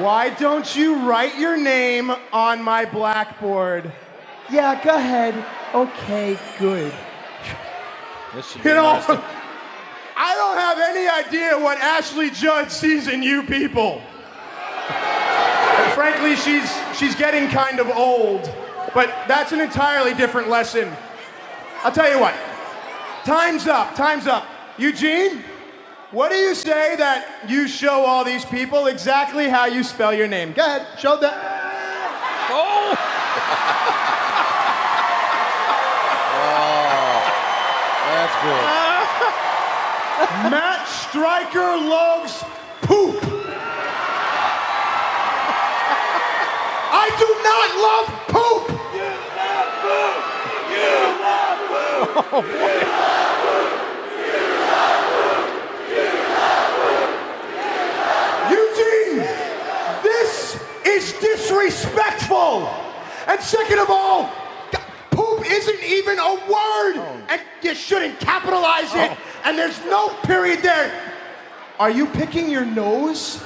Why don't you write your name on my blackboard? Yeah, go ahead. Okay, good. You know, I don't have any idea what Ashley Judd sees in you people. And frankly, she's getting kind of old, but that's an entirely different lesson. I'll tell you what, time's up. Eugene, what do you say that you show all these people exactly how you spell your name? Go ahead, show that. Oh! That's good. Matt Stryker loves poop. I do not love poop. You love poop. You love poop. Oh, boy. Eugene, this is disrespectful. And second of all, poop isn't even a word, and you shouldn't capitalize it, and there's no period there. Are you picking your nose?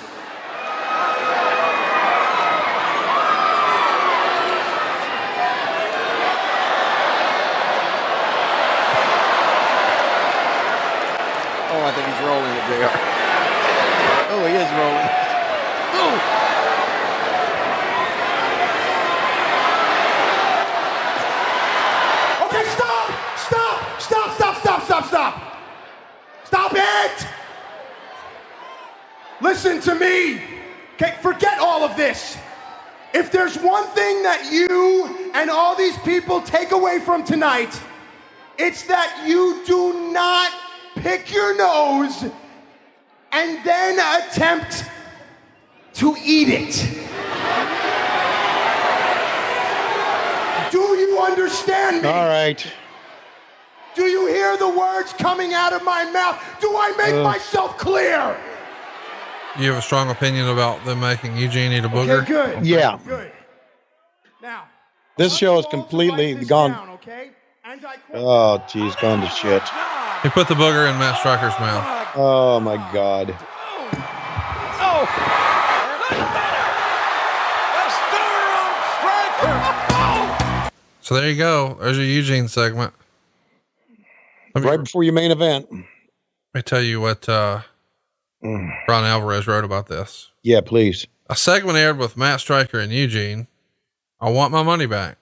Oh, I think he's rolling it, JR. Oh, he is rolling. Oh. listen to me. Okay, forget all of this. If there's one thing that you and all these people take away from tonight, it's that you do not pick your nose and then attempt to eat it. Do you understand me? All right. Do you hear the words coming out of my mouth? Do I make myself clear? You have a strong opinion about them making Eugene eat a booger? Okay, good. Yeah. Good. Now, This show is completely gone. down, okay? Oh, geez, gone to shit. He put the booger in Matt Striker's mouth. Oh, my God. Oh! So there you go. There's your Eugene segment. Right before your main event. Let me tell you what Ron Alvarez wrote about this. Yeah, please. A segment aired with Matt Striker and Eugene. I want my money back.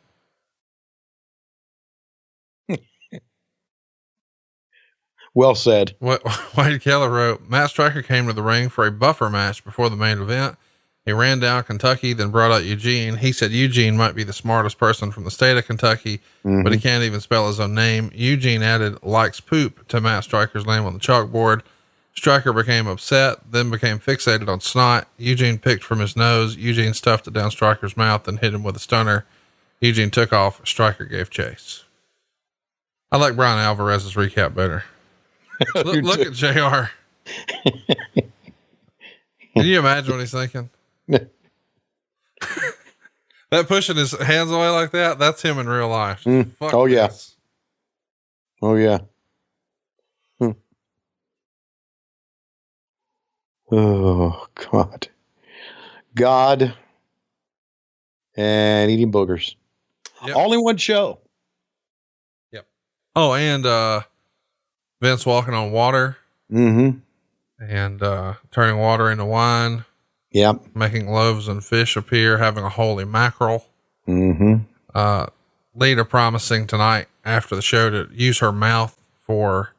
Well said. What Wade Keller wrote, Matt Striker came to the ring for a buffer match before the main event. He ran down Kentucky, then brought out Eugene. He said Eugene might be the smartest person from the state of Kentucky, but he can't even spell his own name. Eugene added likes poop to Matt Striker's name on the chalkboard. Striker became upset, then became fixated on snot. Eugene picked from his nose. Eugene stuffed it down Striker's mouth and hit him with a stunner. Eugene took off. Striker gave chase. I like Brian Alvarez's recap better. Look at JR. Can you imagine what he's thinking? That pushing his hands away like that, that's him in real life. Fuck oh, yeah. this. Oh, yeah. Oh, God. God and eating boogers. Yep. All in one show. Yep. Oh, and Vince walking on water. Mm-hmm. And turning water into wine. Yep. Making loaves and fish appear, having a holy mackerel. Mm-hmm. Lita promising tonight after the show to use her mouth for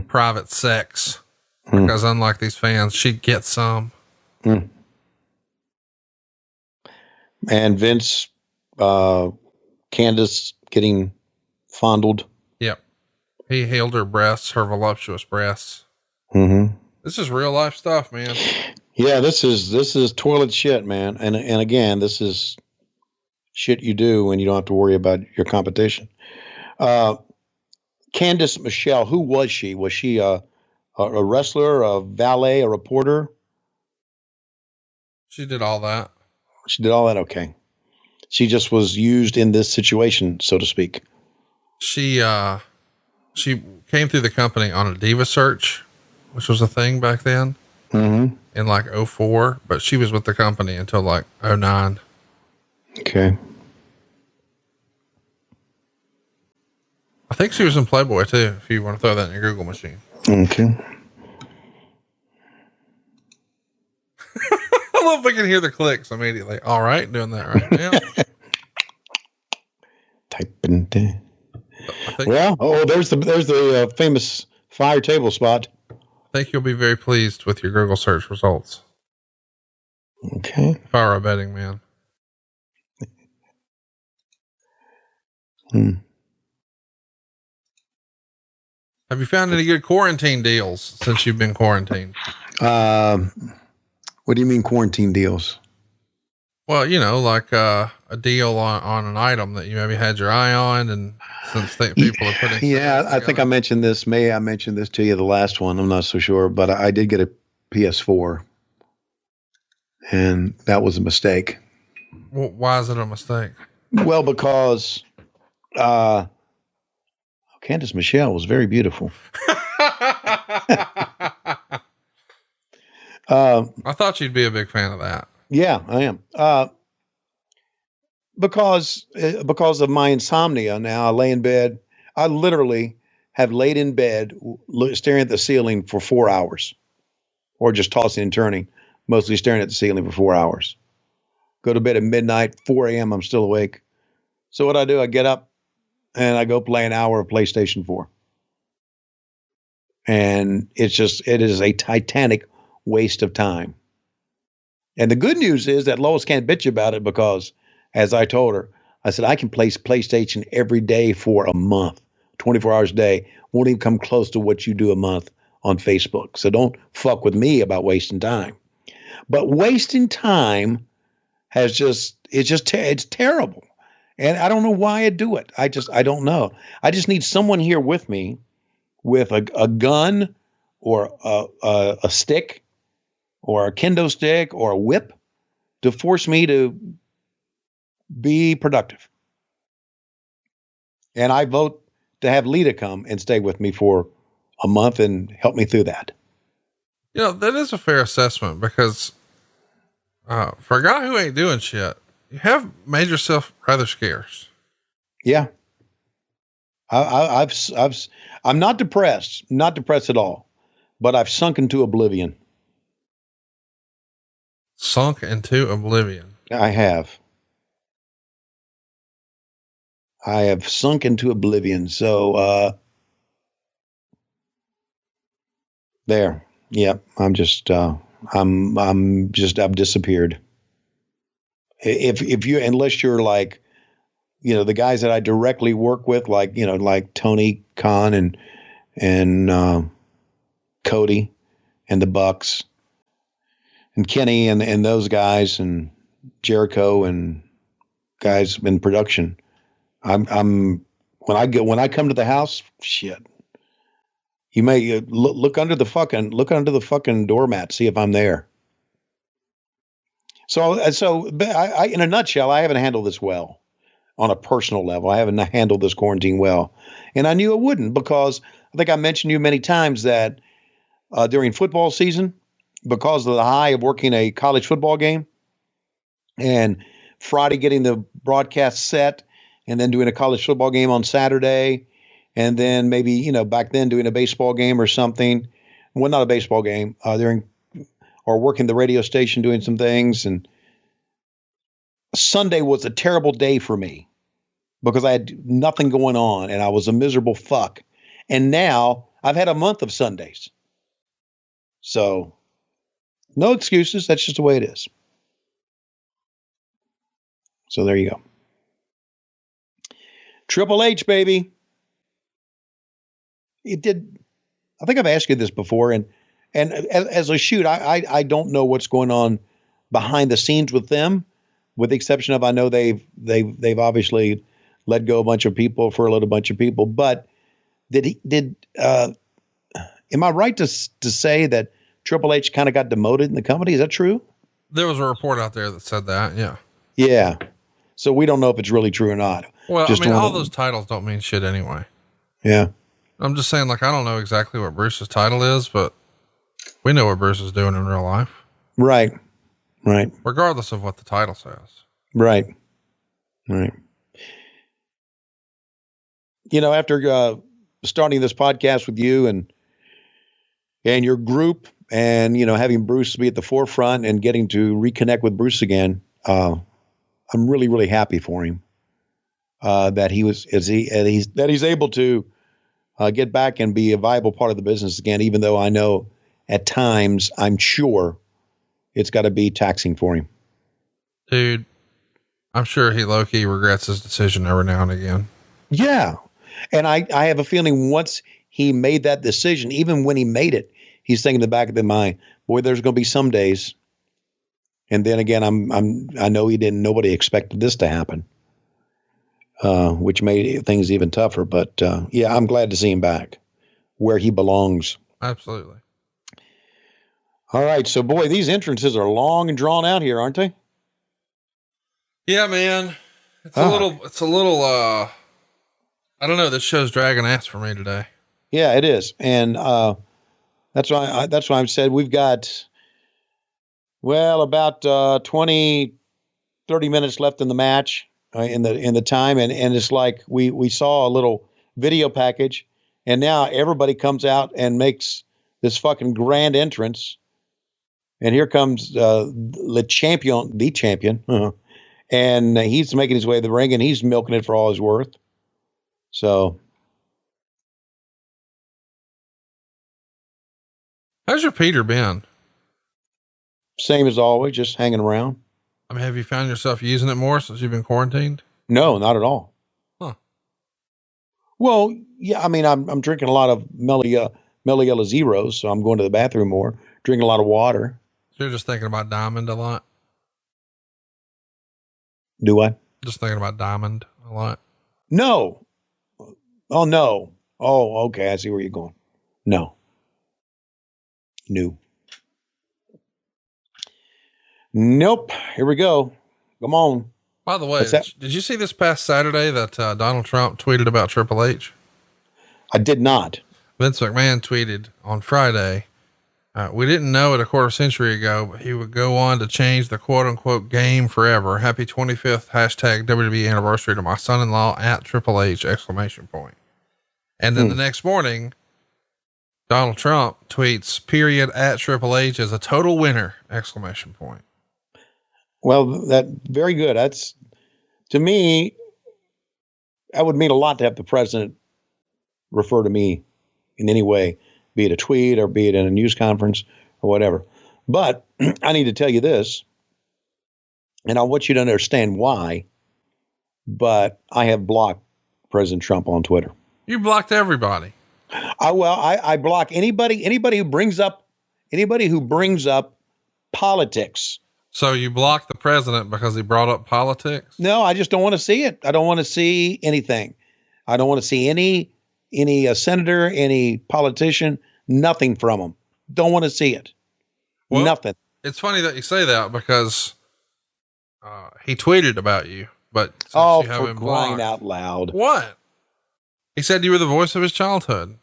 private sex. Because unlike these fans, she'd get some. And Vince, Candice getting fondled. Yep. He held her breasts, her voluptuous breasts. Mm-hmm. This is real life stuff, man. Yeah, this is toilet shit, man. And again, this is shit you do when you don't have to worry about your competition. Candice Michelle, who was she? Was she a wrestler, a valet, a reporter? She did all that. She did all that. Okay. She just was used in this situation, so to speak. She came through the company on a diva search, which was a thing back then in like 2004, but she was with the company until like 2009. Okay. I think she was in Playboy too, if you want to throw that in your Google machine. Okay. I love if I can hear the clicks immediately. All right. Doing that right now. Typing. Well, there's the famous fire table spot. I think you'll be very pleased with your Google search results. Okay. If I were a betting man. Have you found any good quarantine deals since you've been quarantined? What do you mean quarantine deals? Well, you know, like a deal on an item that you maybe had your eye on, and since people are putting. Yeah, I think I mentioned this. I mentioned this to you the last one. I'm not so sure, but I did get a PS4, and that was a mistake. Well, why is it a mistake? Well, because Candice Michelle was very beautiful. I thought you'd be a big fan of that. Yeah, I am. Because of my insomnia now, I lay in bed. I literally have laid in bed staring at the ceiling for 4 hours, or just tossing and turning, mostly staring at the ceiling for 4 hours. Go to bed at midnight, 4 a.m. I'm still awake. So what I do, I get up and I go play an hour of PlayStation 4. And it is a titanic waste of time. And the good news is that Lois can't bitch about it because, as I told her, I said, I can play PlayStation every day for a month, 24 hours a day. Won't even come close to what you do a month on Facebook. So don't fuck with me about wasting time. But wasting time it's terrible. And I don't know why I do it. I don't know. I just need someone here with me with a gun or a stick or a kendo stick or a whip to force me to be productive. And I vote to have Lita come and stay with me for a month and help me through that. You know, that is a fair assessment because for a guy who ain't doing shit, you have made yourself rather scarce. Yeah. I'm not depressed at all, but I've sunk into oblivion. Sunk into oblivion. I have sunk into oblivion. So, there. Yep. I've disappeared. If you, unless you're like, you know, the guys that I directly work with, like, you know, like Tony Khan and Cody and the Bucks and Kenny and those guys and Jericho and guys in production. When I come to the house, shit. You may look under the fucking doormat, see if I'm there. So I in a nutshell, I haven't handled this well on a personal level. I haven't handled this quarantine well, and I knew I wouldn't because I think I mentioned to you many times that during football season, because of the high of working a college football game and Friday getting the broadcast set and then doing a college football game on Saturday. And then maybe, you know, back then doing a baseball game or something. Well, not a baseball game, or working the radio station doing some things. And Sunday was a terrible day for me because I had nothing going on and I was a miserable fuck. And now I've had a month of Sundays. So no excuses. That's just the way it is. So there you go. Triple H, baby. It did. I think I've asked you this before, and as a shoot, I don't know what's going on behind the scenes with them, with the exception of I know they've obviously let go a bunch of people, furloughed a bunch of people. But am I right to say that Triple H kind of got demoted in the company? Is that true? There was a report out there that said that. Yeah. Yeah. So we don't know if it's really true or not. Well, I mean, all those titles don't mean shit anyway. Yeah. I'm just saying, like, I don't know exactly what Bruce's title is, but we know what Bruce is doing in real life. Right. Right. Regardless of what the title says. Right. Right. You know, after starting this podcast with you and your group and, you know, having Bruce be at the forefront and getting to reconnect with Bruce again, I'm really, really happy for him. That he's able to get back and be a viable part of the business again, even though I know at times, I'm sure it's got to be taxing for him. Dude, I'm sure he low-key regrets his decision every now and again. Yeah. And I have a feeling once he made that decision, even when he made it, he's thinking in the back of the mind, boy, there's going to be some days. And then again, I know nobody expected this to happen. Which made things even tougher. But yeah, I'm glad to see him back where he belongs. Absolutely. All right. So, boy, these entrances are long and drawn out here, aren't they? Yeah, man. It's a little, I don't know. This show's dragging ass for me today. Yeah, it is. And that's why I've said we've got, well, about 20, 30 minutes left in the match. In the time, and it's like we saw a little video package, and now everybody comes out and makes this fucking grand entrance, and here comes the champion, and he's making his way to the ring, and he's milking it for all his worth. So, how's your Peter been? Same as always, just hanging around. I mean, have you found yourself using it more since you've been quarantined? No, not at all. Huh. Well, yeah, I mean, I'm drinking a lot of Mellow Yellow Zeros, so I'm going to the bathroom more, drinking a lot of water. So you're just thinking about Diamond a lot? Do I? Just thinking about Diamond a lot? No. Oh, no. Oh, okay. I see where you're going. No. Nope. Here we go. Come on. By the way, did you see this past Saturday that Donald Trump tweeted about Triple H? I did not. Vince McMahon tweeted on Friday, we didn't know it a quarter century ago, but he would go on to change the quote unquote game forever. Happy 25th hashtag WWE anniversary to my son-in-law at Triple H ! And then the next morning, Donald Trump tweets period at Triple H as a total winner ! Well, that very good. That's, to me, that would mean a lot to have the president refer to me in any way, be it a tweet or be it in a news conference or whatever. But I need to tell you this, and I want you to understand why, but I have blocked President Trump on Twitter. You blocked everybody. I block anybody who brings up politics. So you blocked the president because he brought up politics? No, I just don't want to see it. I don't want to see anything. I don't want to see any senator, any politician, nothing from them. Don't want to see it. Well, nothing. It's funny that you say that because he tweeted about you, but since you have him crying blocked, out loud. What? He said you were the voice of his childhood.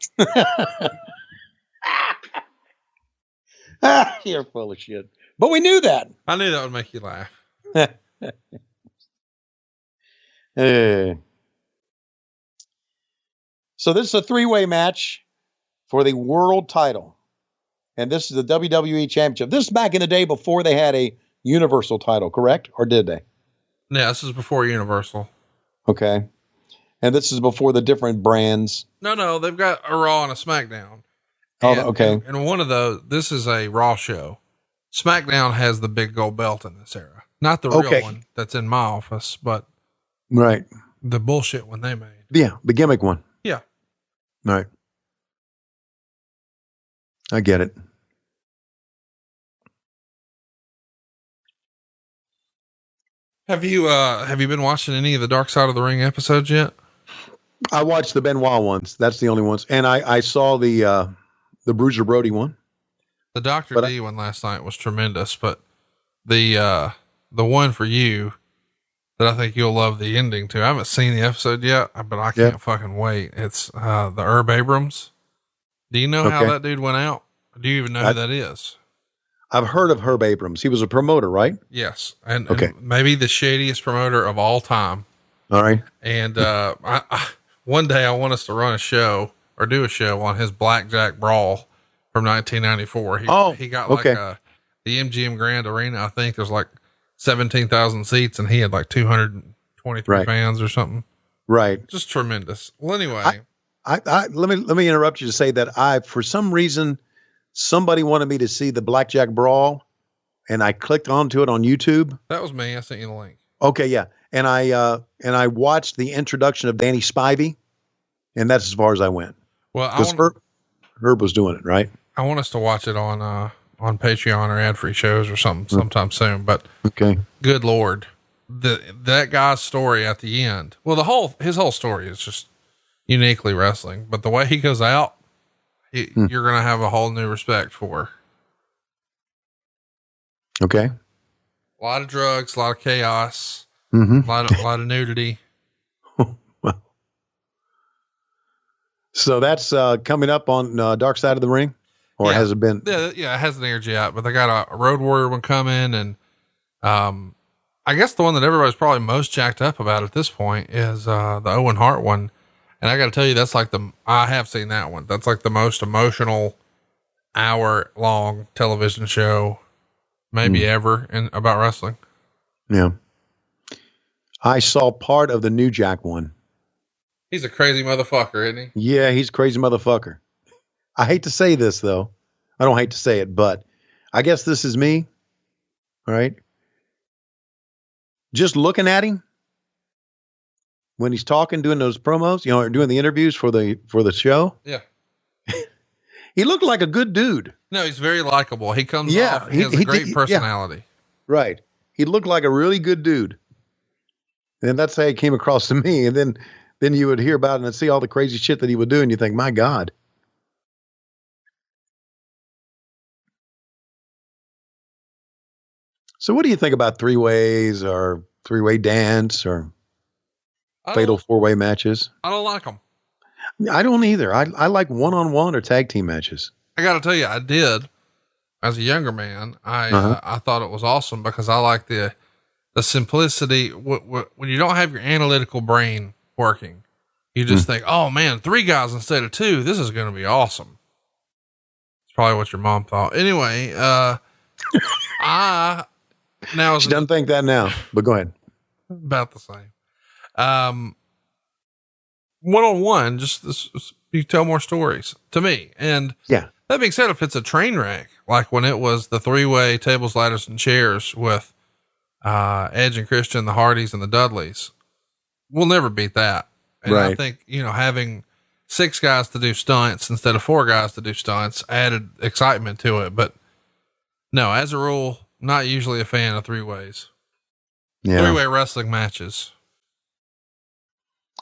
You're full of shit. But we knew that. I knew that would make you laugh. So this is a 3-way match for the world title. And this is the WWE Championship. This is back in the day before they had a Universal title, correct? Or did they? Yeah, this is before Universal. Okay. And this is before the different brands. No, they've got a Raw and a SmackDown. Okay. And one of those, this is a Raw show. SmackDown has the big gold belt in this era. Not the real one that's in my office, but right, the bullshit one they made. Yeah, the gimmick one. Yeah. Right. I get it. Have you been watching any of the Dark Side of the Ring episodes yet? I watched the Benoit ones. That's the only ones. And I saw the Bruiser Brody one. The Dr. D one last night was tremendous, but the one for you that I think you'll love the ending to. I haven't seen the episode yet, but I can't fucking wait. It's the Herb Abrams. Do you know how that dude went out? Do you even know who that is? I've heard of Herb Abrams. He was a promoter, right? Yes. And maybe the shadiest promoter of all time. All right. And one day I want us to run a show or do a show on his Blackjack Brawl from 1994. He got like the MGM Grand Arena. I think there's like 17,000 seats and he had like 223 fans or something. Right. Just tremendous. Well, anyway, let me interrupt you to say that for some reason, somebody wanted me to see the Blackjack Brawl and I clicked onto it on YouTube. That was me. I sent you the link. Okay. Yeah. And I watched the introduction of Danny Spivey and that's as far as I went. Well, Herb was doing it, right? I want us to watch it on Patreon or ad-free shows or something sometime soon, but good Lord, that guy's story at the end. Well, his whole story is just uniquely wrestling, but the way he goes out, you're going to have a whole new respect for. Okay. A lot of drugs, a lot of chaos, mm-hmm. a lot of nudity. So that's coming up on Dark Side of the Ring, or has it been? Yeah, it hasn't aired yet, but they got a Road Warrior one coming, and I guess the one that everybody's probably most jacked up about at this point is the Owen Hart one. And I got to tell you, that's like I have seen that one. That's like the most emotional hour-long television show maybe ever about wrestling. Yeah. I saw part of the New Jack one. He's a crazy motherfucker, isn't he? Yeah, he's a crazy motherfucker. I hate to say this though. I don't hate to say it, but I guess this is me. right? Just looking at him when he's talking, doing those promos, you know, or doing the interviews for the show. Yeah. He looked like a good dude. No, he's very likable. He comes off, he has a great personality. Yeah. Right. He looked like a really good dude. And that's how he came across to me. And then you would hear about it and see all the crazy shit that he would do. And you think, my God. So what do you think about three-ways or three-way dance or fatal four-way matches? I don't like them. I don't either. I like one-on-one or tag team matches. I got to tell you, I did as a younger man. I thought it was awesome because I like the simplicity. When you don't have your analytical brain working, you just think, oh man, 3 guys instead of 2, this is going to be awesome. It's probably what your mom thought. Anyway, she doesn't think that now, but go ahead. About the same. One-on-one, you tell more stories to me. And yeah, that being said, if it's a train wreck, like when it was the 3-way tables, ladders, and chairs with Edge and Christian, the Hardys and the Dudleys, we'll never beat that. And right. I think, having 6 guys to do stunts instead of 4 guys to do stunts added excitement to it. But no, as a rule, not usually a fan of 3-ways. Yeah. 3-way wrestling matches.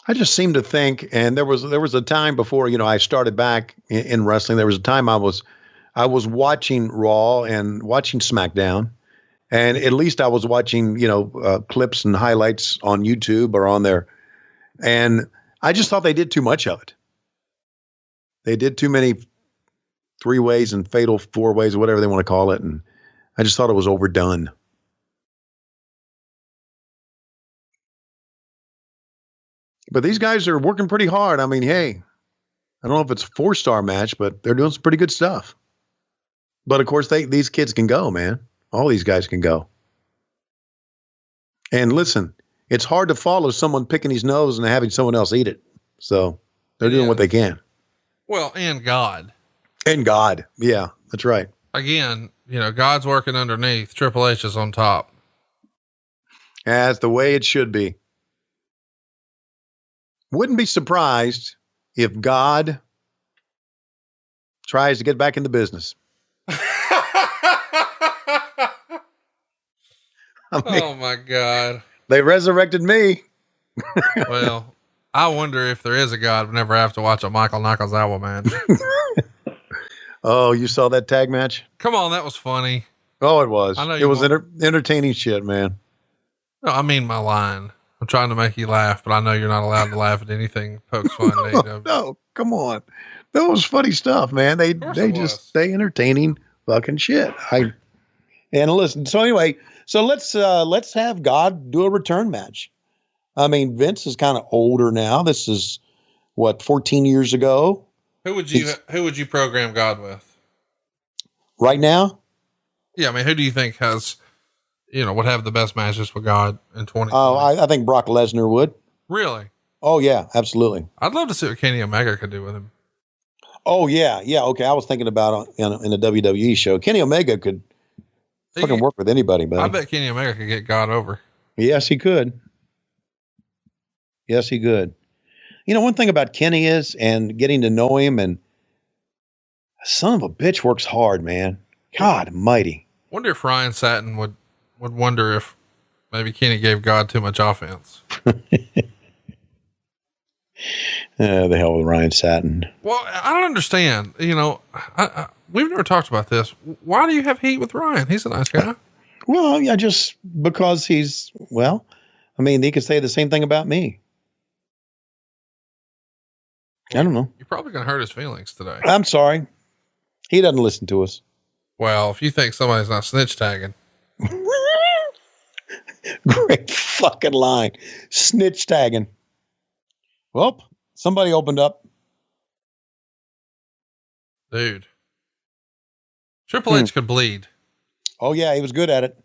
I just seem to think, and there was a time before, I started back in wrestling. There was a time I was watching Raw and watching SmackDown, and at least I was watching, clips and highlights on YouTube or on there. And I just thought they did too much of it. They did too many 3-ways and fatal 4-ways or whatever they want to call it. And I just thought it was overdone. But these guys are working pretty hard. I mean, hey, I don't know if it's a 4-star match, but they're doing some pretty good stuff. But of course, these kids can go, man. All these guys can go. And listen, it's hard to follow someone picking his nose and having someone else eat it. So they're doing what they can. Well, and God. And God. Yeah, that's right. Again, God's working underneath. Triple H is on top. That's the way it should be. Wouldn't be surprised if God tries to get back into business. Oh my God. They resurrected me. Well, I wonder if there is a God. We'll never have to watch a Michael Nakazawa match. Oh, you saw that tag match? Come on. That was funny. Oh, it was. I know it was entertaining shit, man. No, I mean my line. I'm trying to make you laugh, but I know you're not allowed to laugh at anything pokes fun. No, come on. That was funny stuff, man. They entertaining fucking shit. And listen, so anyway, let's have God do a return match. I mean, Vince is kind of older now. This is 14 years ago. Who would you program God with right now? Yeah. I mean, who do you think has, would have the best matches with God in 2020? Oh, I think Brock Lesnar would. Really? Oh yeah, absolutely. I'd love to see what Kenny Omega could do with him. Oh yeah. Yeah. Okay. I was thinking about in a WWE show, Kenny Omega could fucking work with anybody, buddy. I bet Kenny Omega could get God over. Yes, he could. Yes, he could. One thing about Kenny is, and getting to know him, and son of a bitch works hard, man. God almighty. Wonder if Ryan Satin would wonder if maybe Kenny gave God too much offense. The hell with Ryan Satin. Well, I don't understand. We've never talked about this. Why do you have heat with Ryan? He's a nice guy. Well, yeah, just because he could say the same thing about me. I don't know. You're probably going to hurt his feelings today. I'm sorry. He doesn't listen to us. Well, if you think somebody's not snitch tagging. Great fucking line. Snitch tagging. Well, somebody opened up. Dude. Triple H could bleed. Oh yeah, he was good at it.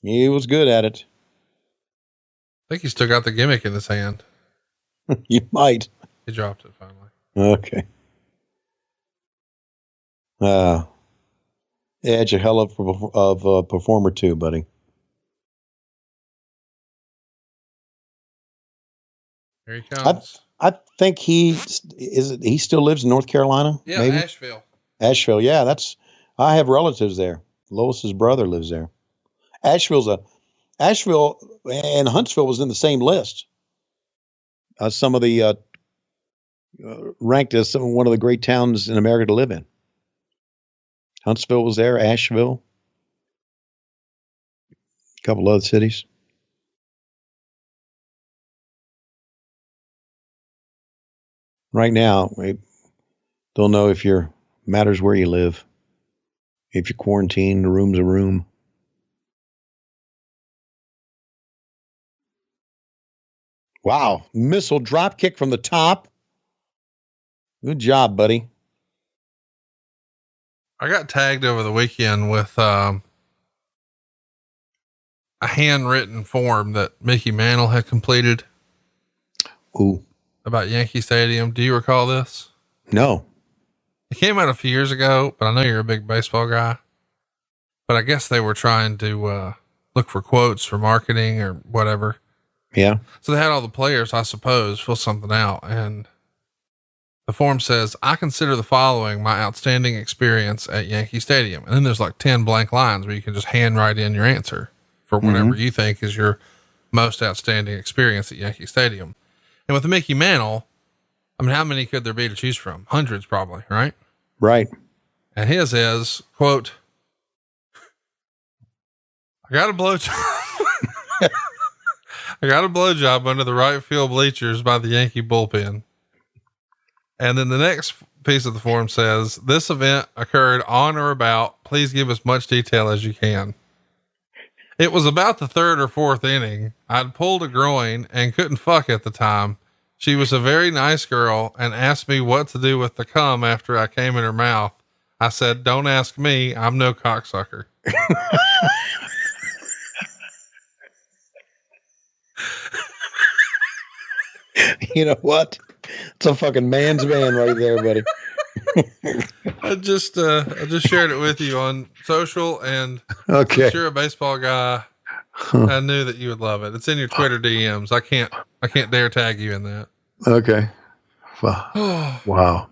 He was good at it. I think he still got the gimmick in his hand. You might. He dropped it finally. Okay. Edge a hell of a performer too, buddy. Here he comes. I think he still lives in North Carolina. Yeah, maybe? Asheville. Asheville, yeah. I have relatives there. Lois's brother lives there. Asheville and Huntsville was in the same list. Some of the ranked as one of the great towns in America to live in. Huntsville was there, Asheville, a couple other cities. Right now, we don't know if matters where you live. If you're quarantined, the room's a room. Wow. Missile drop kick from the top. Good job, buddy. I got tagged over the weekend with a handwritten form that Mickey Mantle had completed. Ooh. About Yankee Stadium. Do you recall this? No. It came out a few years ago, but I know you're a big baseball guy. But I guess they were trying to look for quotes for marketing or whatever. Yeah. So they had all the players, I suppose, fill something out. And the form says, I consider the following my outstanding experience at Yankee Stadium. And then there's like 10 blank lines where you can just hand write in your answer for whatever you think is your most outstanding experience at Yankee Stadium. And with Mickey Mantle, I mean, how many could there be to choose from? Hundreds probably, right? Right. And his is, quote, I got a blowjob. I got a blowjob under the right field bleachers by the Yankee bullpen. And then the next piece of the form says, this event occurred on or about, please give as much detail as you can. It was about the third or fourth inning. I'd pulled a groin and couldn't fuck at the time. She was a very nice girl and asked me what to do with the cum after I came in her mouth. I said, don't ask me. I'm no cocksucker. You know what? It's a fucking man's man right there, buddy. I just shared it with you on social, and okay. Since you're a baseball guy, I knew that you would love it. It's in your Twitter DMs. I can't dare tag you in that. Okay. Wow.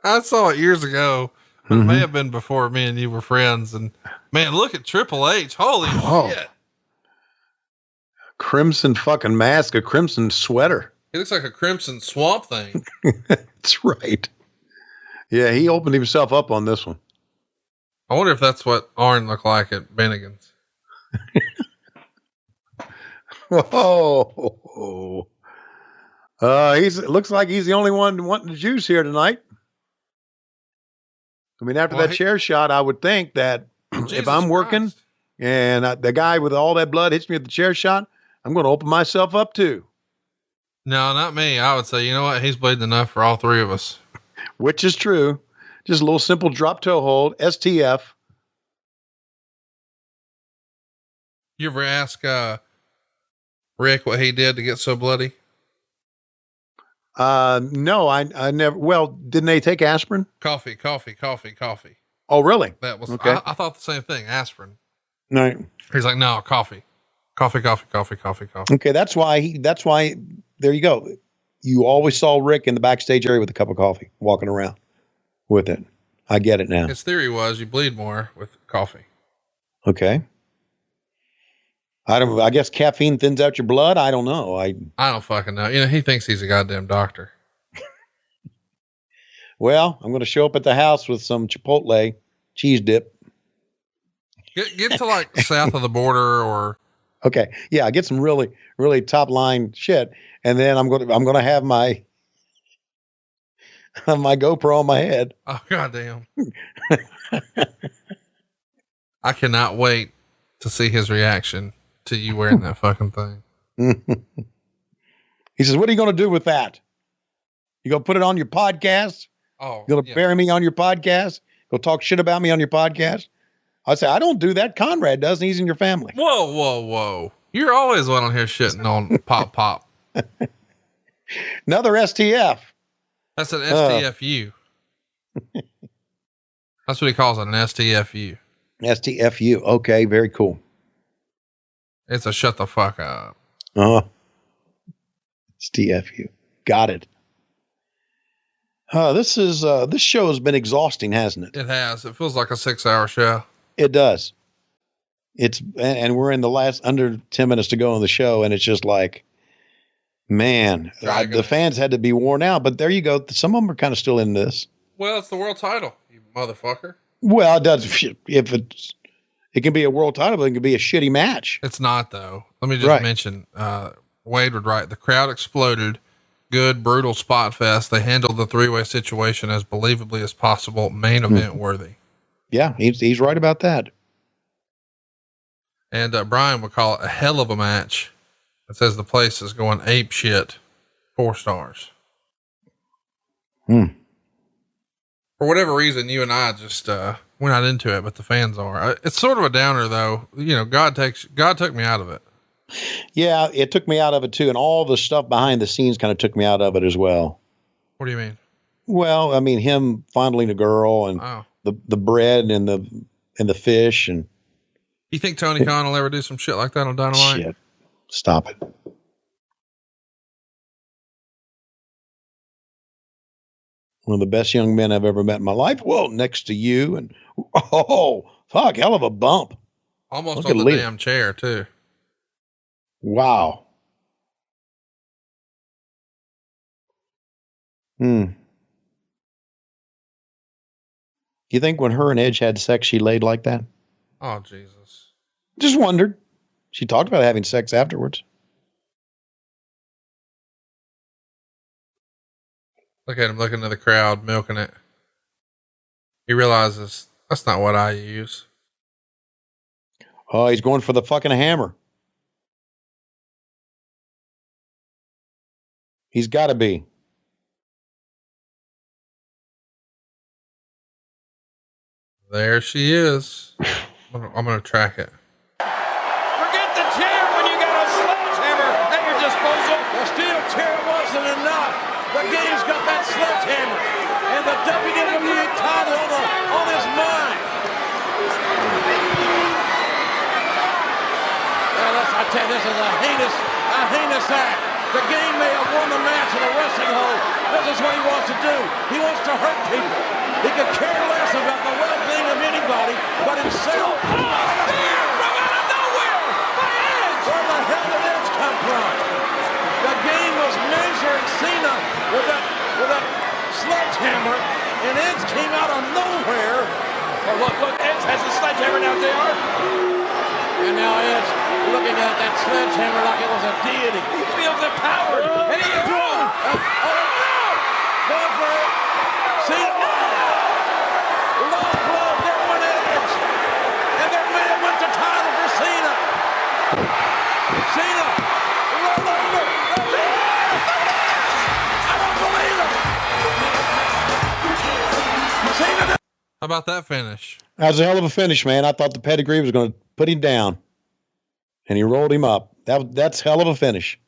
I saw it years ago, but it may have been before me and you were friends. And man, look at Triple H. Holy shit. Crimson fucking mask, a crimson sweater. He looks like a crimson swamp thing. That's right. Yeah, he opened himself up on this one. I wonder if that's what Arn looked like at Bennigan's. Whoa. Looks like he's the only one wanting the juice here tonight. I mean, after that chair shot, I would think that if I'm working and the guy with all that blood hits me with the chair shot, I'm going to open myself up too. No, not me. I would say, you know what? He's bleeding enough for all three of us. Which is true. Just a little simple drop toe hold, STF. You ever ask Rick what he did to get so bloody? No, I never. Well, didn't they take aspirin? Coffee. Oh, really? That was, okay. I thought the same thing. Aspirin. No. He's like, no, coffee. Okay. That's why, there you go. You always saw Rick in the backstage area with a cup of coffee walking around with it. I get it now. His theory was you bleed more with coffee. Okay. I guess caffeine thins out your blood. I don't know. I don't fucking know. You know, he thinks he's a goddamn doctor. Well, I'm going to show up at the house with some Chipotle cheese dip. Get to like south of the border or. Okay. Yeah. Get some really, really top line shit. And then I'm going to have my GoPro on my head. Oh, goddamn. I cannot wait to see his reaction to you wearing that fucking thing. He says, what are you going to do with that? You going to put it on your podcast? Oh, you going to bury me on your podcast? Go talk shit about me on your podcast? I say, I don't do that. Conrad does, and he's in your family. Whoa. You're always one on here shitting on Pop. Another STF. That's an STFU. That's what he calls an STFU. STFU. Okay. Very cool. It's a shut the fuck up. STFU. Got it. This show has been exhausting, hasn't it? It has. It feels like a 6-hour show. It does. And we're in the last under 10 minutes to go on the show. And it's just like, man, the fans had to be worn out, but there you go. Some of them are kind of still in this. Well, it's the world title, you motherfucker. Well, it does. If it can be a world title, but it can be a shitty match. It's not though. Let me just mention, Wade would write, the crowd exploded. Good, brutal spot fest. They handled the 3-way situation as believably as possible. Main event worthy. Yeah. He's right about that. And, Brian would call it a hell of a match. It says the place is going ape shit. 4 stars. For whatever reason, you and I just, we're not into it, but the fans are. It's sort of a downer though. You know, God took me out of it. Yeah, it took me out of it too. And all the stuff behind the scenes kind of took me out of it as well. What do you mean? Well, I mean, him fondling a girl and the bread and the fish. And you think Tony Khan will ever do some shit like that on Dynamite? Shit. Stop it. One of the best young men I've ever met in my life. Well, next to you. And fuck, hell of a bump. Almost on the damn chair too. Wow. You think when her and Edge had sex, she laid like that? Oh, Jesus. Just wondered. She talked about having sex afterwards. Look at him looking to the crowd, milking it. He realizes that's not what I use. Oh, he's going for the fucking hammer. He's got to be. There she is. I'm going to track it. Forget the chair when you got a sledgehammer at your disposal. The steel chair wasn't enough. The game's got that sledgehammer and the WWE title on his mind. I tell you, this is a heinous act. The game may have won the match in a wrestling hole. This is what he wants to do. He wants to hurt people. He could care less about the well-being of anybody but himself. Oh, spear from out of nowhere by Edge. Where the hell did Edge come from? The game was measuring Cena with that sledgehammer, and Edge came out of nowhere. Oh, look, Edge has a sledgehammer now, JR. And now Edge looking at that sledgehammer like it was a deity. He feels empowered. And he threw it. Going for it. Cena. Low blow. There went Edge. And there may have went the title for Cena. Cena. Roll over. I don't believe it. Cena. How about that finish? That was a hell of a finish, man. I thought the pedigree was going to put him down. And he rolled him up. That's hell of a finish.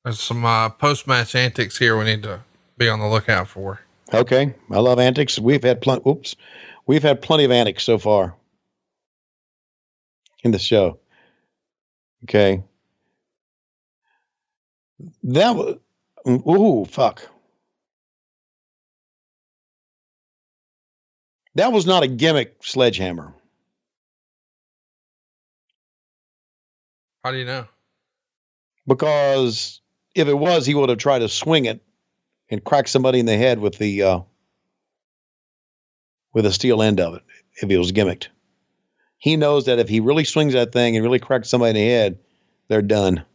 There's some post-match antics here we need to be on the lookout for. Okay. I love antics. We've had plenty of antics so far in the show. Okay. That was, ooh, fuck. That was not a gimmick sledgehammer. How do you know? Because if it was, he would have tried to swing it and crack somebody in the head with the steel end of it. If it was gimmicked, he knows that if he really swings that thing and really cracks somebody in the head, they're done.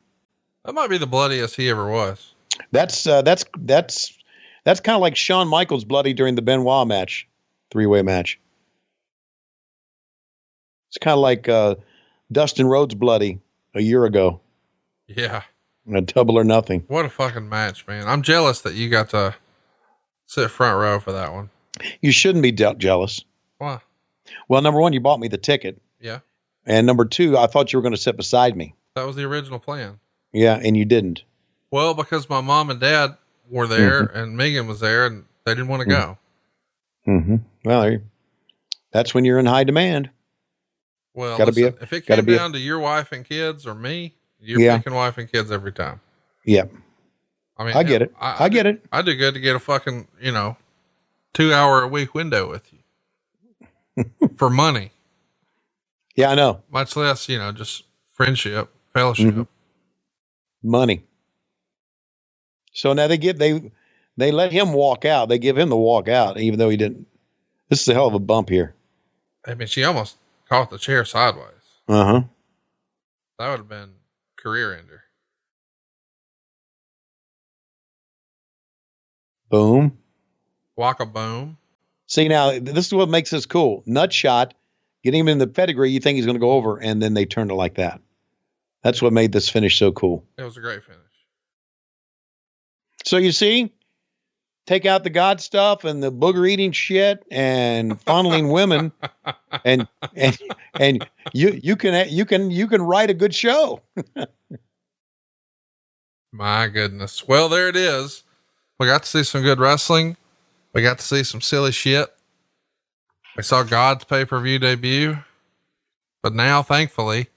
That might be the bloodiest he ever was. That's kind of like Shawn Michaels bloody during the Benoit match, 3-way match. It's kind of like Dustin Rhodes bloody a year ago. Yeah. A double or nothing. What a fucking match, man. I'm jealous that you got to sit front row for that one. You shouldn't be jealous. Why? Well, number one, you bought me the ticket. Yeah. And number two, I thought you were going to sit beside me. That was the original plan. Yeah. And you didn't. Well, because my mom and dad were there and Megan was there and they didn't want to go. Mm-hmm. Well, that's when you're in high demand. Well, Gotta listen, if it came be down to your wife and kids or me, you're picking wife and kids every time. Yeah. I mean, I get it. I get it. I do good to get a fucking, 2-hour a week window with you for money. Yeah, I know. Much less, just friendship, fellowship. Mm-hmm. Money. So now they let him walk out. They give him the walk out, even though he didn't. This is a hell of a bump here. I mean, she almost caught the chair sideways. Uh-huh. That would have been career ender. Boom. Waka boom. See, now this is what makes this cool. Nut shot, getting him in the pedigree, you think he's going to go over, and then they turned it like that. That's what made this finish so cool. It was a great finish. So you see, take out the God stuff and the booger eating shit and fondling women, and you can write a good show. My goodness. Well, there it is. We got to see some good wrestling. We got to see some silly shit. We saw God's pay-per-view debut, but now, thankfully,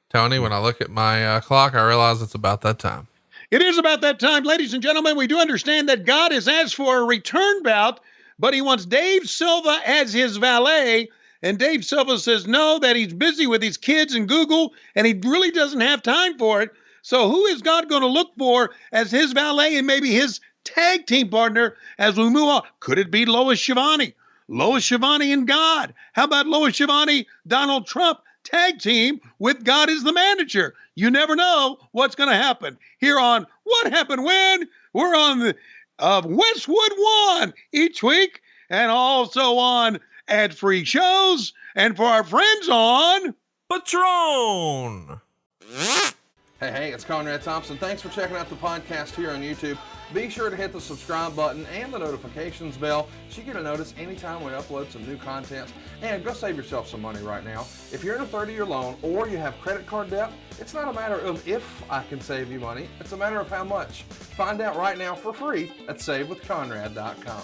Tony, when I look at my clock, I realize it's about that time. It is about that time, ladies and gentlemen. We do understand that God has asked for a return bout, but he wants Dave Silva as his valet. And Dave Silva says no, that he's busy with his kids and Google, and he really doesn't have time for it. So who is God going to look for as his valet and maybe his tag team partner as we move on? Could it be Lois Schiavone? Lois Schiavone and God. How about Lois Schiavone, Donald Trump tag team with God as the manager? You never know what's going to happen here on What Happened When. We're on the Westwood One each week, and also on ad-free shows, and for our friends on Patron. Hey, it's Conrad Thompson. Thanks for checking out the podcast here on YouTube. Be sure to hit the subscribe button and the notifications bell so you get a notice anytime we upload some new content. And go save yourself some money right now. If you're in a 30-year loan or you have credit card debt, it's not a matter of if I can save you money. It's a matter of how much. Find out right now for free at SaveWithConrad.com.